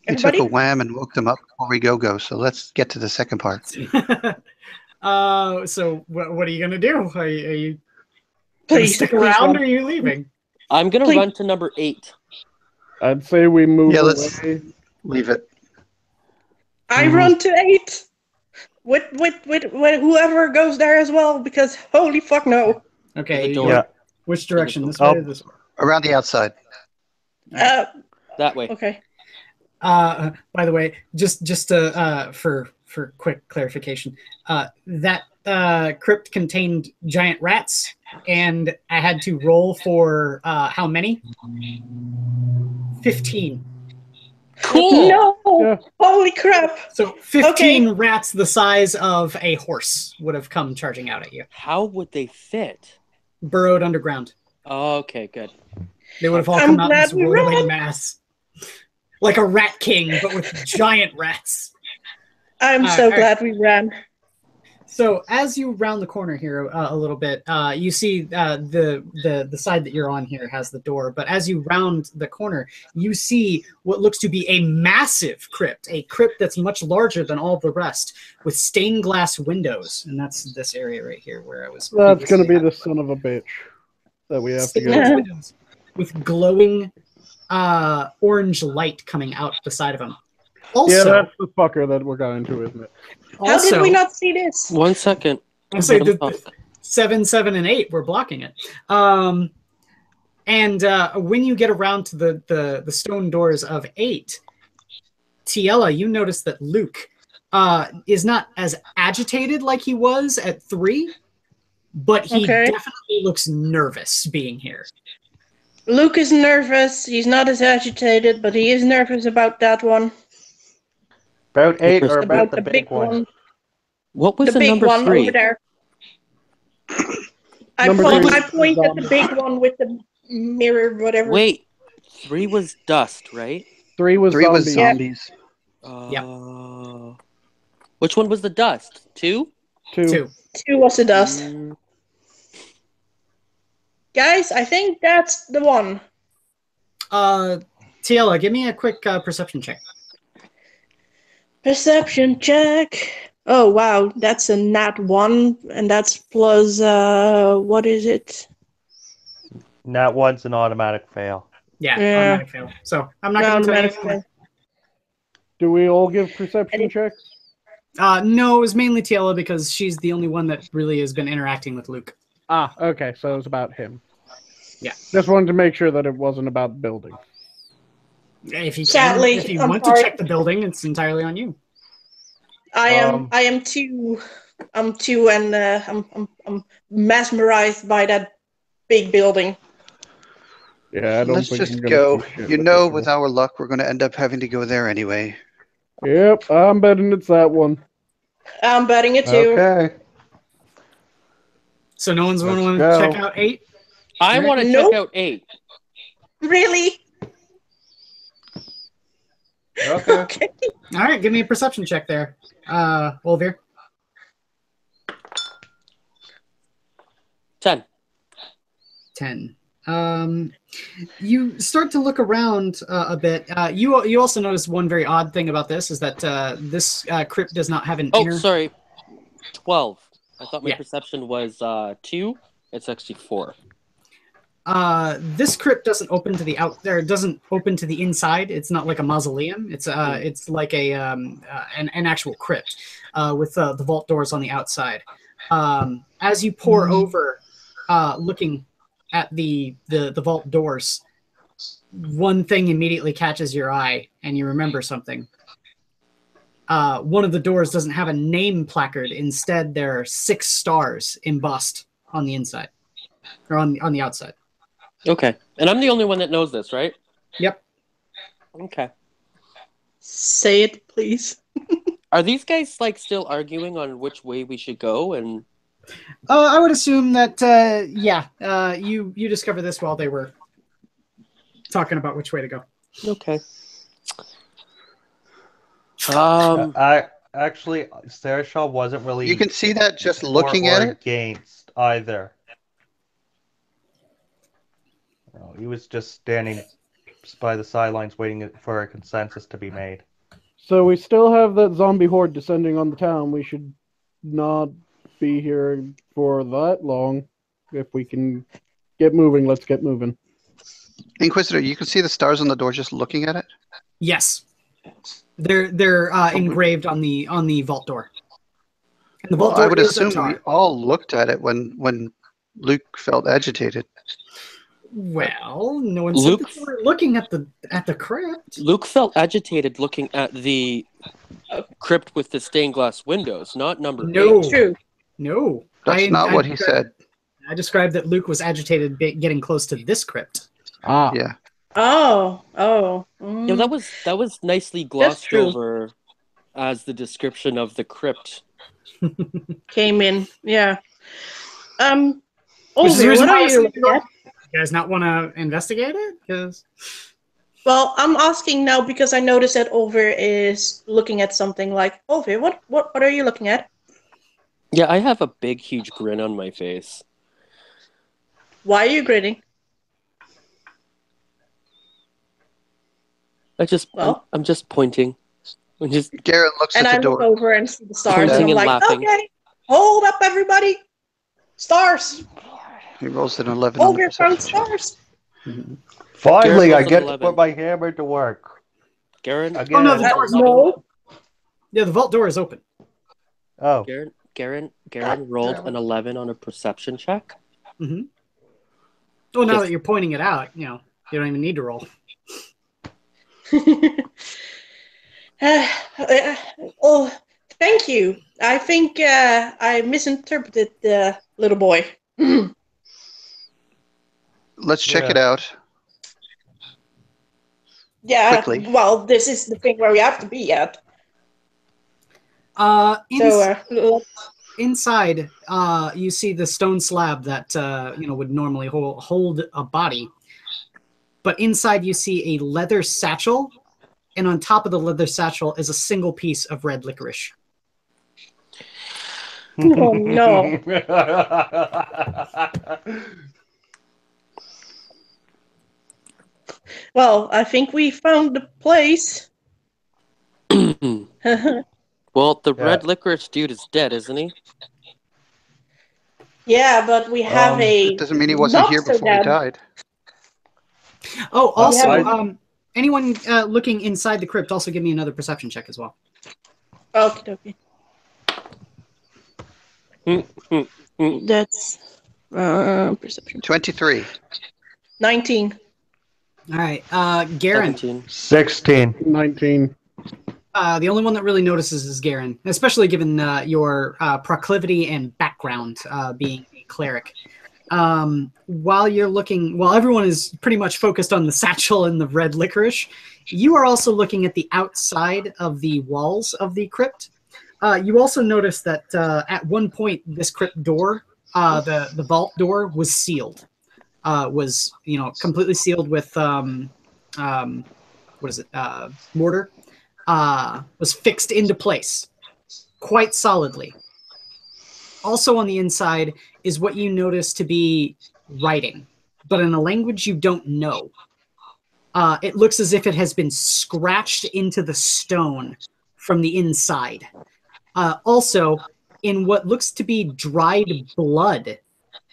You took Everybody. a wham and woke them up before we go. So let's get to the second part. So what are you gonna do? Are you gonna Please stick please around run. or are you leaving? I'm gonna Please. run to number 8. I'd say we move Yeah, let's- away. Leave it. I run to 8. With whoever goes there as well, because holy fuck no. Okay. The door. Yeah. Which direction? This Oh. way or this way? Around the outside. That way. Okay. By the way, just for quick clarification, that crypt contained giant rats, and I had to roll for how many? 15. Cool. No. Yeah. Holy crap. So 15 rats the size of a horse would have come charging out at you, How would they fit? burrowed underground. Oh, okay, good. They would have all I'm come out in glad this we roiling ran. mass, like a rat king, but with giant rats. I'm so all right. glad we ran. So as you round the corner here a little bit, you see the side that you're on here has the door. But as you round the corner, you see what looks to be a massive crypt, a crypt that's much larger than all the rest, with stained glass windows. And that's this area right here where I was. That's going to previously be at. the son of a bitch that we have to Stained go. glass windows with glowing orange light coming out the side of them. Also, Yeah, that's the fucker that we're going to, isn't it? How did we not see this? 1 second. I say Let 'em the talk. 7, 7, and 8 were blocking it. And when you get around to the stone doors of 8, Tiella, you notice that Luke is not as agitated like he was at 3, but he definitely looks nervous being here. Luke is nervous. He's not as agitated, but he is nervous about that one. About 8 or About about the big one? What was The the big number one 3? over there. Number three I is point at the zombie. big one with the mirror, whatever. Wait, 3 was dust, right? 3 was 3 was zombies. zombies. Which one was the dust? 2? 2. 2 was the dust. Mm, Guys, I think that's the one. Tiella, give me a quick perception check. Perception check. Oh, wow. That's a nat 1, and that's plus, what is it? Nat 1's an automatic fail. Yeah, Yeah. automatic fail. So I'm not going to tell you. Automatic fail. Do we all give perception checks? No, it was mainly Tiela because she's the only one that really has been interacting with Luke. Ah, okay, so it was about him. Yeah. Just wanted to make sure that it wasn't about the building. If you Sadly, if you I'm want sorry. to check the building, it's entirely on you. I am too, and I'm mesmerized by that big building. Yeah, I don't Let's think just I'm gonna go. see shit You with know, this with one. our luck, we're going to end up having to go there anyway. Yep, I'm betting it's that one. I'm betting it too. Okay. So no one's going to Let's want to go. check out 8? I want to Nope. check out 8. Really? Okay. Okay. All right, give me a perception check there, Olvir. 10. 10. You start to look around a bit. You also notice one very odd thing about this is that this crypt does not have an Oh, inner. sorry. 12. I thought my Yeah. perception was 2. It's actually 4. This crypt doesn't open to the out there. It doesn't open to the inside. It's not like a mausoleum. It's like a an actual crypt with the vault doors on the outside. As you pour over, looking at the vault doors, one thing immediately catches your eye, and you remember something. One of the doors doesn't have a name placard. Instead, there are 6 stars embossed on the inside, or on the outside. Okay. And I'm the only one that knows this, right? Yep. Okay. Say it, please. Are these guys like still arguing on which way we should go? And I would assume that you discovered this while they were talking about which way to go. okay. I actually, Sarashal wasn't really. You can see that just for looking or at it. against either. No, he was just standing by the sidelines waiting for a consensus to be made. So we still have that zombie horde descending on the town. We should not be here for that long. If we can get moving, let's get moving. Inquisitor, you can see the stars on the door just looking at it. Yes, they're engraved on the vault door. And the Well, vault door I would is assume ajar. we all looked at it when Luke felt agitated. Well, no one Luke- said that they were looking at the crypt. Luke felt agitated looking at the crypt with the stained glass windows, not number No. 8. True. No, That's not what he said. I described that Luke was agitated getting close to this crypt. Ah, Yeah. Oh. Yeah, that was nicely glossed true. over as the description of the crypt. Came in. Yeah. Which is the Olvir, reason what why I are said you looking at? You guys not want to investigate it? Because Well, I'm asking now because I noticed that Olvir is looking at something like, Olvir, what are you looking at? Yeah, I have a big, huge grin on my face. Why are you grinning? Well- I'm just pointing. I'm just Garrett looks And at I the look door. over and see the stars, and Pointing I'm and like, laughing. okay, hold up, everybody. Stars. He rolls an 11 on the Olvir found perception check. stars. Finally, Garrett I was get an to 11. put my hammer to work. Garen. Again. Oh, no, the door's open. No. Yeah, the vault door is open. Oh, Garen rolled an 11 on a perception check. Mm-hmm. Well, now Yes. that you're pointing it out, you don't even need to roll. Oh, thank you. I think I misinterpreted the little boy. Let's check Yeah. it out. Yeah, Quickly. well, this is the thing where we have to be at. So, Inside, you see the stone slab that would normally hold a body, but inside you see a leather satchel, and on top of the leather satchel is a single piece of red licorice. oh no. Well, I think we found the place. Well, the Yeah. red licorice dude is dead, isn't he? Yeah, but we have It doesn't mean he wasn't not here so before he bad- died. Oh, also, Yeah. Anyone looking inside the crypt, also give me another perception check as well. Okay. That's perception. 23. 19. All right, Garen. 17. 16. 19. The only one that really notices is Garen, especially given your proclivity and background being a cleric. While everyone is pretty much focused on the satchel and the red licorice, you are also looking at the outside of the walls of the crypt. You also notice that at one point this crypt door, the vault door, was sealed. Was completely sealed with mortar. Was fixed into place quite solidly. Also on the inside is what you notice to be writing, but in a language you don't know. It looks as if it has been scratched into the stone from the inside. Also, in what looks to be dried blood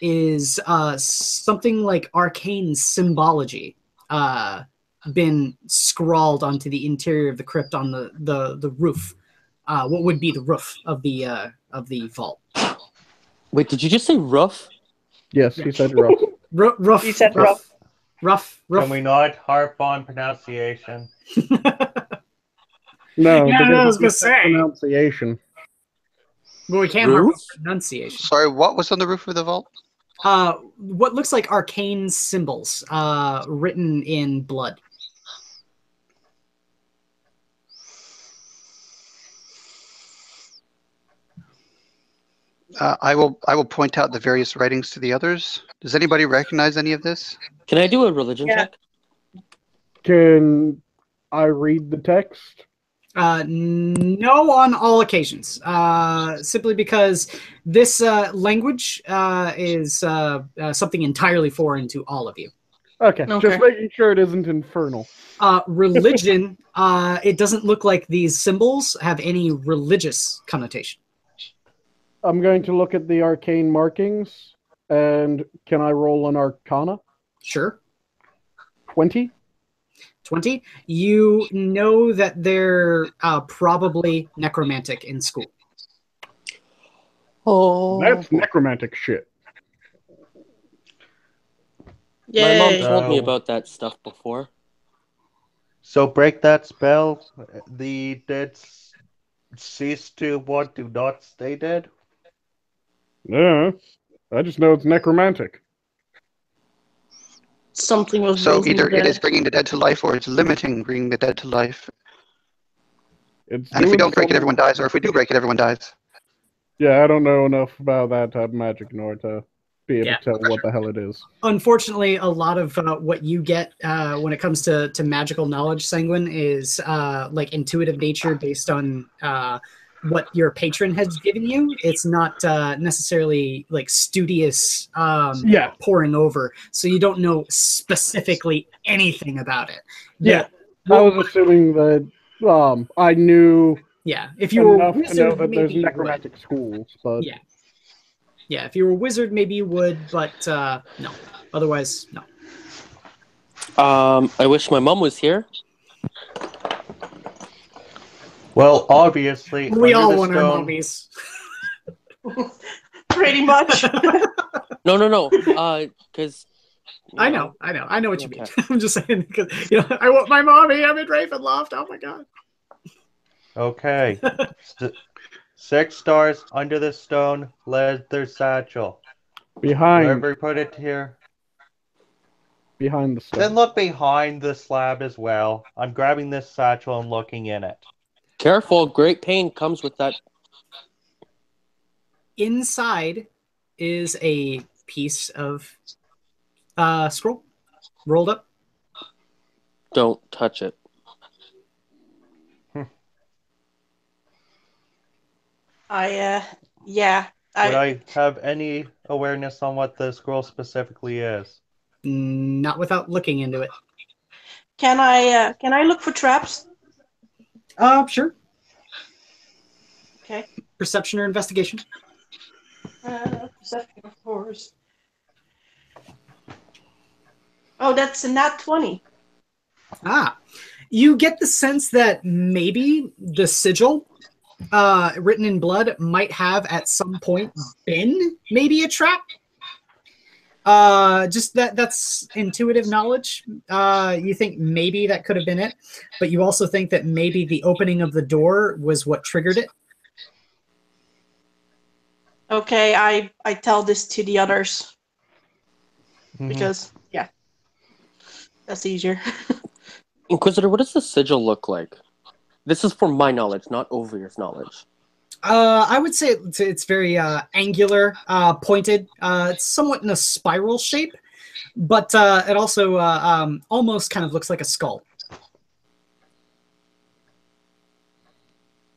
is something like arcane symbology been scrawled onto the interior of the crypt on the roof. What would be the roof of the vault? Wait, did you just say roof? Yes, he said rough. Rough. He said rough. Can we not harp on pronunciation? No, Yeah, because I was it's gonna say. pronunciation. But we can't harp on Roof? pronunciation. Sorry, what was on the roof of the vault? What looks like arcane symbols written in blood. I will point out the various writings to the others. Does anybody recognize any of this? Can I do a religion Yeah. check? Can I read the text? No, on all occasions. Simply because this language is something entirely foreign to all of you. Okay, Okay. just making sure it isn't infernal. Religion, it doesn't look like these symbols have any religious connotation. I'm going to look at the arcane markings, and can I roll an arcana? Sure. 20? 20. You know that they're probably necromantic in school. Oh. That's necromantic shit. My mom Yay. told me No. about that stuff before. So break that spell. The dead cease to want to not stay dead. Yeah, I just know it's necromantic. Something was So bringing either the it dead. is bringing the dead to life or it's limiting bringing the dead to life. It's And if we doing don't break it, something- everyone dies. Or if we do break it, everyone dies. Yeah, I don't know enough about that type of magic in order to be able Yeah. to tell what the hell it is. Unfortunately, a lot of what you get when it comes to magical knowledge, Sanguine, is like intuitive nature based on what your patron has given you. It's not necessarily like studious Yeah. poring over, so you don't know specifically anything about it. Yeah. I was assuming that I knew Yeah, if you were a enough to know wizard, that maybe there's you would. necromantic schools, but Yeah. Yeah, if you were a wizard, maybe you would, but no. Otherwise, no. I wish my mom was here. Well, obviously, We under all the want our stone, mummies. Pretty much. No. Because I know what you mean. Okay. I'm just saying because I want my mommy. I'm in Ravenloft. Oh my god. Okay. 6 stars under the stone, leather satchel. behind Wherever you put it here. the Then stone. look behind the slab as well. I'm grabbing this satchel and looking in it. Careful, great pain comes with that. Inside is a piece of scroll rolled up. Don't touch it. Would I have any awareness on what the scroll specifically is? Not without looking into it. Can I look for traps? Sure. Okay. Perception or investigation? Perception, of course. Oh, that's a nat 20. You get the sense that maybe the sigil written in blood might have at some point been maybe a trap. Just that's intuitive knowledge. You think maybe that could have been it, but you also think that maybe the opening of the door was what triggered it. Okay, I tell this to the others Mhm. because yeah, that's easier. Inquisitor, what does the sigil look like? This is for my knowledge, not Overeer's knowledge. I would say it's very angular, pointed. It's somewhat in a spiral shape, but it also almost kind of looks like a skull.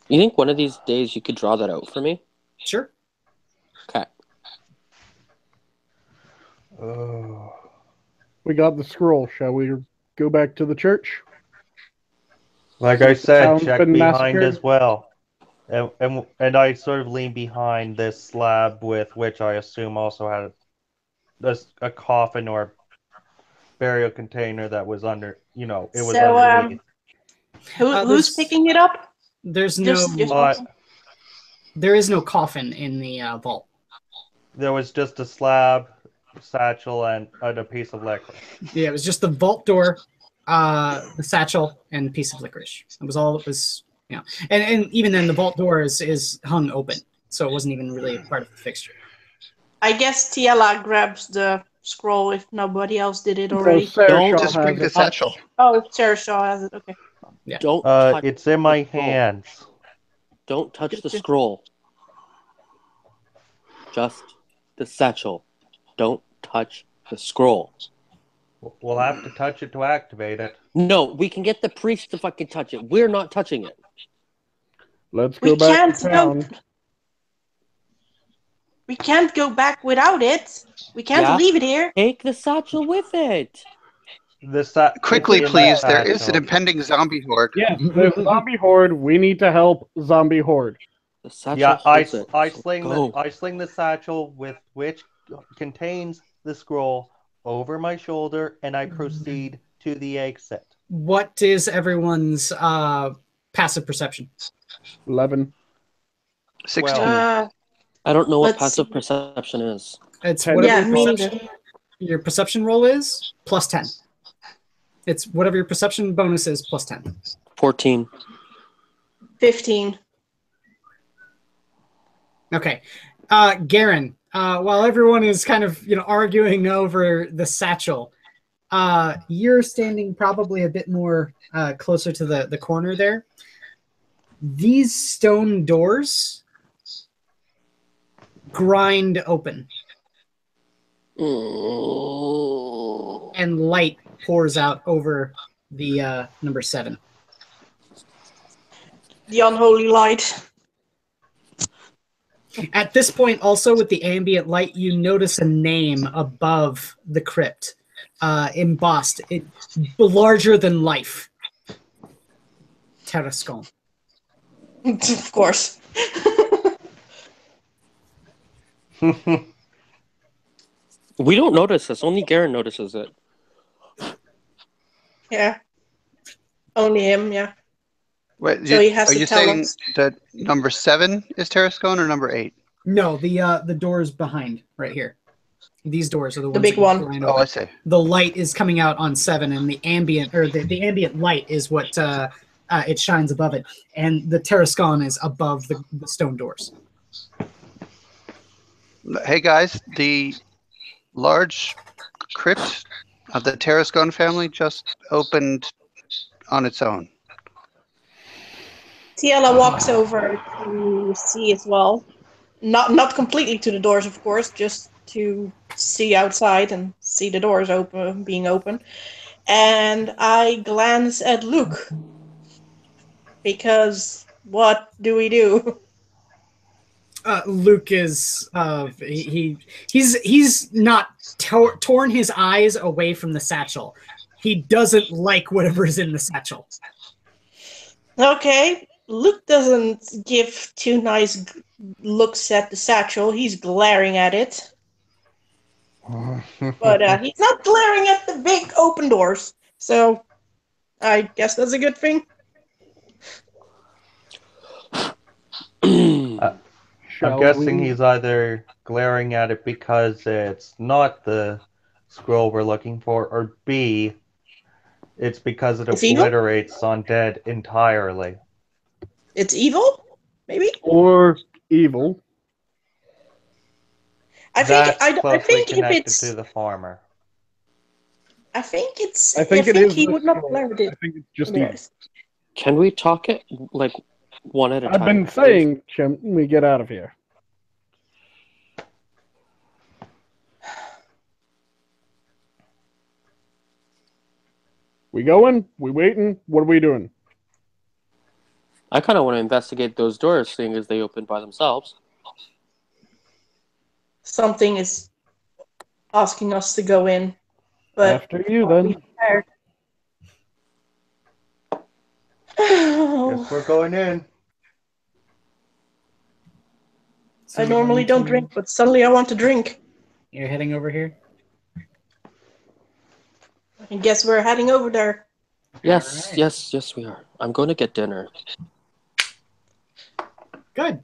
You think one of these days you could draw that out for me? Sure. Okay. Oh. We got the scroll. Shall we go back to the church? Like I The said, town's check been behind massacred? as well. And I sort of lean behind this slab, with which I assume also had a coffin or burial container that was under, it was So, underneath. who's There's- picking it up? There's no, Just- But there is no coffin in the vault. there was just a slab, satchel, and a piece of liquor. Yeah, it was just the vault door, the satchel, and a piece of licorice. That was all it was. And even then, the vault door is hung open, so it wasn't even really a part of the fixture. I guess Tiela grabs the scroll if nobody else did it So already. Sarah Just Shaw bring has the it. satchel. Oh, if Sarah Shaw has it. Okay. Don't touch It's in my the scroll. hands. Don't touch the Gotcha. scroll. Just the satchel. Don't touch the scroll. We'll have to touch it to activate it. No, we can get the priest to fucking touch it. We're not touching it. Let's We go back can't to go. town. We can't go back without it. We can't Yeah. leave it here. Take the satchel with it. Quickly, it's in please. the There is an satchel. impending zombie horde. Yes, there's a zombie horde. We need to help zombie horde. The satchel Yeah, holds it. I So sling go. I sling the satchel with which contains the scroll over my shoulder, and I proceed to the exit. What is everyone's passive perception? 11. 16. I don't know what Let's passive see. perception is. It's Yeah, whatever me your neither. your perception roll is plus 10. It's whatever your perception bonus is plus 10. 14. 15. Okay. Garen, while everyone is kind of arguing over the satchel, you're standing probably a bit more closer to the corner there. These stone doors grind open and light pours out over the number 7. The unholy light. At this point, also with the ambient light, you notice a name above the crypt, embossed, larger than life. Tarascon. Of course. We don't notice this. Only Garen notices it. Yeah. Only him, yeah. Wait, So he has are to you tell saying us. that number 7 is Tarascon or number 8? No, the doors behind, right here. These doors are the ones big that one. grind Oh, open. I see. The light is coming out on 7, and the ambient light is what it shines above it, and the Tarascon is above the stone doors. Hey guys, the large crypt of the Tarascon family just opened on its own. Tiela walks over to see as well. Not completely to the doors, of course, just to see outside and see the doors being open. And I glance at Luke. Because what do we do? Luke is he's not torn his eyes away from the satchel. He doesn't like whatever is in the satchel. Okay, Luke doesn't give too nice looks at the satchel. He's glaring at it. But he's not glaring at the big open doors. So I guess that's a good thing. I'm Shall guessing we? he's either glaring at it because it's not the scroll we're looking for, or B, it's because it It's evil? obliterates undead entirely. It's evil? Maybe? Or evil. I think That's I closely think if connected it's to the farmer. I think it's I think it is. he the would not scroll. blur it. I think it's just the evil. rest. Can we talk it like one at a I've time? been please? saying, Chim, we get out of here. We going? We waiting? What are we doing? I kind of want to investigate those doors, seeing as they open by themselves. Something is asking us to go in, but After you, are we then. prepared? Guess we're going in. So I you're normally going don't to- drink, but suddenly I want to drink. You're heading over here? I guess we're heading over there. Yes, Alright. yes, we are. I'm going to get dinner. Good.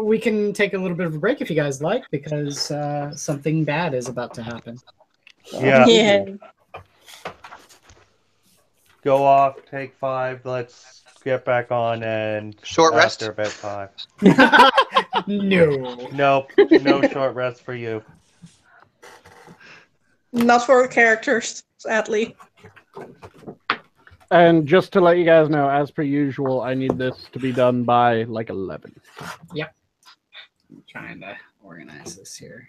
We can take a little bit of a break if you guys like, because something bad is about to happen. Yeah. Yeah. Go off, take 5, let's get back on, and Short rest? after about 5. No. Nope, no short rest for you. Not for characters, sadly. And just to let you guys know, as per usual, I need this to be done by like 11. I'm trying to organize this here.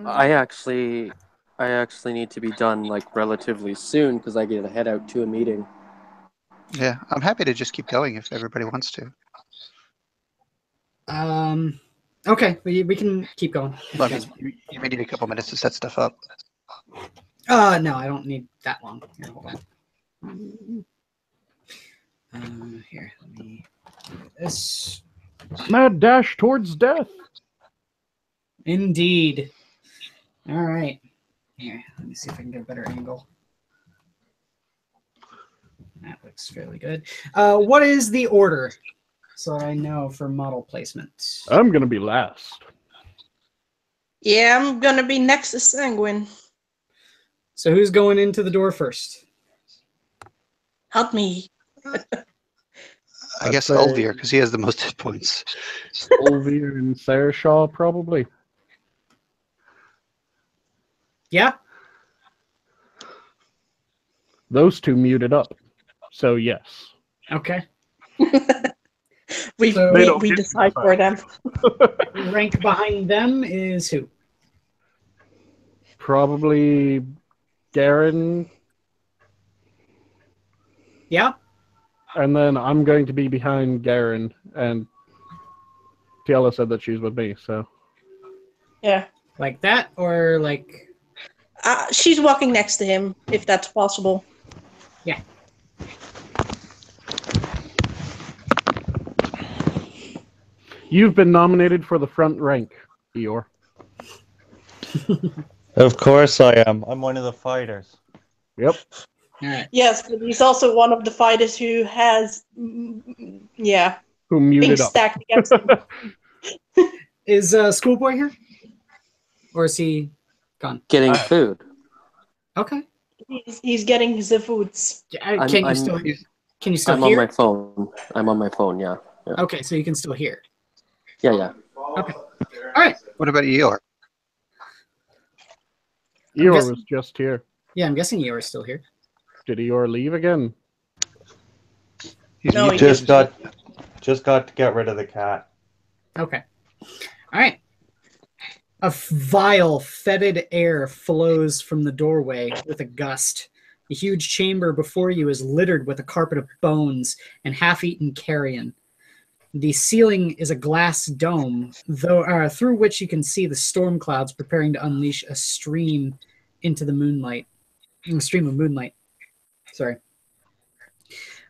I actually need to be done like relatively soon because I get to head out to a meeting. Yeah, I'm happy to just keep going if everybody wants to. Okay, we can keep going. I mean, you may need a couple minutes to set stuff up. No, I don't need that long. Here, hold on. Here, let me do this. Mad dash towards death. Indeed. All right. Here, let me see if I can get a better angle. That looks fairly good. What is the order? So I know for model placement. I'm gonna be last. Yeah, I'm gonna be next to Sanguine. So who's going into the door first? Help me. I guess say- Ulvir, because he has the most hit points. Olvier and Sarah Shaw, probably. Yeah. Those two muted up. So yes. Okay. we So- They don't we get decide to for them. Rank behind them is who? Probably Garen. Yeah. And then I'm going to be behind Garen, and Tiela said that she's with me, so. Yeah. Like that, or like? She's walking next to him, if that's possible. Yeah. You've been nominated for the front rank, Eeyore. Of course I am. I'm one of the fighters. Yep. All right. Yes, but he's also one of the fighters who has, Who things muted up. stacked against him. Is Schoolboy here, or is he gone? Getting food. Okay. He's getting the foods. Can you still? Can you still I'm hear? on my phone. I'm on my phone. Yeah. Okay, so you can still hear. Yeah. Okay. All right. What about Eeyore? Eeyore guessing- was just here. Yeah, I'm guessing Eeyore's still here. Did Eeyore leave again? He's No, he muted. Just got to get rid of the cat. Okay. All right. A vile, fetid air flows from the doorway with a gust. The huge chamber before you is littered with a carpet of bones and half-eaten carrion. The ceiling is a glass dome, through which you can see the storm clouds preparing to unleash a stream into the moonlight. A stream of moonlight. Sorry.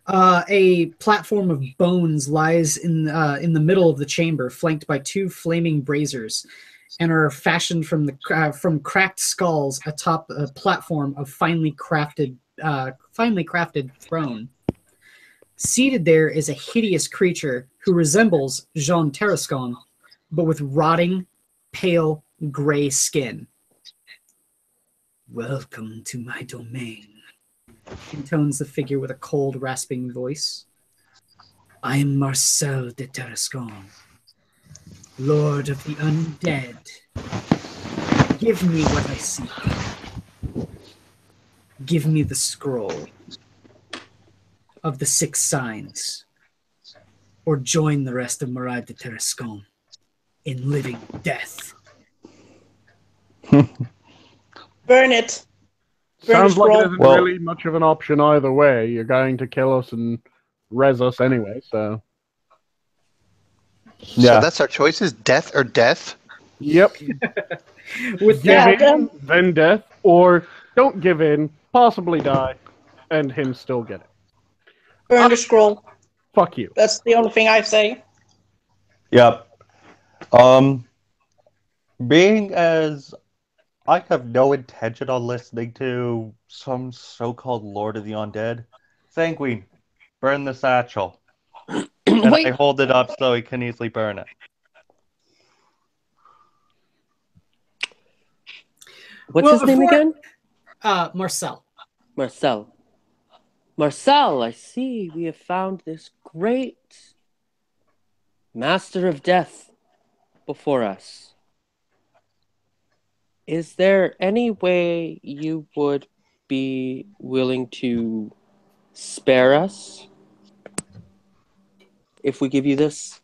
A platform of bones lies in the middle of the chamber, flanked by two flaming braziers, and are fashioned from cracked skulls atop a platform of finely crafted finely crafted throne. Seated there is a hideous creature who resembles Jean Tarascon, but with rotting, pale, gray skin. "Welcome to my domain," intones the figure with a cold, rasping voice. "I am Marcel de Tarascon, Lord of the Undead. Give me what I seek. Give me the scroll of the 6 signs, or join the rest of Marad de Tarascon in living death." Burn it. Burn Sounds the like it scroll. isn't Well- really much of an option either way. You're going to kill us and res us anyway, so. So Yeah. that's our choices: death or death. Yep. With Give that, in, then death, or don't give in, possibly die, and him still get it. Burn the scroll. Fuck you. That's the only thing I say. Yep. Being as I have no intention on listening to some so-called Lord of the Undead, Sanguine, burn the satchel. And Wait, I hold it up so he can easily burn it. what's Well, his name before- again? Marcel. Marcel. Marcel, I see we have found this great master of death before us. Is there any way you would be willing to spare us if we give you this?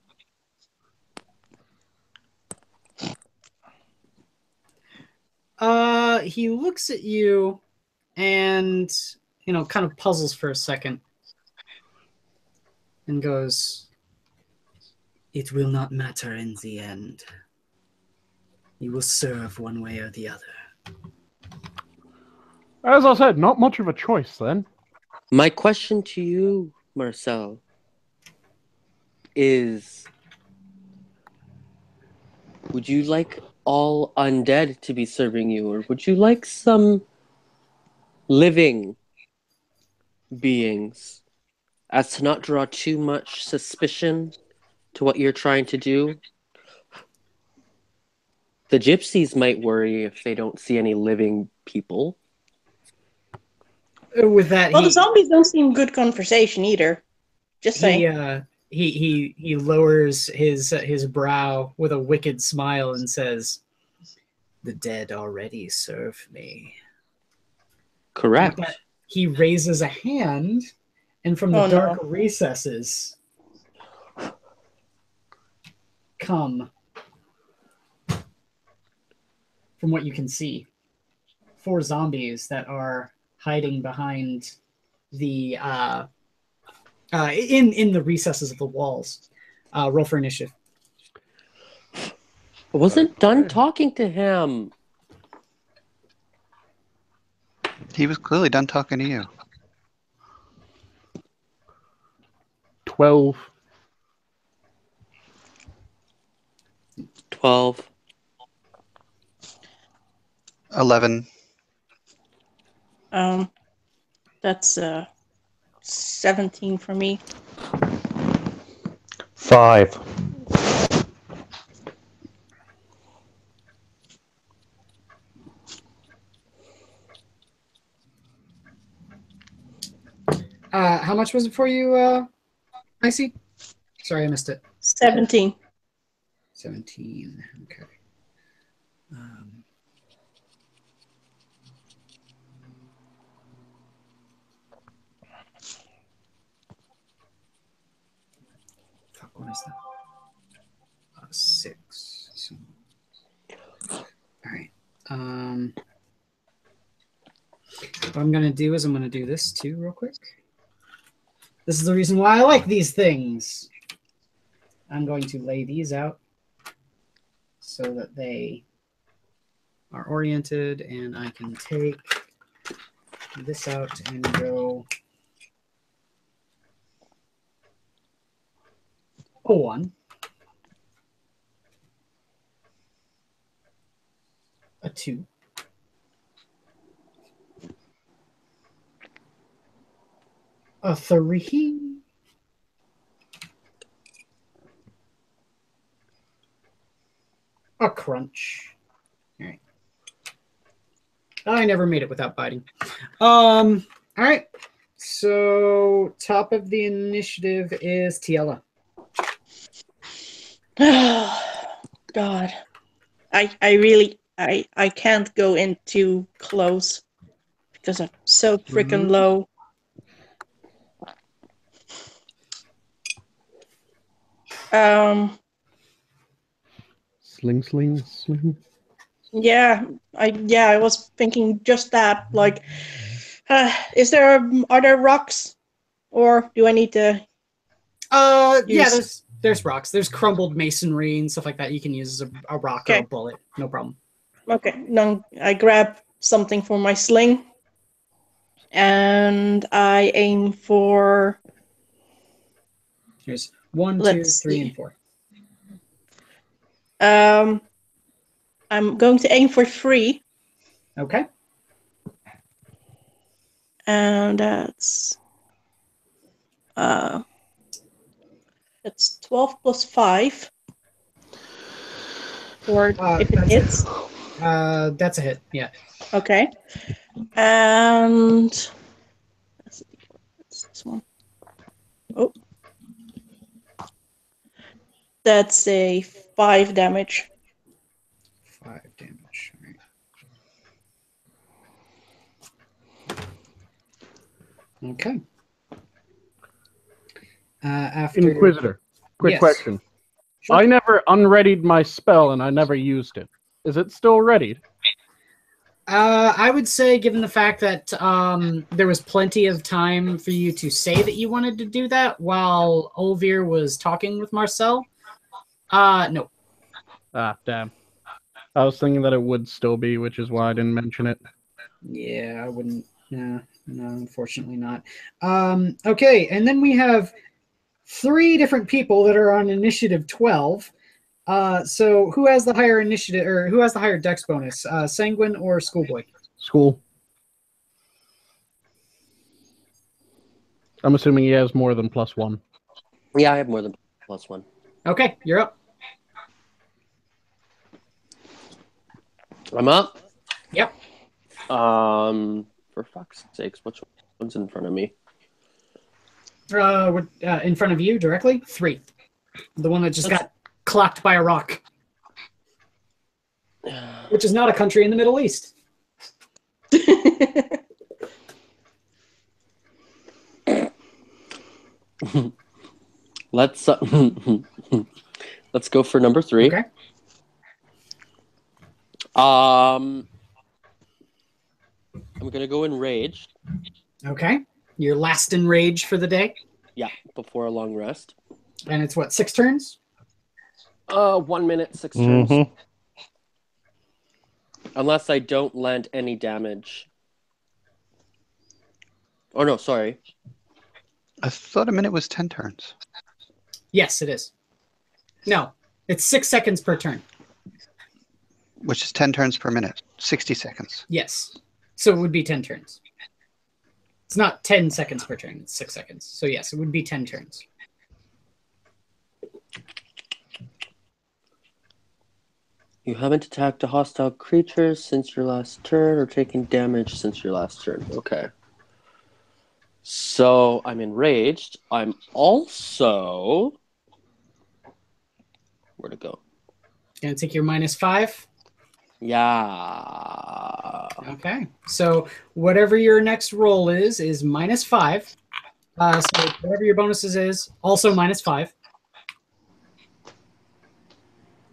He looks at you and, kind of puzzles for a second and goes, "It will not matter in the end. You will serve one way or the other." As I said, not much of a choice then. My question to you, Marcel, is would you like all undead to be serving you, or would you like some living beings, as to not draw too much suspicion to what you're trying to do? The gypsies might worry if they don't see any living people. With that, Well, the zombies don't seem good conversation either. Just saying. he lowers his brow with a wicked smile and says, "The dead already serve me." Correct. With that, he raises a hand, and from the Oh, dark no. recesses come, from what you can see, 4 zombies that are hiding behind the in the recesses of the walls. Roll for initiative. I wasn't done talking to him. He was clearly done talking to you. 12. 12. 11. That's 17 for me. 5. How much was it for you, Icy? Sorry, I missed it. 17. 17. Okay. Fuck, what is that? 6. So, all right. What I'm gonna do is I'm gonna do this too, real quick. This is the reason why I like these things. I'm going to lay these out so that they are oriented, and I can take this out and go a 1, a 2, A 3. A crunch. All right. I never made it without biting. All right. So top of the initiative is Tiela. God. I can't go in too close because I'm so freaking low. Sling, sling, sling. Yeah, I was thinking just that. Like, are there rocks, or do I need to? Yeah, there's rocks. There's crumbled masonry and stuff like that you can use as a rock or a Okay. bullet. No problem. Okay, then I grab something for my sling, and I aim for. Here's 1, 2, Let's 3, see. and 4. I'm going to aim for 3, Okay. and that's 12 plus 5. Or if it hits. That's a hit. Yeah. Okay. And that's this one. Oh. That's a 5 damage. 5 damage. All right. Okay. After Inquisitor, quick Yes. question. Sure. I never unreadied my spell and I never used it. Is it still readied? I would say, given the fact that there was plenty of time for you to say that you wanted to do that while Olvir was talking with Marcel, no. Ah, damn. I was thinking that it would still be, which is why I didn't mention it. Yeah, I wouldn't. No, unfortunately not. Okay, and then we have 3 different people that are on initiative 12. So who has the higher initiative, or who has the higher dex bonus? Sanguine or Schoolboy? School. I'm assuming he has more than +1. Yeah, I have more than +1. Okay, you're up. I'm up. Yep. For fuck's sakes, which one's in front of me? In front of you directly? 3. The one that just got clocked by a rock. Which is not a country in the Middle East. Let's go for number 3. Okay. I'm gonna go in rage. Okay. Your last in rage for the day. Yeah, before a long rest. And it's what, 6 turns? 1 minute, 6 turns. Mhm. Unless I don't land any damage. Oh no, sorry. I thought a minute was 10 turns. Yes, it is. No, it's 6 seconds per turn. Which is 10 turns per minute. 60 seconds. Yes. So it would be 10 turns. It's not 10 seconds per turn, it's 6 seconds. So yes, it would be 10 turns. You haven't attacked a hostile creature since your last turn or taken damage since your last turn. Okay. So I'm enraged. I'm also... Where'd it go? Gonna take your -5. Yeah. Okay. So whatever your next roll is -5. So whatever your bonuses is, also -5.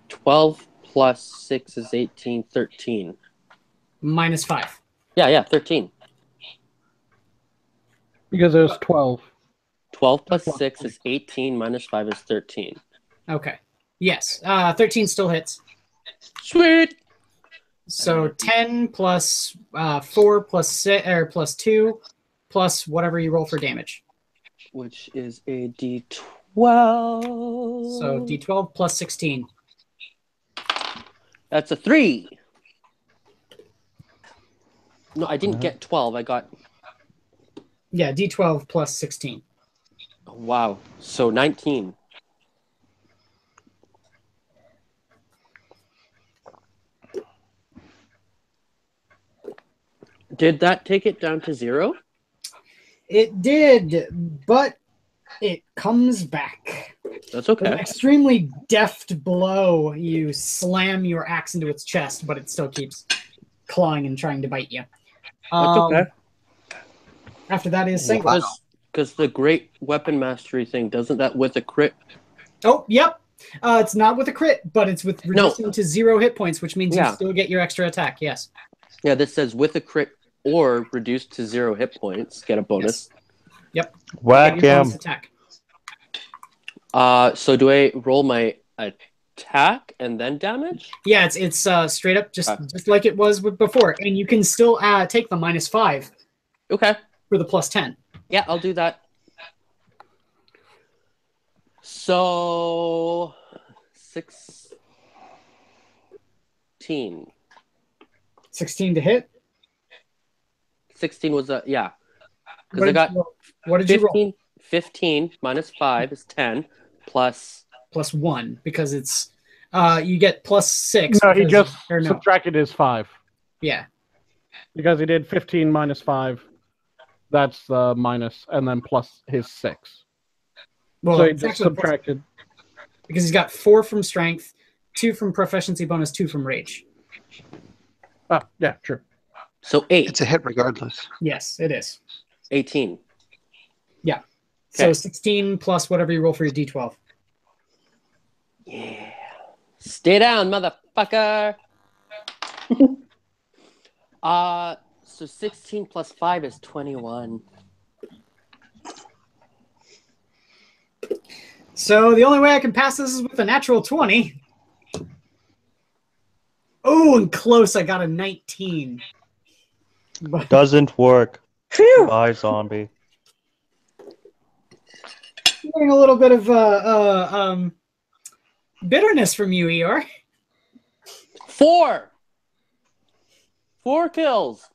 12 plus 6 is 18, 13. -5. Yeah, 13. Because there's 12. 12 plus 6 is 18, -5 is 13. Okay. Yes. 13 still hits. Sweet! So 10 plus 4 plus 6, or plus 2 plus whatever you roll for damage. Which is a D12. So D12 plus 16. That's a 3. No, I didn't get 12. I got Yeah, D12 plus 16. Wow. So 19. Did that take it down to 0? It did, but it comes back. That's With an okay. extremely deft blow, you slam your axe into its chest, but it still keeps clawing and trying to bite you. That's okay. After that is Sanguine. Because the great weapon mastery thing, doesn't that with a crit? Oh, yep. It's not with a crit, but it's with reducing to 0 hit points, which means you still get your extra attack. Yes. Yeah, this says with a crit or reduced to 0 hit points, get a bonus. Yes. Yep. Whack him. Attack. So do I roll my attack and then damage? Yeah, it's straight up just like it was before, and you can still take the -5. Okay. For the +10. Yeah, I'll do that. So 16. 16 to hit? 16 was yeah. Because I got what did 15, you roll? 15 minus 5 is 10 plus 1 because it's you get +6. No, he just subtracted his 5. Yeah. Because he did 15 minus 5. That's minus, and then plus his 6. Well, so he just subtracted. Because he's got 4 from strength, 2 from proficiency bonus, 2 from rage. Oh, yeah, true. So 8. It's a hit regardless. Yes, it is. 18. Yeah. Okay. So 16 plus whatever you roll for your D12. Yeah. Stay down, motherfucker. So 16 plus 5 is 21. So the only way I can pass this is with a natural 20. Oh, and close. I got a 19. But... Doesn't work. Phew. Bye, zombie. Getting a little bit of bitterness from you, Eeyore. 4 kills.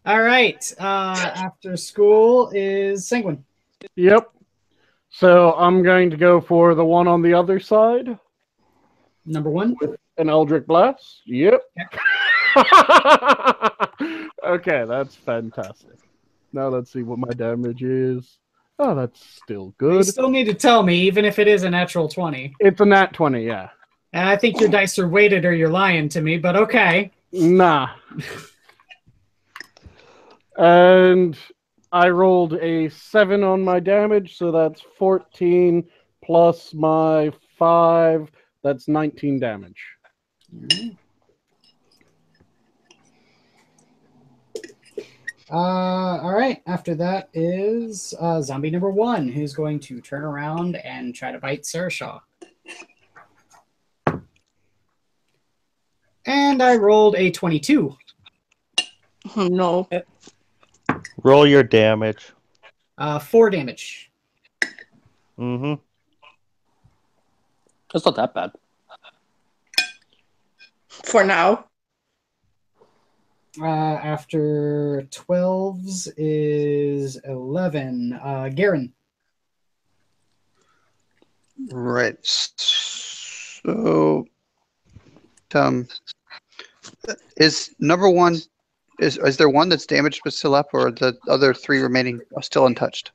All right. After school is Sanguine. Yep. So I'm going to go for the one on the other side. Number 1. With an Eldritch Blast. Yep. Okay, that's fantastic. Now let's see what my damage is. Oh, that's still good. You still need to tell me, even if it is a natural 20. It's a nat 20, yeah. And I think your dice are weighted or you're lying to me, but okay. Nah. And I rolled a 7 on my damage, so that's 14 plus my 5. That's 19 damage. All right. After that is zombie number 1, who's going to turn around and try to bite Sarashaw. And I rolled a 22. Oh, no. Roll your damage. 4 damage. Mm-hmm. That's not that bad. For now. After 12s is 11. Garen. Right. So, is number 1, is there one that's damaged but still up, or are the other 3 remaining still untouched?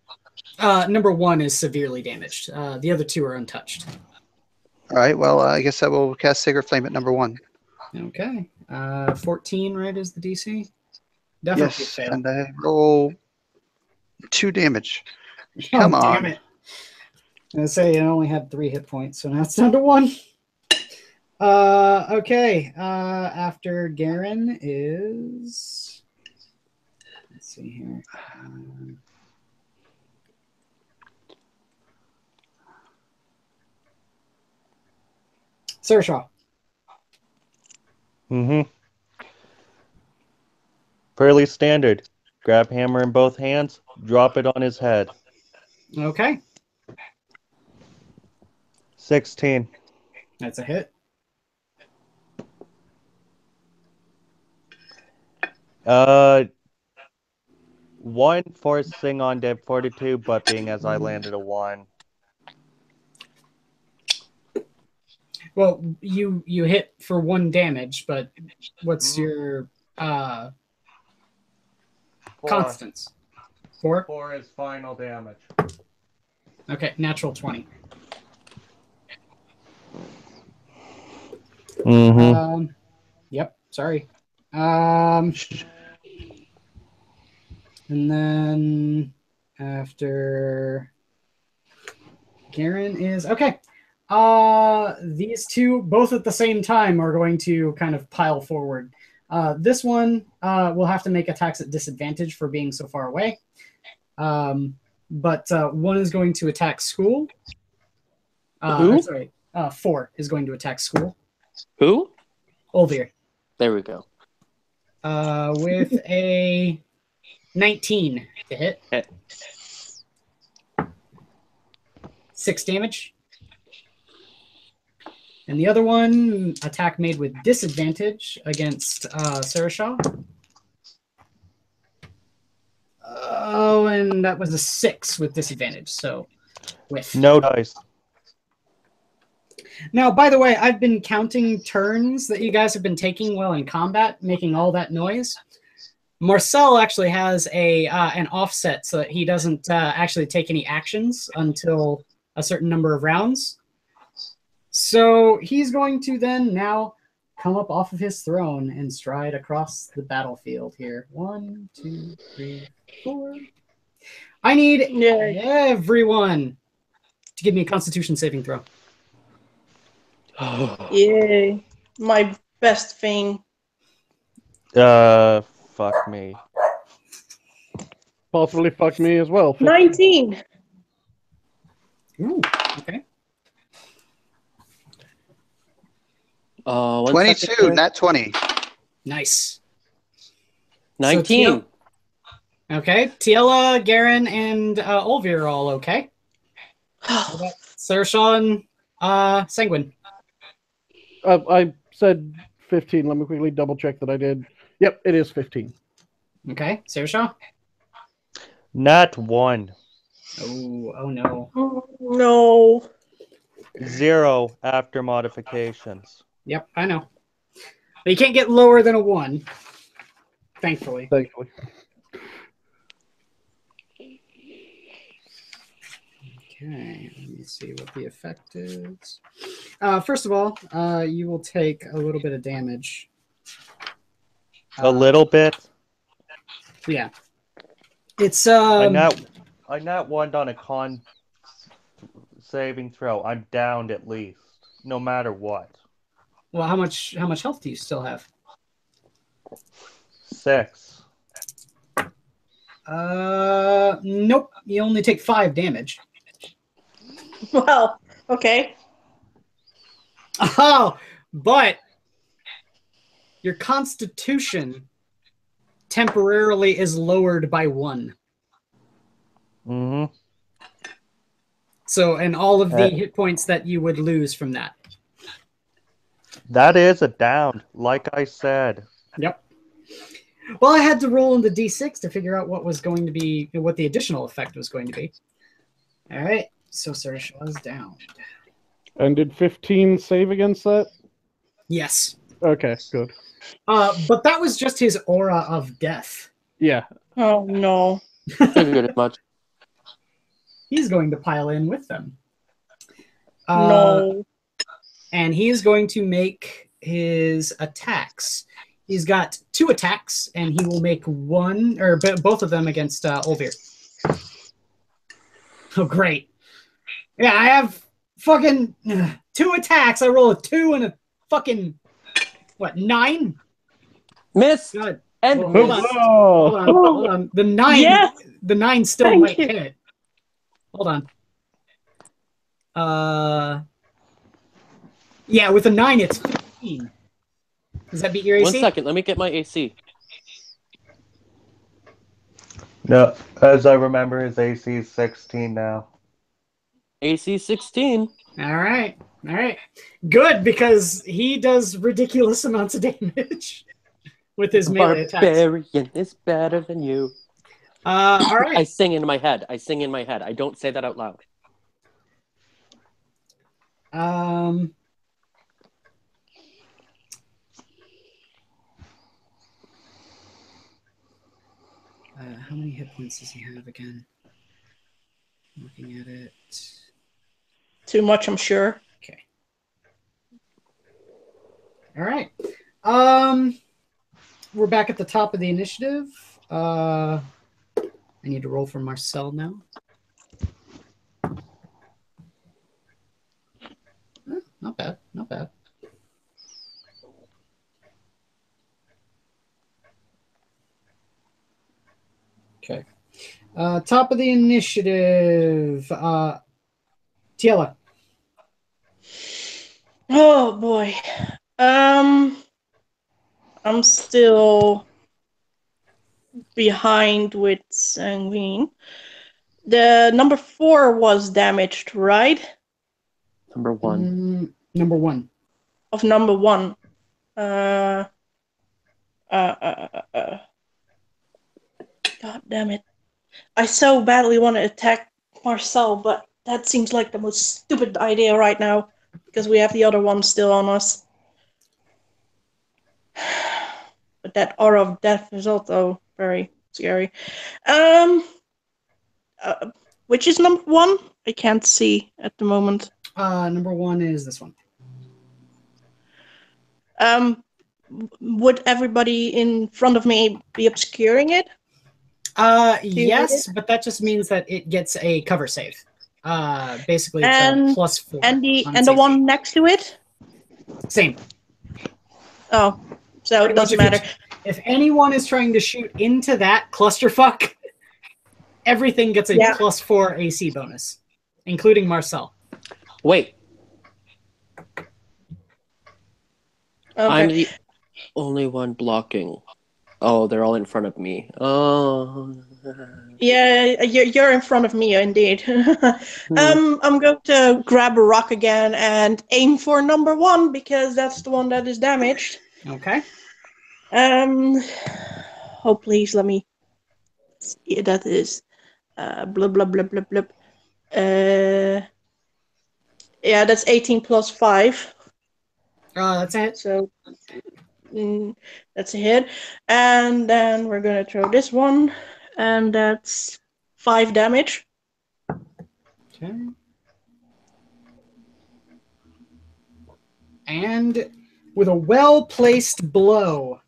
Number 1 is severely damaged. The other 2 are untouched. All right. Well, I guess I will cast Sacred Flame at number 1. Okay. 14, right, is the DC? Definitely Yes, fail. and I roll 2 damage. Oh, Come on. Damn it. I was gonna say it only had 3 hit points, so now it's down to 1. Okay. After Garen is... Let's see here. Sarshaw. Mm-hmm. Fairly standard. Grab hammer in both hands, drop it on his head. Okay. 16. That's a hit. 1 forcing on dead fortitude, but being as I landed a 1. Well, you hit for 1 damage, but what's Mhm. your 4. constants? 4? 4 is final damage. Okay, natural 20. Mm-hmm. Yep, sorry. And then after Garen is okay. These two, both at the same time, are going to kind of pile forward. This one will have to make attacks at disadvantage for being so far away. But one is going to attack school. Who? Sorry, 4 is going to attack school. Who? Olvir. There we go. With a 19 to hit. Eh. 6 damage. And the other one, attack made with disadvantage against Sarashaw. Oh, and that was a 6 with disadvantage, so whiff. No dice. Now, by the way, I've been counting turns that you guys have been taking while in combat, making all that noise. Marcel actually has an offset so that he doesn't actually take any actions until a certain number of rounds. So he's going to then now come up off of his throne and stride across the battlefield here. 1, 2, 3, 4. I need everyone to give me a Constitution saving throw. Yay. My best thing. Fuck me. Possibly fuck me as well. 19. Ooh, okay. 22, not 20. Nice. 19. Okay, Tiela, Garen, and Olvir are all okay. Saoirse and Sanguine. I said 15. Let me quickly double check that I did. Yep, it is 15. Okay, Saoirse. Not 1. Oh no. Oh, no. 0 after modifications. Yep, I know. But you can't get lower than a 1. Thankfully. Thankfully. Okay, let me see what the effect is. First of all, you will take a little bit of damage. A little bit. Yeah. It's I not won on a con saving throw. I'm downed at least, no matter what. well, how much health do you still have? 6. Nope. You only take 5 damage. Well, okay. Oh, but your constitution temporarily is lowered by 1. Mm-hmm. So, and all of the hit points that you would lose from that. That is a down, like I said. Yep. Well, I had to roll in the d6 to figure out what was going to be, what the additional effect was going to be. All right. So Saoirse is down. And did 15 save against that? Yes. Okay, good. But that was just his aura of death. Yeah. Oh, no. Figured as much. He's going to pile in with them. No. And he is going to make his attacks. He's got 2 attacks, and he will make one, or both of them against Olvir. Oh, great. Yeah, I have fucking 2 attacks. I roll a 2 and a fucking, 9? Miss. Good. And Hold on. Oh. Hold on. The 9, Yes! the 9 still Thank might you. hit. Hold on. Yeah, with a 9, it's 15. Does that beat your AC? 1 second. Let me get my AC. No, as I remember, his AC is 16 now. AC 16. All right. Good, because he does ridiculous amounts of damage with his melee attacks. Barbarian is better than you. All I right. sing in my head. I don't say that out loud. How many hit points does he have again? Looking at it. Too much, I'm sure. Okay. All right. We're back at the top of the initiative. I need to roll for Marcel now. Not bad. Not bad. Okay. Top of the initiative. Tiela. Oh boy. I'm still behind with Sanguine. The number 4 was damaged, right? Number 1. Number 1. Of number 1. God damn it. I so badly want to attack Marcel, but that seems like the most stupid idea right now, because we have the other one still on us. But that aura of death is also very scary. Which is number 1? I can't see at the moment. Number 1 is this one. Would everybody in front of me be obscuring it? Yes, but that just means that it gets a cover save. Basically, it's a +4. And the one next to it? Same. Oh, so it doesn't matter. If anyone is trying to shoot into that clusterfuck, everything gets a +4 AC bonus, including Marcel. Wait. Okay. I'm the only one blocking. Oh, they're all in front of me. Oh. Yeah, you're in front of me, indeed. I'm going to grab a rock again and aim for number 1, because that's the one that is damaged. Okay. Oh, please, let me see. That is blub, blub, blub, blub, blub. Yeah, that's 18 plus 5. That's it. So that's a hit. And then we're going to throw this one, and that's 5 damage. Okay. And with a well-placed blow,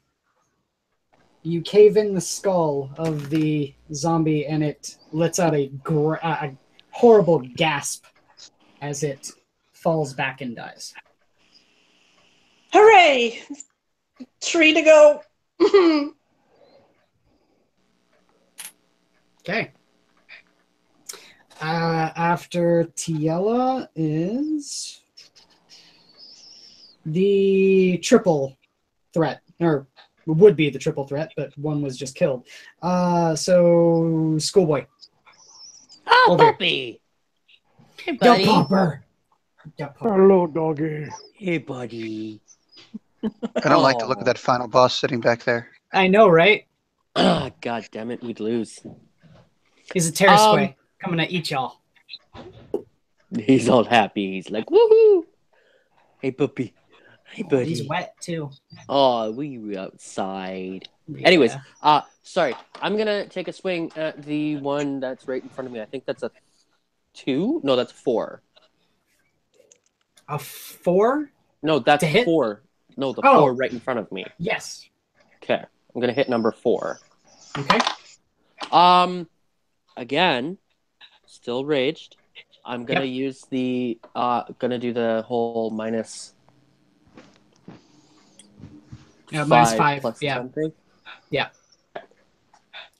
you cave in the skull of the zombie, and it lets out a horrible gasp as it falls back and dies. Hooray! 3 to go. Okay. After Tiela is the triple threat, or would be the triple threat, but one was just killed. So Schoolboy. Oh, puppy! Hey, buddy. Popper. Hello, doggy. Hey, buddy. I don't like to look at that final boss sitting back there. I know, right? God damn it, we'd lose. He's a Terrasquay coming to eat y'all. He's all happy. He's like, woohoo! Hey, puppy. Hey, buddy. He's wet too. Oh, we were outside. Yeah. Anyways, sorry. I'm gonna take a swing at the one that's right in front of me. I think that's a 2? No, that's 4. A 4? No, that's To hit? 4. No, the 4 right in front of me. Yes. Okay. I'm gonna hit number 4. Okay. Again, still raged. I'm gonna use the gonna do the whole minus -5 plus yeah. something. Yeah.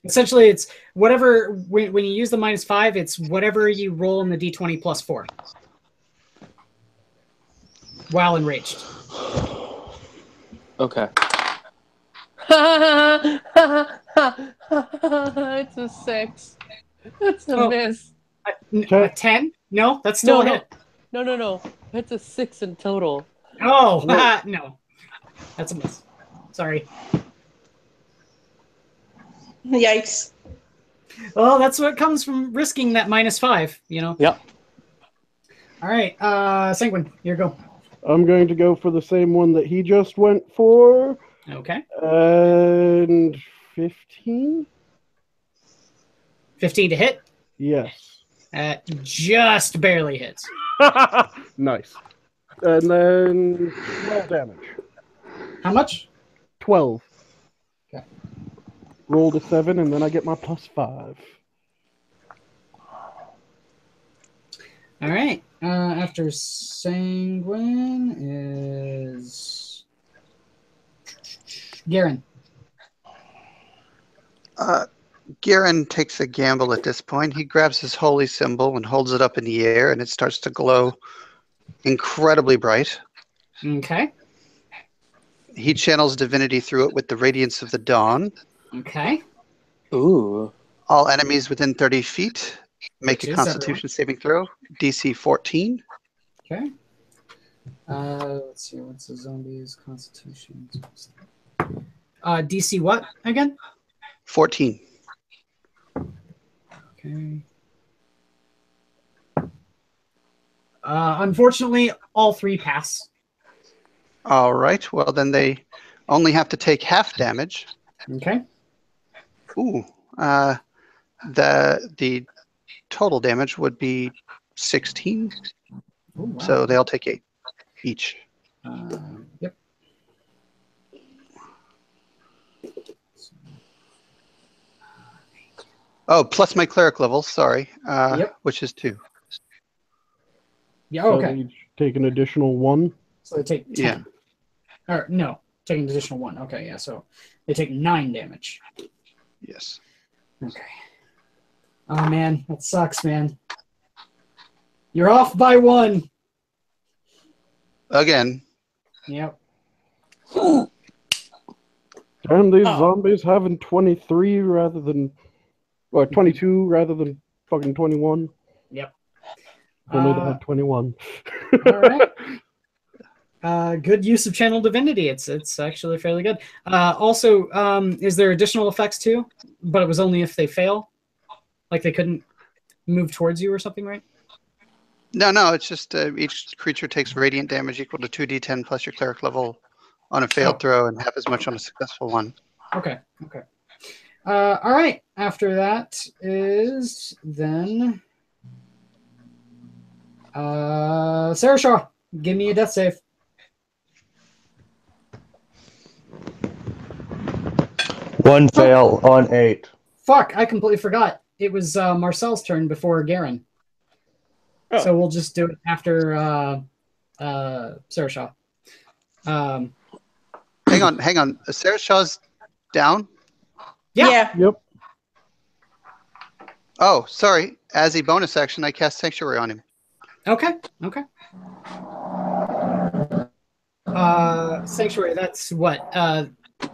Essentially, it's whatever, when you use the -5, it's whatever you roll in the d20 plus 4. While enraged. Okay. It's a 6. It's a miss. A 10? No, that's still a hit. No. It's a 6 in total. Oh, no. That's a miss. Sorry. Yikes. Well, that's what comes from risking that -5, you know? Yep. All right, Sanguine, your go. I'm going to go for the same one that he just went for. Okay. And 15? 15 to hit. Yes. Just barely hits. Nice. And then 12 damage. How much? 12. Okay. Roll to 7, and then I get my +5. All right. After Sanguine is Garen. Garen takes a gamble at this point. He grabs his holy symbol and holds it up in the air, and it starts to glow incredibly bright. Okay. He channels divinity through it with the radiance of the dawn. Okay. Ooh. All enemies within 30 feet make Which a is Constitution saving throw. DC 14. Okay. Let's see. What's the zombies' constitution? DC what again? 14. Okay. Unfortunately, all 3 pass. All right. Well, then they only have to take half damage. Okay. Ooh. The total damage would be 16. Ooh, wow. So they'll take 8 each. Yep. Oh, plus my cleric level. Sorry. Yep. Which is 2. Yeah. So Okay. they each take an additional 1. So they take 10. Yeah. Or no, taking an additional 1. Okay, yeah. So they take 9 damage. Yes. Okay. Oh man, that sucks, man. You're off by 1. Again. Yep. And these zombies having 23 rather than... Or 22 rather than fucking 21. Yep. Only they had 21. All right. Good use of channel divinity. It's actually fairly good. Also, is there additional effects too? But it was only if they fail, like they couldn't move towards you or something, right? No. It's just each creature takes radiant damage equal to 2d10 plus your cleric level on a failed throw and half as much on a successful one. Okay. All right. After that is then Sarah Shaw. Give me a death save. One fail on 8. Fuck! I completely forgot. It was Marcel's turn before Garen. Oh. So we'll just do it after Sarah Shaw. Hang on. Sarah Shaw's down? Yeah. Yep. Oh, sorry. As a bonus action, I cast Sanctuary on him. Okay. Sanctuary, that's what?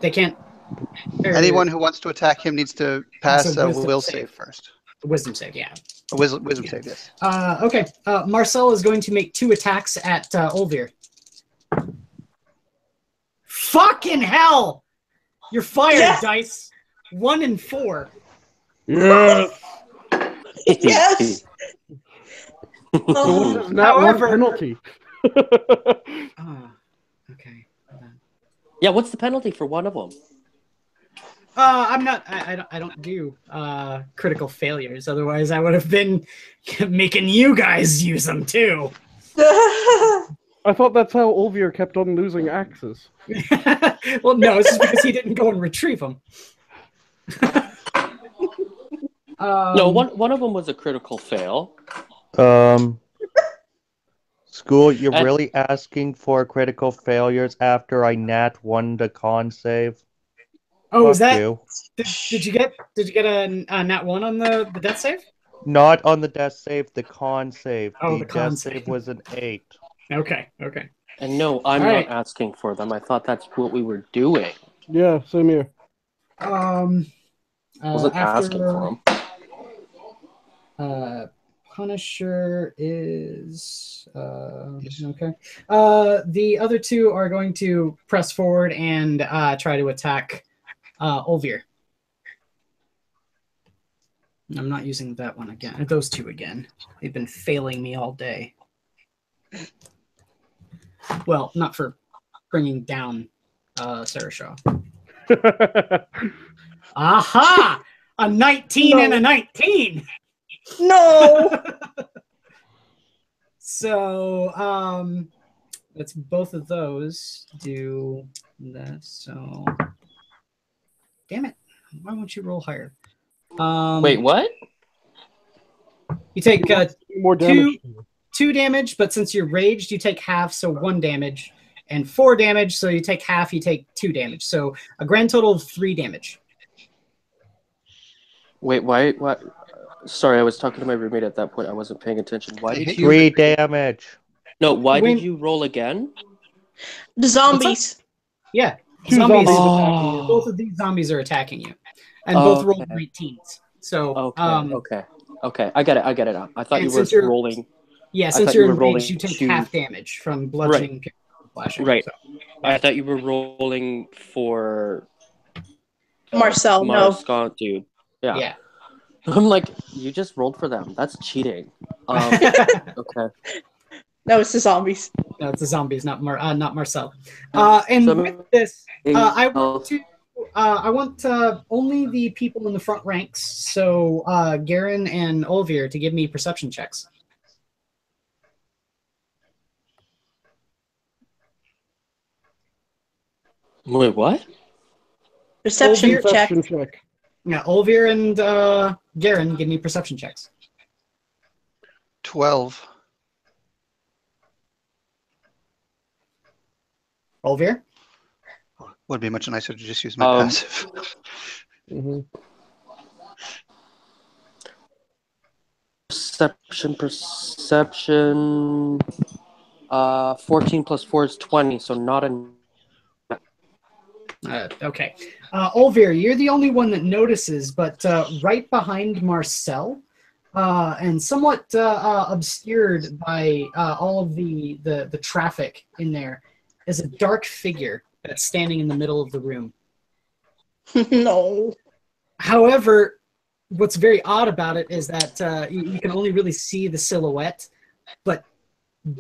They can't... Anyone who wants to attack him needs to pass a wisdom will save. save first. Wisdom save, yeah. A wisdom save, yes. Okay. Marcel is going to make 2 attacks at Olvir. Fucking hell! You're fired, Yes! Dice. 1 and 4. Yes! Yes! So Oh, what's that However- one penalty? Okay. Yeah, what's the penalty for one of them? I'm not. I don't do critical failures. Otherwise, I would have been making you guys use them too. I thought that's how Olvir kept on losing axes. Well, no, it's just because he didn't go and retrieve them. No, one of them was a critical fail. School, you're And- really asking for critical failures after I nat 1 to con save? Oh, is Fuck that? you. Did you get a nat 1 on the death save? Not on the death save, the con save. Oh, the the con death save. save was an 8. Okay. And no, I'm All right. not asking for them. I thought that's what we were doing. Yeah, same here. I wasn't asking for them. Punisher is okay. The other 2 are going to press forward and try to attack Olvir. I'm not using that one again. Those two again. They've been failing me all day. Well, not for bringing down Sarah Shaw. Aha! A 19 and a 19! No! So, let's both of those do that. So, damn it. Why won't you roll higher? Wait, what? You take More damage. two damage, but since you're raged, you take half, so 1 damage. And 4 damage, so you take half, you take 2 damage. So a grand total of 3 damage. Wait, why? What? Sorry, I was talking to my roommate at that point. I wasn't paying attention. Why I did hit you? 3 damage. No, why When- did you roll again? The zombies. Yeah. Two Zombies. zombies attacking you. Both of these zombies are attacking you. And both rolled Okay. 19s. So, Okay. I get it now. I thought And you since were you're- rolling. yeah, I since thought you're you were enraged, rolling you take 2. half damage from bludgeoning, flashing. Right. So, I thought you were rolling for Marcel, no. Marscont, dude. Yeah. yeah. I'm like, you just rolled for them. That's cheating. Okay. No, it's the zombies. No, it's the zombies, not Marcel. And So- with this, I want only the people in the front ranks, so Garen and Olvir, to give me perception checks. Wait, what? Perception check. Perception check. Yeah, Olvir and Garen, give me perception checks. 12. Olvir? Would be much nicer to just use my passive. Mm-hmm. Perception. 14 plus 4 is 20, so not a. Okay. Olvir, you're the only one that notices, but right behind Marcel, and somewhat obscured by all of the traffic in there, is a dark figure that's standing in the middle of the room. No. However, what's very odd about it is that you can only really see the silhouette, but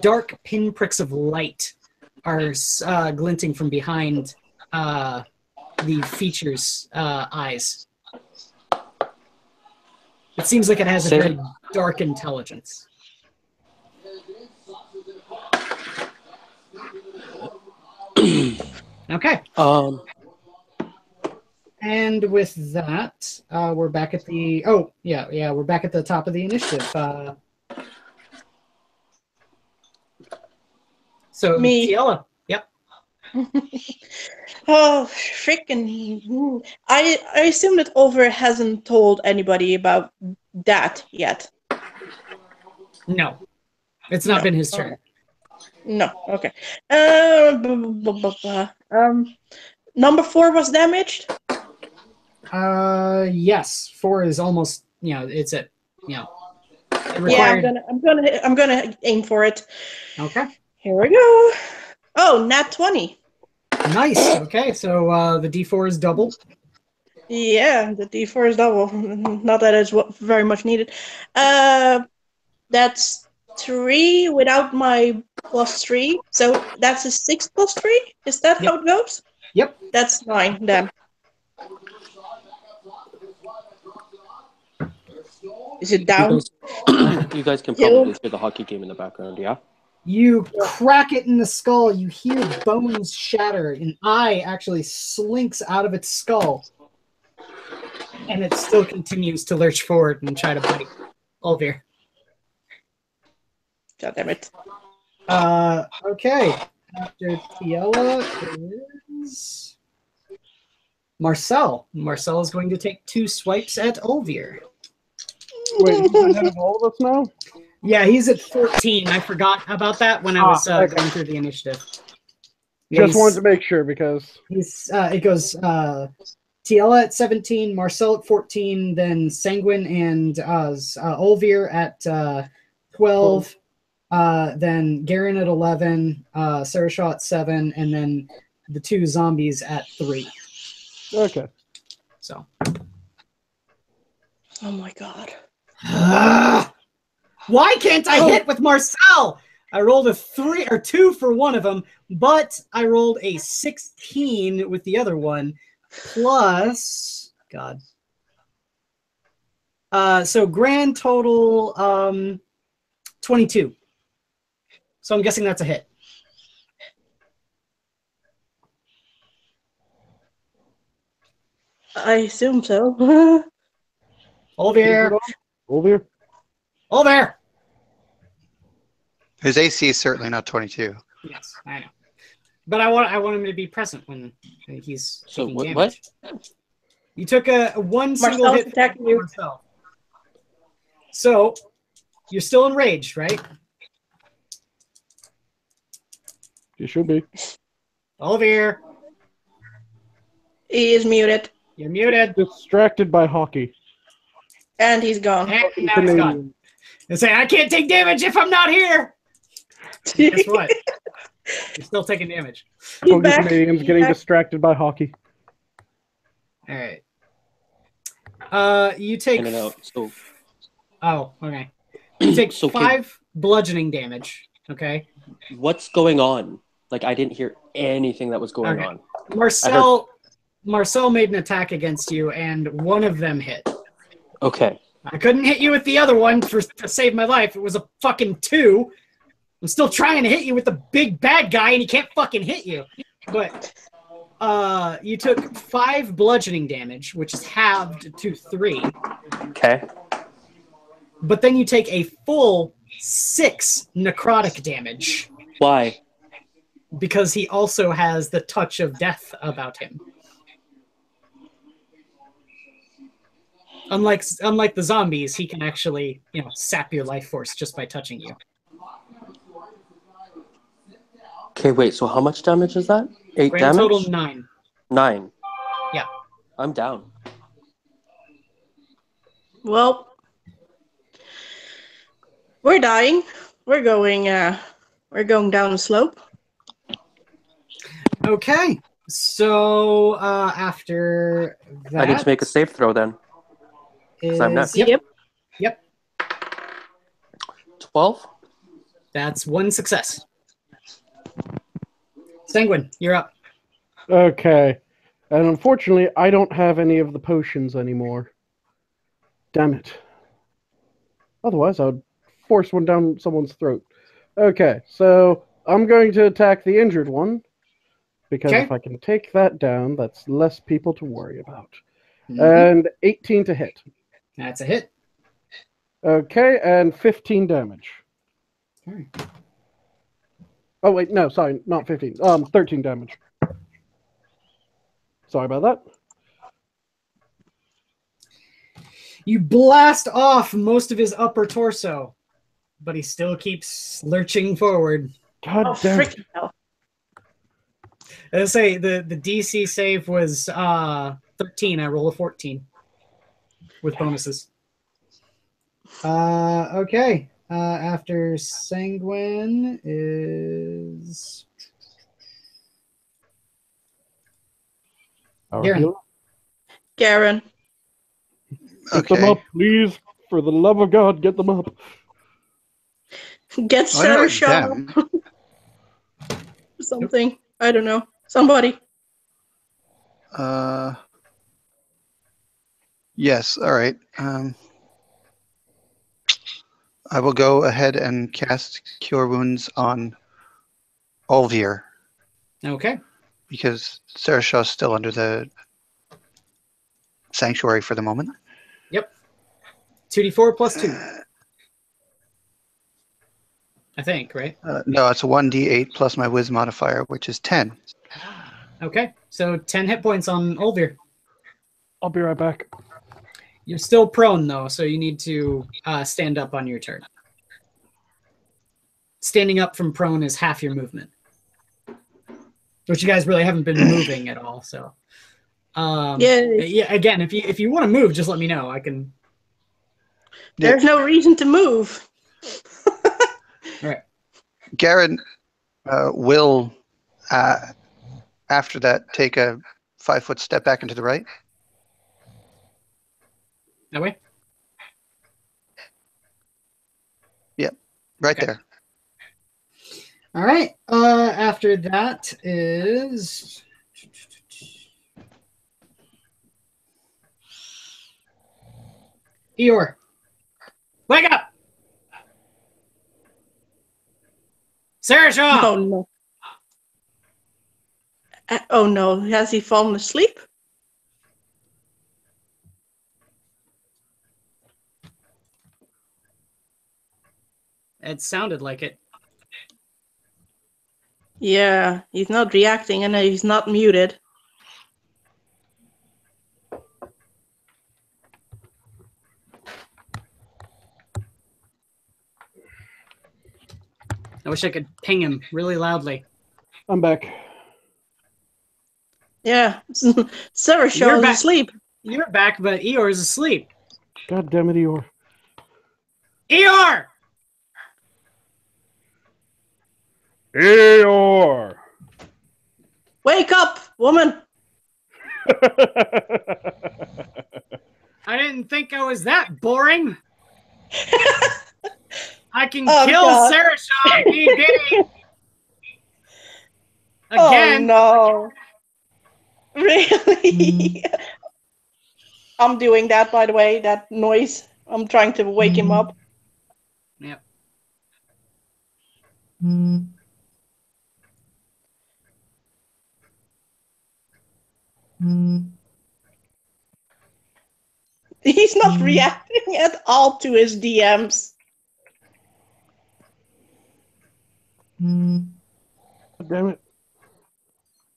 dark pinpricks of light are glinting from behind the feature's eyes. It seems like it has a very dark intelligence. Okay. And with that, we're back at the we're back at the top of the initiative. So Me. Tiela. Yep. Oh, freaking! I assume that Over hasn't told anybody about that yet. No. It's not No. been his turn. No. Okay. Number 4 was damaged. Yes. 4 is almost, it's at, it Yeah, required. I'm gonna aim for it. Okay. Here we go. Oh, nat 20. Nice. Okay, so the D4 is double. Yeah, the D4 is double. Not that it's very much needed. That's 3 without my +3. So that's a 6 + 3? Is that how it goes? Yep. That's 9 then. Is it down? You guys can probably hear the hockey game in the background, yeah? You crack it in the skull. You hear bones shatter. An eye actually slinks out of its skull. And it still continues to lurch forward and try to bite Olvir. God damn it. Okay. After Tiela is Marcel. Marcel is going to take 2 swipes at Olvir. Wait, he's ahead of all of us now? Yeah, he's at 14. I forgot about that when I was okay. going through the initiative. Yeah, Just wanted to make sure because it goes Tiela at 17, Marcel at 14, then Sanguine and Olvir at 12, then Garen at 11, Sarashaw at 7, and then the 2 zombies at 3. okay. So Oh my god. Why can't I hit with Marcel? I rolled a 3 or 2 for one of them, but I rolled a 16 with the other one, plus God. So grand total 22. So I'm guessing that's a hit. I assume so. Over here. Over here. Over here. His AC is certainly not 22. Yes, I know. But I want him to be present when he's So taking what? damage. You took a one single Marcel's hit attacking you. Marcel. So you're still enraged, right? You should be. Over here. He is muted. You're muted. Distracted by hockey. And he's gone. And now he's gone. And say, I can't take damage if I'm not here. Guess what? You're still taking damage. He's Fucking back. Canadians He's getting back. distracted by hockey. All right. You take. In and out. So Oh, okay. You take So 5 bludgeoning damage. Okay. what's going on? Like I didn't hear anything that was going Okay. on. Marcel made an attack against you, and one of them hit. Okay. I couldn't hit you with the other one to save my life. It was a fucking 2. I'm still trying to hit you with the big bad guy, and he can't fucking hit you. But you took 5 bludgeoning damage, which is halved to 3. Okay. But then you take a full 6 necrotic damage Why? because he also has the touch of death about him. Unlike the zombies, he can actually, sap your life force just by touching you. Okay, wait. So how much damage is that? 8 Grand damage. total 9. 9. Yeah. I'm down. Well, we're dying. We're going down the slope. Okay. So after that, I need to make a save throw then. 'Cause I'm next. Yep. Yep. 12. That's 1 success. Sanguine, you're up. Okay. And unfortunately, I don't have any of the potions anymore. Damn it. Otherwise, I would force one down someone's throat. Okay, so I'm going to attack the injured one. Because Okay. if I can take that down, that's less people to worry about. Mhm. And 18 to hit. That's a hit. Okay, and 15 damage. Okay. Oh, wait, no, sorry, not 15. 13 damage. Sorry about that. You blast off most of his upper torso, but he still keeps lurching forward. God Oh, damn it. freaking hell. Let's say the DC save was 13. I roll a 14 with bonuses. Okay. After Sanguine is Our Garen. healer. Garen. Get them Okay. up, please. For the love of God, get them up. Get I don't know Sarah it's shot them. something. I don't know. Somebody. Yes. All right. I will go ahead and cast Cure Wounds on Olvir okay. because Sarashaw's still under the sanctuary for the moment. 2d4 plus 2. I think, right? No, it's a 1d8 plus my Wiz modifier, which is 10. Okay. So 10 hit points on Olvir. I'll be right back. You're still prone, though, so you need to stand up on your turn. Standing up from prone is half your movement. Which you guys really haven't been moving at all, so. Yeah. Again, if you want to move, just let me know. I can. There's no reason to move. All right. Garen will, after that, take a 5-foot step back into the right. That way? Right Okay. there. All right. After that is Eeyore. Wake up! Sarah Shaw! Oh no. Oh no, has he fallen asleep? It sounded like it. Yeah, he's not reacting and he's not muted. I wish I could ping him really loudly. I'm back. Yeah, Sarah Shaw You're is back. asleep. You're back, but Eeyore's asleep. God damn it, Eeyore. Eeyore! Eeyore! Wake up, woman! I didn't think I was that boring. I can Oh, kill God. Sarah Shaw if need be. Oh Again. no. Really? I'm doing that, by the way, that noise. I'm trying to wake him up. Yep. He's not reacting at all to his DMs. God damn it.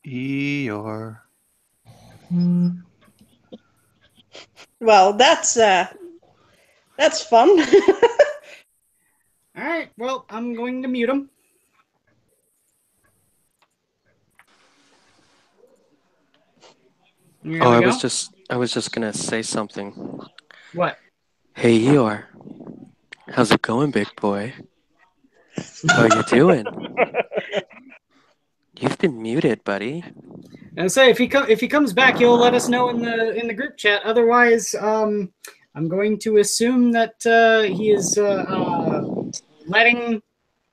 Eeyore. Well, that's fun. All right. Well, I'm going to mute him. Here Oh, we I go. was just gonna say something. What? Hey, Eeyore. How's it going, big boy? How you doing? You've been muted, buddy. And say if he comes back, he'll let us know in the group chat. Otherwise, I'm going to assume that he is letting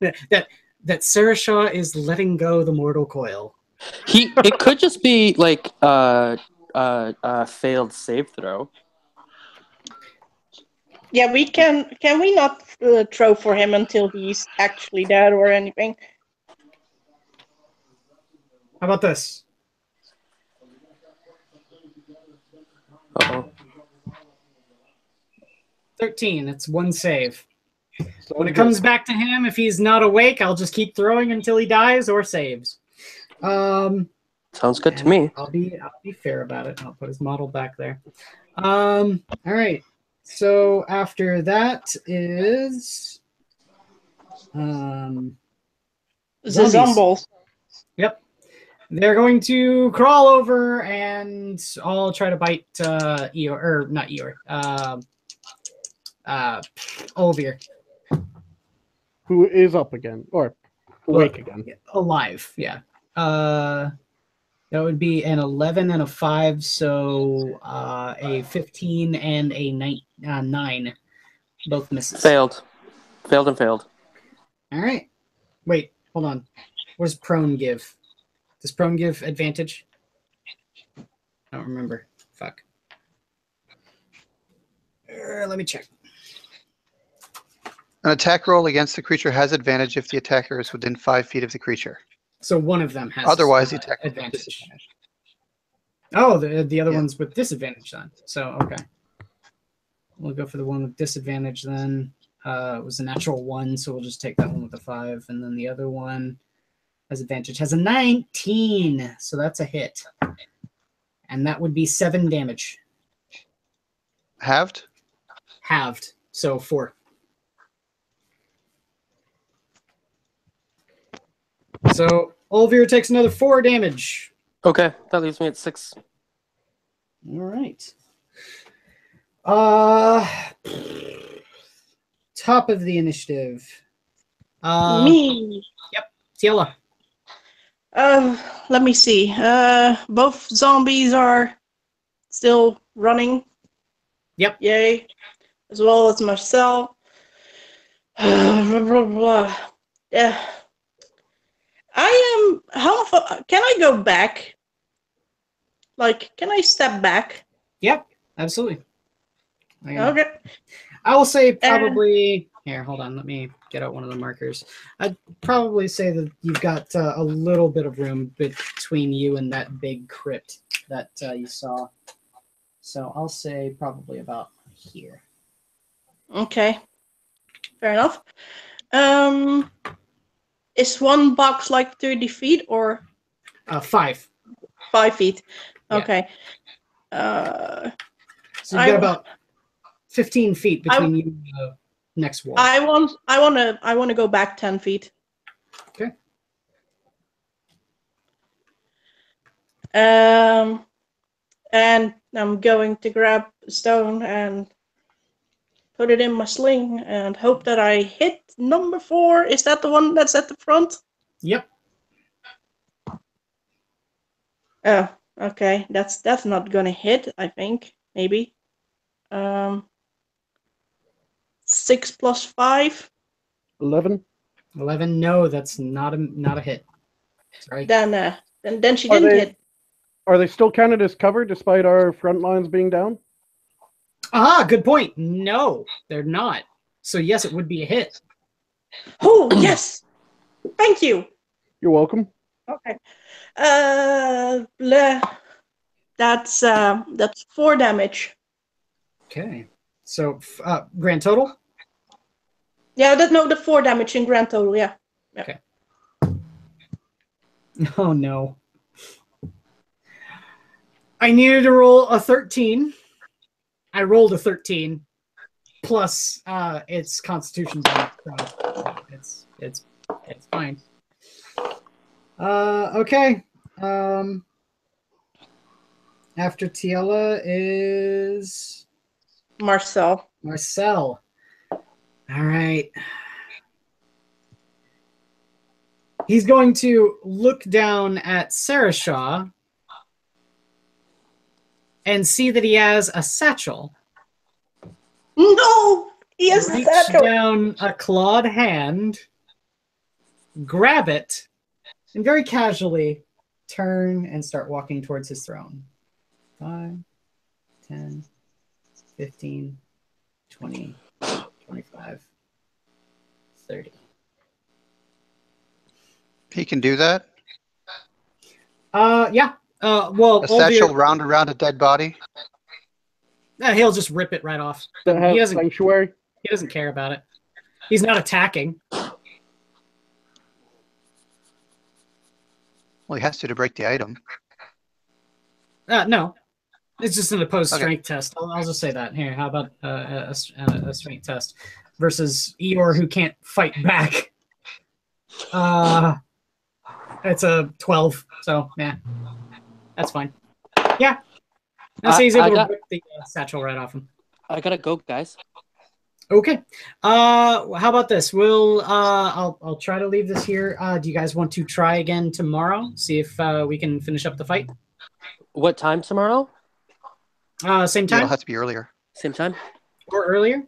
that Sarah Shaw is letting go the mortal coil. It could just be like failed save throw. Yeah, we can we not throw for him until he's actually dead or anything? How about this? Uh-oh. 13. It's one save. So When it comes back to him, if he's not awake, I'll just keep throwing until he dies or saves. Sounds good to me. I'll be fair about it. I'll put his model back there. All right. So after that is The zombies. zombies. Yep. They're going to crawl over and all try to bite Eeyore, or not Eeyore. Olvir. who is up again, or awake again. Alive, yeah. That would be an 11 and a 5, so a 15 and a 9. Both misses. Failed and failed. All right. Wait, hold on. What does prone give? Does prone give advantage? I don't remember. Fuck. Let me check. An attack roll against the creature has advantage if the attacker is within 5 feet of the creature. So one of them has Otherwise, the attacker has advantage. disadvantage. Oh, the other Yeah. one's with disadvantage then. So, okay. We'll go for the one with disadvantage then. It was a natural 1, so we'll just take that one with a 5. And then the other one has advantage. Has a 19, so that's a hit. And that would be 7 damage. Halved? Halved, so 4. So Olvir takes another 4 damage. Okay, that leaves me at 6. All right. Top of the initiative. Me. Tiela. Let me see. Both zombies are still running. Yep. Yay. As well as myself. Blah, blah, blah. Yeah. I am. How far can I go back? Like, can I step back? Yep, absolutely. Okay. I will say And- probably here. Hold on, let me get out one of the markers. I'd probably say that you've got a little bit of room between you and that big crypt that you saw. So I'll say probably about here. Okay. Fair enough. Is one box like 30 feet or 5. 5 feet? Yeah. Okay. So you've got about 15 feet between you and the next wall. I want to go back 10 feet. Okay. And I'm going to grab a stone and put it in my sling and hope that I hit number 4. Is that the one that's at the front? Yep. Oh, okay. That's not gonna hit, I think. Maybe. 6 plus 5. 11. 11. No, that's not a hit. Sorry. Then she Are didn't they- hit. Are they still counted as cover despite our front lines being down? Good point. No, they're not. So yes, it would be a hit. Oh yes. Thank you. You're welcome. Okay. That's 4 damage. Okay. So grand total. Yeah, the 4 damage in grand total. Yeah. Okay. Oh no. I needed to roll a 13. I rolled a 13 plus its constitution bonus. So it's fine. Okay. After Tiela is Marcel. Marcel. All right. He's going to look down at Sarashaw and see that he has a satchel. No, he has a Reach satchel. down a clawed hand, grab it, and very casually turn and start walking towards his throne. 5, 10, 15, 20, 25, 30. He can do that? Yeah. Well, A satchel round around a dead body? he'll just rip it right off. That He has doesn't. sanctuary. He doesn't care about it. He's not attacking. Well, he has to break the item. No, it's just an opposed Okay. strength test. I'll just say that. Here, how about a strength test versus Eeyore, who can't fight back? It's a 12. So yeah, that's fine. Yeah. So he's able to rip the satchel right off him. I gotta go, guys. Okay. How about this? I'll try to leave this here. Do you guys want to try again tomorrow? See if we can finish up the fight. What time tomorrow? Same It'll time have to be earlier. Same time? or earlier?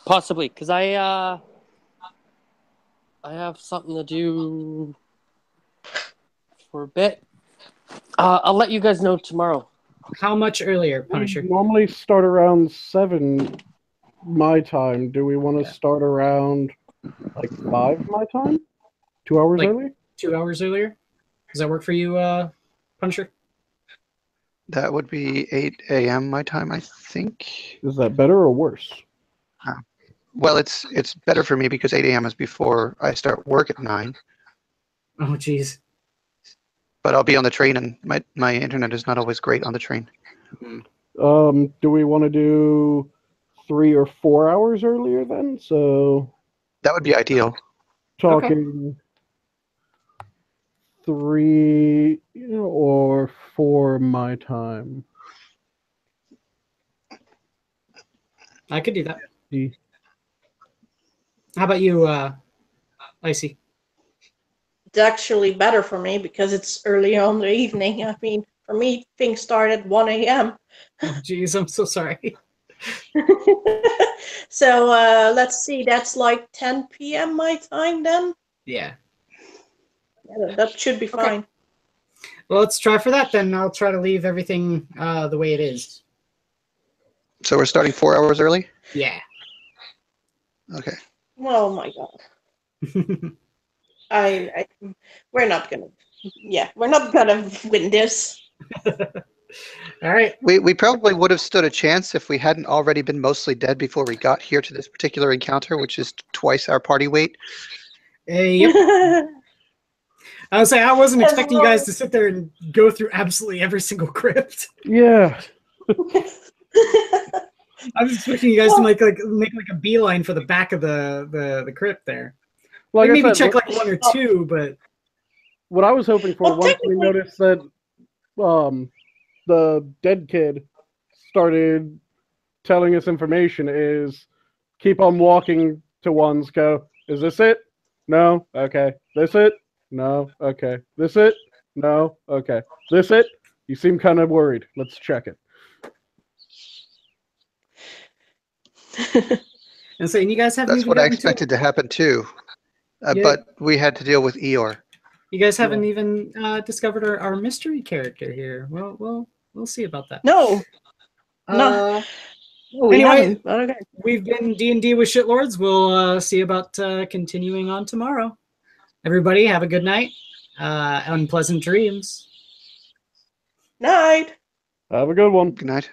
Possibly, because I have something to do for a bit. I'll let you guys know tomorrow. How much earlier, We Punisher? normally start around 7 my time. Do we want to start around like 5 my time? 2 hours Like- early? 2 hours earlier? Does that work for you, Punisher? That would be 8 a.m. my time, I think. Is that better or worse? Well, it's better for me because 8 a.m. is before I start work at 9. Oh, jeez. But I'll be on the train, and my internet is not always great on the train. Do we want to do 3 or 4 hours earlier then? So That would be ideal. talking 3 or 4 my time. I could do that. The- How about you, Icy? It's actually better for me because it's early on in the evening. I mean, for me, things start at 1 a.m. Oh, jeez, I'm so sorry. So let's see. That's like 10 p.m. my time then. Yeah. Yeah, that should be Okay. fine. Well, let's try for that then. I'll try to leave everything the way it is. So we're starting 4 hours early? Yeah. Okay. Oh my god. We're not gonna. Yeah, we're not gonna win this. All right. We probably would have stood a chance if we hadn't already been mostly dead before we got here to this particular encounter, which is twice our party weight. Yep. I was saying I wasn't expecting you guys to sit there and go through absolutely every single crypt. Yeah. I was expecting you guys to make like a beeline for the back of the crypt there. Like I maybe said, check like one or two, but what I was hoping for Well, once we technically- noticed that the dead kid started telling us information is keep on walking to ones, go, is this it? No? Okay. This it? No? Okay. This it? No? Okay. This it? You seem kind of worried. Let's check it. and so and you guys haven't That's even what I gotten expected to happen too. Yeah. But we had to deal with Eeyore. You guys haven't even discovered our mystery character here. Well, we'll see about that. No. Uh, We Anyway- haven't. But okay. We've been D&D with Shitlords. We'll see about continuing on tomorrow. Everybody, have a good night. Unpleasant dreams. Night. Have a good one. Good night.